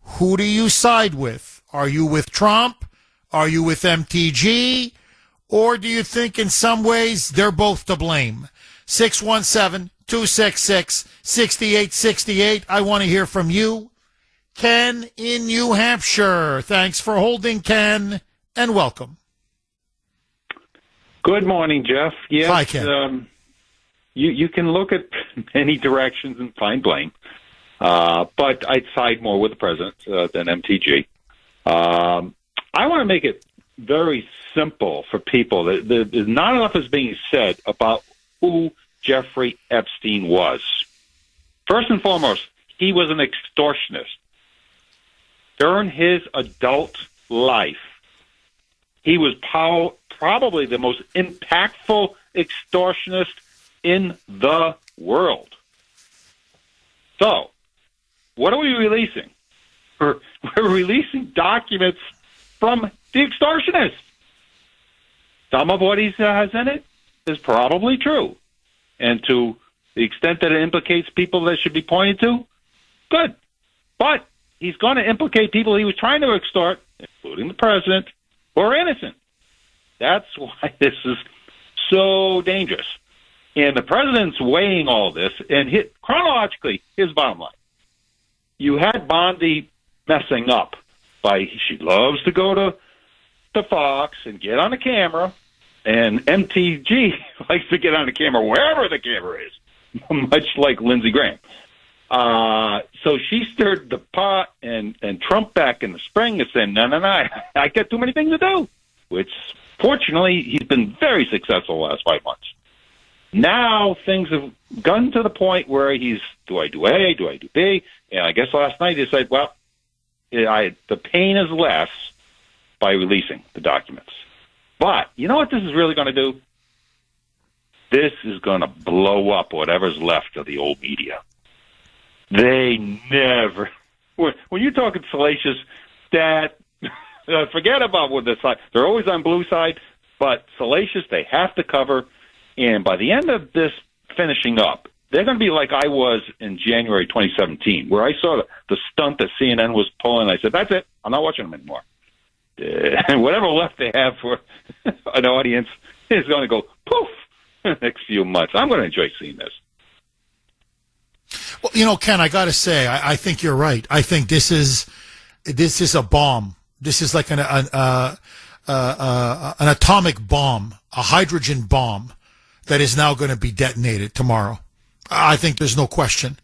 Who do you side with? Are you with Trump? Are you with MTG? Or do you think in some ways they're both to blame? 617-266-6868. I want to hear from you. Ken in New Hampshire. Thanks for holding, Ken, and welcome. Good morning, Jeff. Yes, hi, Ken. You can look at many directions and find blame, but I'd side more with the president than MTG. I want to make it very simple for people. There's not enough is being said about who Jeffrey Epstein was. First and foremost, he was an extortionist. During his adult life, he was probably the most impactful extortionist in the world. So, what are we releasing? We're releasing documents from the extortionist. Some of what he has in it is probably true. And to the extent that it implicates people that should be pointed to, good. But he's going to implicate people he was trying to extort, including the president, who are innocent. That's why this is so dangerous. And the president's weighing all this, and chronologically, his bottom line. You had Bondi messing up by, she loves to go to Fox and get on the camera, and MTG likes to get on the camera wherever the camera is, much like Lindsey Graham. So she stirred the pot, and Trump back in the spring is saying, no, I got too many things to do, which fortunately he's been very successful the last 5 months. Now things have gotten to the point where do I do A, do I do B? And I guess last night he said, well, the pain is less by releasing the documents. But you know what this is really going to do? This is going to blow up whatever's left of the old media. They never, when you're talking salacious, that forget about what the side. They're always on blue side, but salacious they have to cover. And by the end of this finishing up, they're going to be like I was in January 2017, where I saw the stunt that CNN was pulling. I said, that's it. I'm not watching them anymore. And whatever left they have for an audience is going to go poof in the next few months. I'm going to enjoy seeing this. Well, Ken, I got to say, I think you're right. I think this is a bomb. This is like an atomic bomb, a hydrogen bomb that is now going to be detonated tomorrow. I think there's no question.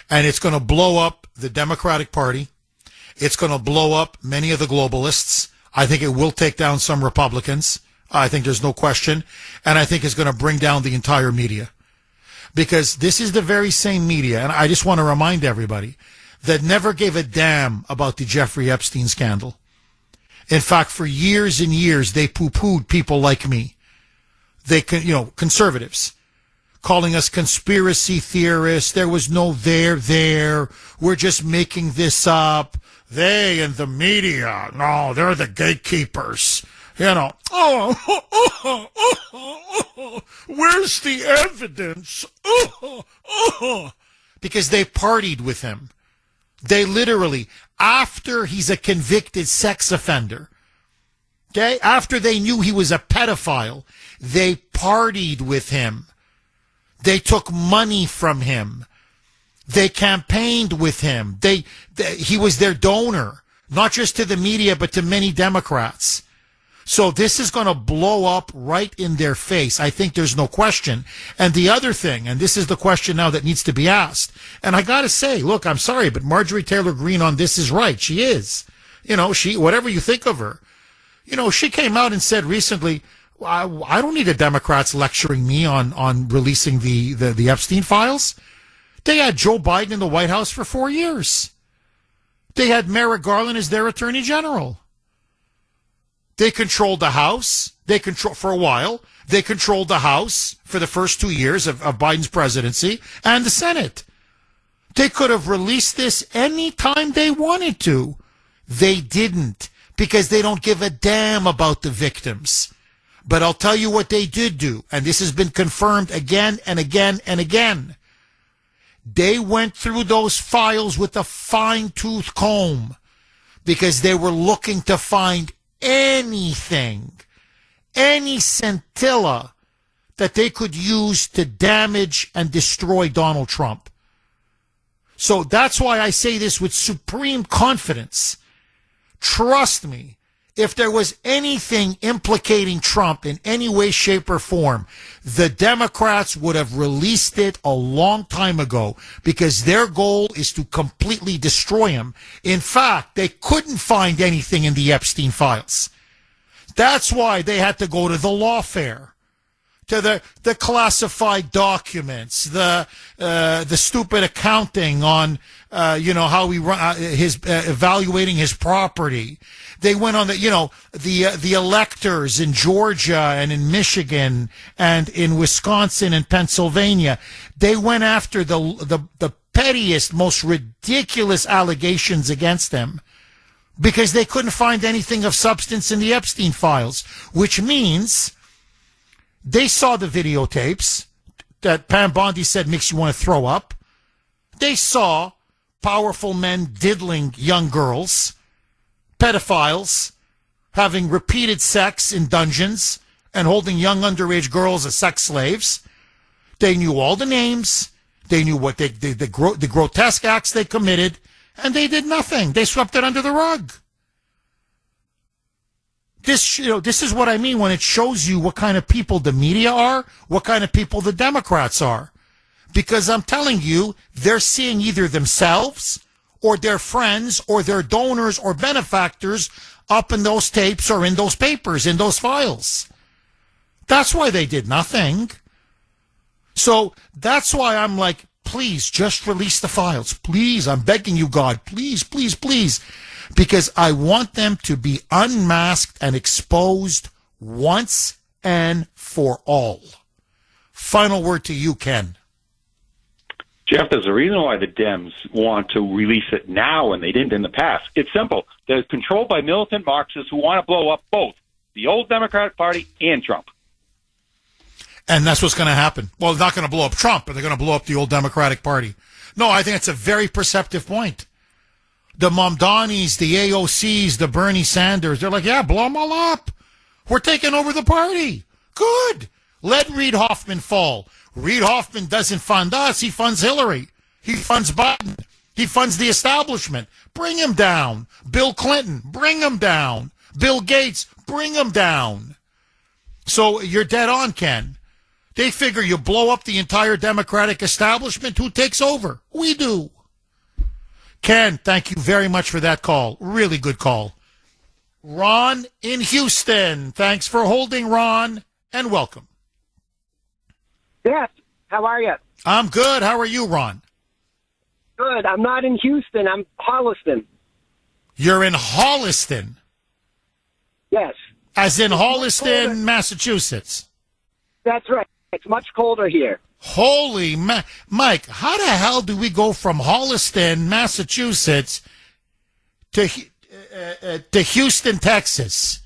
And it's going to blow up the Democratic Party. It's going to blow up many of the globalists. I think it will take down some Republicans. I think there's no question. And I think it's going to bring down the entire media. Because this is the very same media, and I just want to remind everybody, that never gave a damn about the Jeffrey Epstein scandal. In fact, for years and years, they poo-pooed people like me. They, conservatives, calling us conspiracy theorists. There was no there. We're just making this up. They and the media, no, they're the gatekeepers. Where's the evidence? Because they partied with him. They literally, after he's a convicted sex offender, okay, after they knew he was a pedophile, they partied with him. They took money from him. They campaigned with him. He was their donor, not just to the media, but to many Democrats. So this is going to blow up right in their face. I think there's no question. And the other thing, and this is the question now that needs to be asked, and I got to say, look, I'm sorry, but Marjorie Taylor Greene on this is right. She is. Whatever you think of her. She came out and said recently, I don't need the Democrats lecturing me on releasing the Epstein files. They had Joe Biden in the White House for 4 years. They had Merrick Garland as their attorney general. They controlled the House. For a while. They controlled the House for the first 2 years of Biden's presidency and the Senate. They could have released this any time they wanted to. They didn't, because they don't give a damn about the victims. But I'll tell you what they did do, and this has been confirmed again and again and again. They went through those files with a fine-tooth comb because they were looking to find anything, any scintilla that they could use to damage and destroy Donald Trump. So that's why I say this with supreme confidence. Trust me, if there was anything implicating Trump in any way, shape, or form, the Democrats would have released it a long time ago because their goal is to completely destroy him. In fact, they couldn't find anything in the Epstein files. That's why they had to go to the lawfare, to the classified documents, the stupid accounting on how he run his evaluating his property. They went on the electors in Georgia and in Michigan and in Wisconsin and Pennsylvania. They went after the pettiest, most ridiculous allegations against them because they couldn't find anything of substance in the Epstein files, which means they saw the videotapes that Pam Bondi said makes you want to throw up. They saw powerful men diddling young girls, pedophiles having repeated sex in dungeons and holding young underage girls as sex slaves. They knew all the names. They knew what the grotesque acts they committed, and they did nothing. They swept it under the rug. This is what I mean when it shows you what kind of people the media are, what kind of people the Democrats are. Because I'm telling you, they're seeing either themselves or their friends or their donors or benefactors up in those tapes or in those papers, in those files. That's why they did nothing. So that's why I'm like, please, just release the files. Please, I'm begging you, God. Please, please, please. Because I want them to be unmasked and exposed once and for all. Final word to you, Ken. Jeff, there's a reason why the Dems want to release it now and they didn't in the past. It's simple. They're controlled by militant Marxists who want to blow up both the old Democratic Party and Trump. And that's what's going to happen. Well, they're not going to blow up Trump, but they're going to blow up the old Democratic Party. No, I think it's a very perceptive point. The Mamdanis, the AOCs, the Bernie Sanders, they're like, yeah, blow them all up. We're taking over the party. Good. Let Reid Hoffman fall. Reid Hoffman doesn't fund us. He funds Hillary. He funds Biden. He funds the establishment. Bring him down. Bill Clinton, bring him down. Bill Gates, bring him down. So you're dead on, Ken. They figure you blow up the entire Democratic establishment. Who takes over? We do. Ken, thank you very much for that call. Really good call. Ron in Houston. Thanks for holding, Ron, and welcome. Yes. How are you? I'm good. How are you, Ron? Good. I'm not in Houston. I'm Holliston. You're in Holliston? Yes. As in Holliston, Massachusetts? That's right. It's much colder here. Holy Mike, how the hell do we go from Holliston, Massachusetts to Houston, Texas?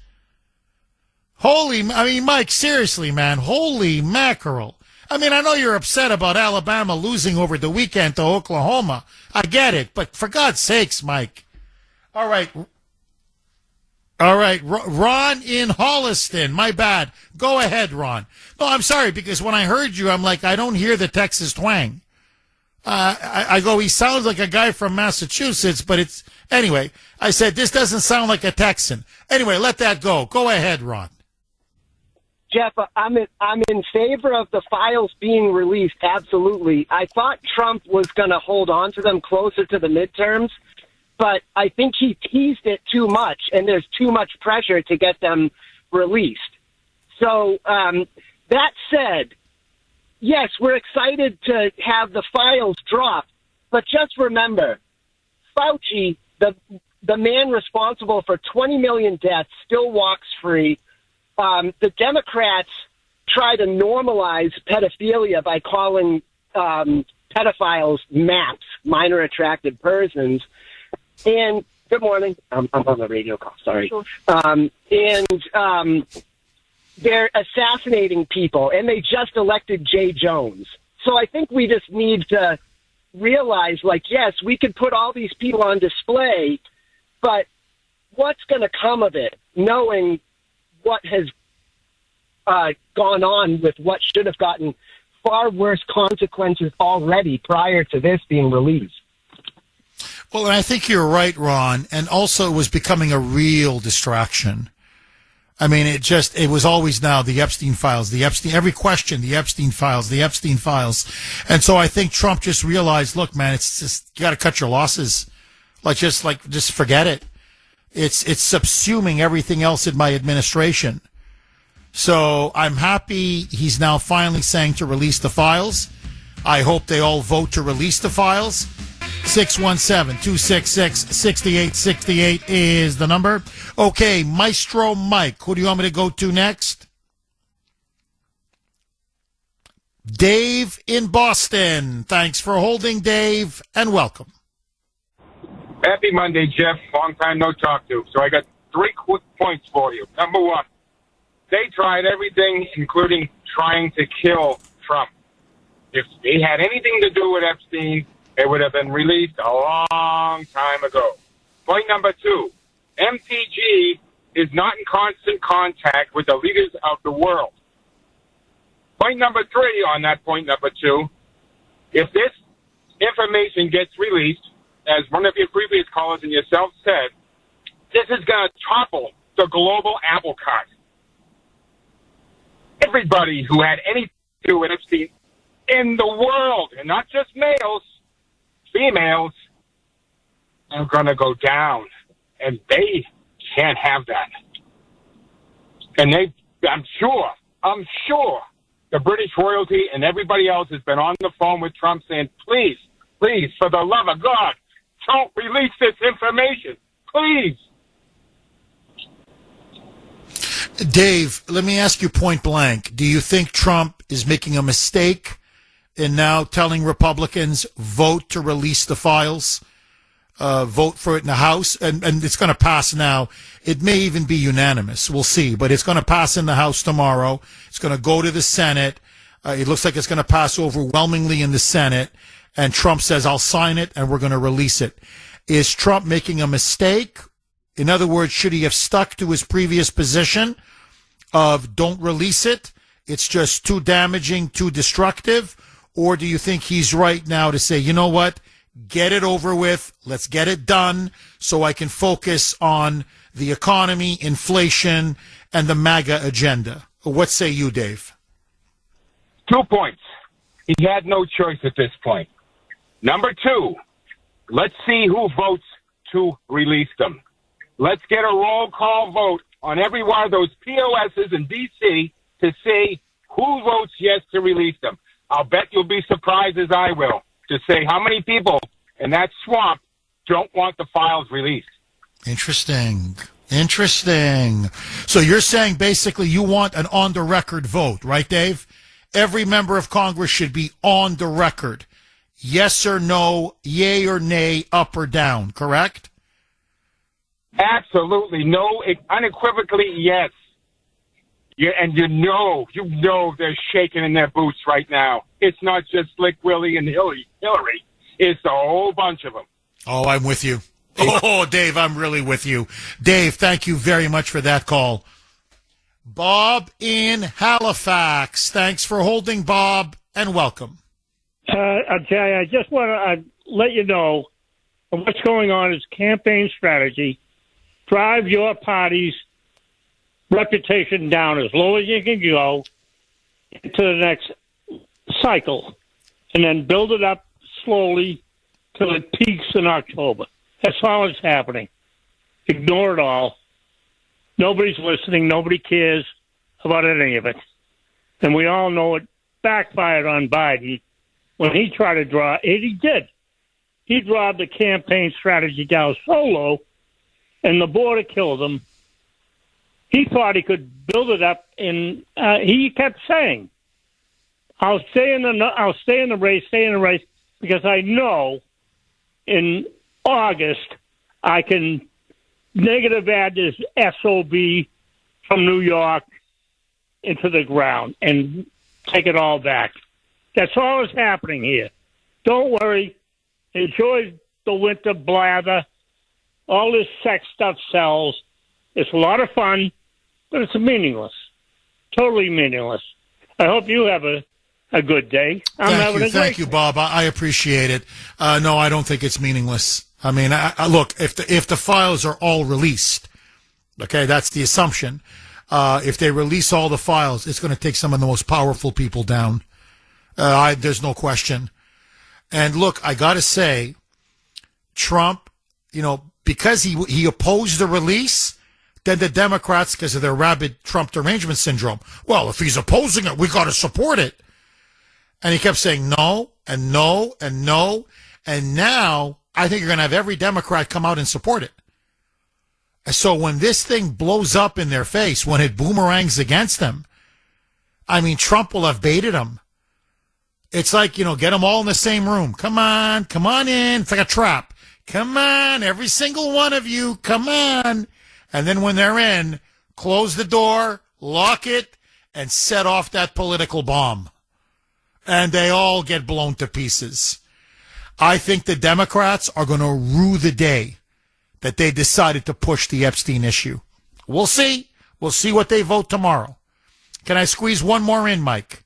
Mike, seriously, man, holy mackerel. I mean, I know you're upset about Alabama losing over the weekend to Oklahoma. I get it, but for God's sakes, Mike. All right, Ron in Holliston. My bad. Go ahead, Ron. No, I'm sorry, because when I heard you, I'm like, I don't hear the Texas twang. I go, he sounds like a guy from Massachusetts, but it's... Anyway, I said, this doesn't sound like a Texan. Anyway, let that go. Go ahead, Ron. Jeff, I'm in favor of the files being released, absolutely. I thought Trump was going to hold on to them closer to the midterms, but I think he teased it too much, and there's too much pressure to get them released. So that said, yes, we're excited to have the files dropped, but just remember, Fauci, the man responsible for 20 million deaths, still walks free. The Democrats try to normalize pedophilia by calling pedophiles MAPs, minor attracted persons. And good morning. I'm on the radio call. Sorry. They're assassinating people, and they just elected Jay Jones. So I think we just need to realize, yes, we could put all these people on display, but what's going to come of it? knowing what has gone on with what should have gotten far worse consequences already prior to this being released. Well, and I think you're right, Ron. And also it was becoming a real distraction. I mean, it was always now the Epstein files, every question, the Epstein files. And so I think Trump just realized, look, man, it's just, you got to cut your losses. Just forget it. It's subsuming everything else in my administration. So I'm happy he's now finally saying to release the files. I hope they all vote to release the files. 617-266-6868 is the number. Okay, Maestro Mike, who do you want me to go to next? Dave in Boston. Thanks for holding, Dave, and welcome. Happy Monday, Jeff. Long time no talk to. So I got 3 quick points for you. Number 1, they tried everything, including trying to kill Trump. If they had anything to do with Epstein, it would have been released a long time ago. Point number 2, MTG is not in constant contact with the leaders of the world. Point number 3 on that point number 2, if this information gets released, as one of your previous callers and yourself said, this is going to topple the global apple cart. Everybody who had anything to do with Epstein in the world, and not just males, females, are going to go down, and they can't have that. And I'm sure the British royalty and everybody else has been on the phone with Trump saying, please, for the love of God, don't release this information. Please. Dave, let me ask you point blank. Do you think Trump is making a mistake in now telling Republicans vote to release the files, vote for it in the House, and it's going to pass now. It may even be unanimous. We'll see, but it's going to pass in the House tomorrow. It's going to go to the Senate. It looks like it's going to pass overwhelmingly in the Senate, and Trump says, I'll sign it, and we're going to release it. Is Trump making a mistake? In other words, should he have stuck to his previous position of don't release it? It's just too damaging, too destructive. Or do you think he's right now to say, you know what, get it over with, let's get it done so I can focus on the economy, inflation, and the MAGA agenda? What say you, Dave? 2 points. He had no choice at this point. Number 2, let's see who votes to release them. Let's get a roll call vote on every one of those POSs in D.C. to see who votes yes to release them. I'll bet you'll be surprised as I will to say how many people in that swamp don't want the files released. Interesting. So you're saying basically you want an on-the-record vote, right, Dave? Every member of Congress should be on the record. Yes or no, yay or nay, up or down, correct? Absolutely. No, unequivocally, yes. Yeah, and you know they're shaking in their boots right now. It's not just Slick Willie and Hillary. It's a whole bunch of them. Oh, I'm with you. Oh, Dave, I'm really with you. Dave, thank you very much for that call. Bob in Halifax. Thanks for holding, Bob, and welcome. I'll tell you, I just want to let you know what's going on is campaign strategy. Drive your party's reputation down as low as you can go into the next cycle, and then build it up slowly till it peaks in October. That's all that's happening. Ignore it all. Nobody's listening. Nobody cares about any of it. And we all know it backfired on Biden when he tried to draw, and he did. He dropped the campaign strategy down so low, and the border killed him. He thought he could build it up, and he kept saying, I'll stay in the race, because I know in August I can negative add this SOB from New York into the ground and take it all back. That's all that's happening here. Don't worry. Enjoy the winter blather. All this sex stuff sells. It's a lot of fun, but it's meaningless. Totally meaningless. I hope you have a good day. Thank you, Bob. I appreciate it. No, I don't think it's meaningless. I mean, look, if the files are all released, okay, that's the assumption. If they release all the files, it's going to take some of the most powerful people down. There's no question. And look, I got to say, Trump, because he opposed the release, then the Democrats, because of their rabid Trump derangement syndrome, well, if he's opposing it, we got to support it. And he kept saying no and no and no. And now I think you're going to have every Democrat come out and support it. So when this thing blows up in their face, when it boomerangs against them, I mean, Trump will have baited them. It's like, get them all in the same room. Come on in. It's like a trap. Come on, every single one of you, come on. And then when they're in, close the door, lock it, and set off that political bomb. And they all get blown to pieces. I think the Democrats are going to rue the day that they decided to push the Epstein issue. We'll see. We'll see what they vote tomorrow. Can I squeeze one more in, Mike?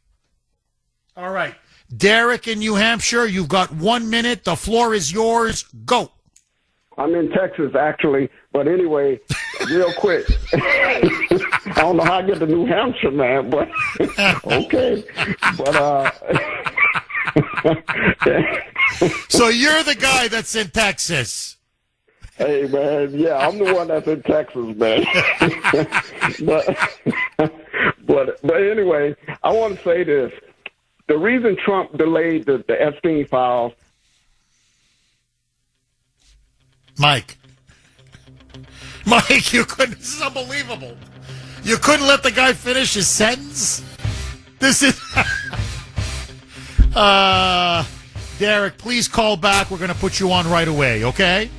All right. Derek in New Hampshire, you've got 1 minute. The floor is yours. Go. I'm in Texas, actually. But anyway, real quick. I don't know how I get to New Hampshire, man, but okay. But, So you're the guy that's in Texas. Hey, man, yeah, I'm the one that's in Texas, man. but anyway, I want to say this. The reason Trump delayed the Epstein files. Mike, you couldn't. This is unbelievable. You couldn't let the guy finish his sentence? This is. Derek, please call back. We're going to put you on right away, okay?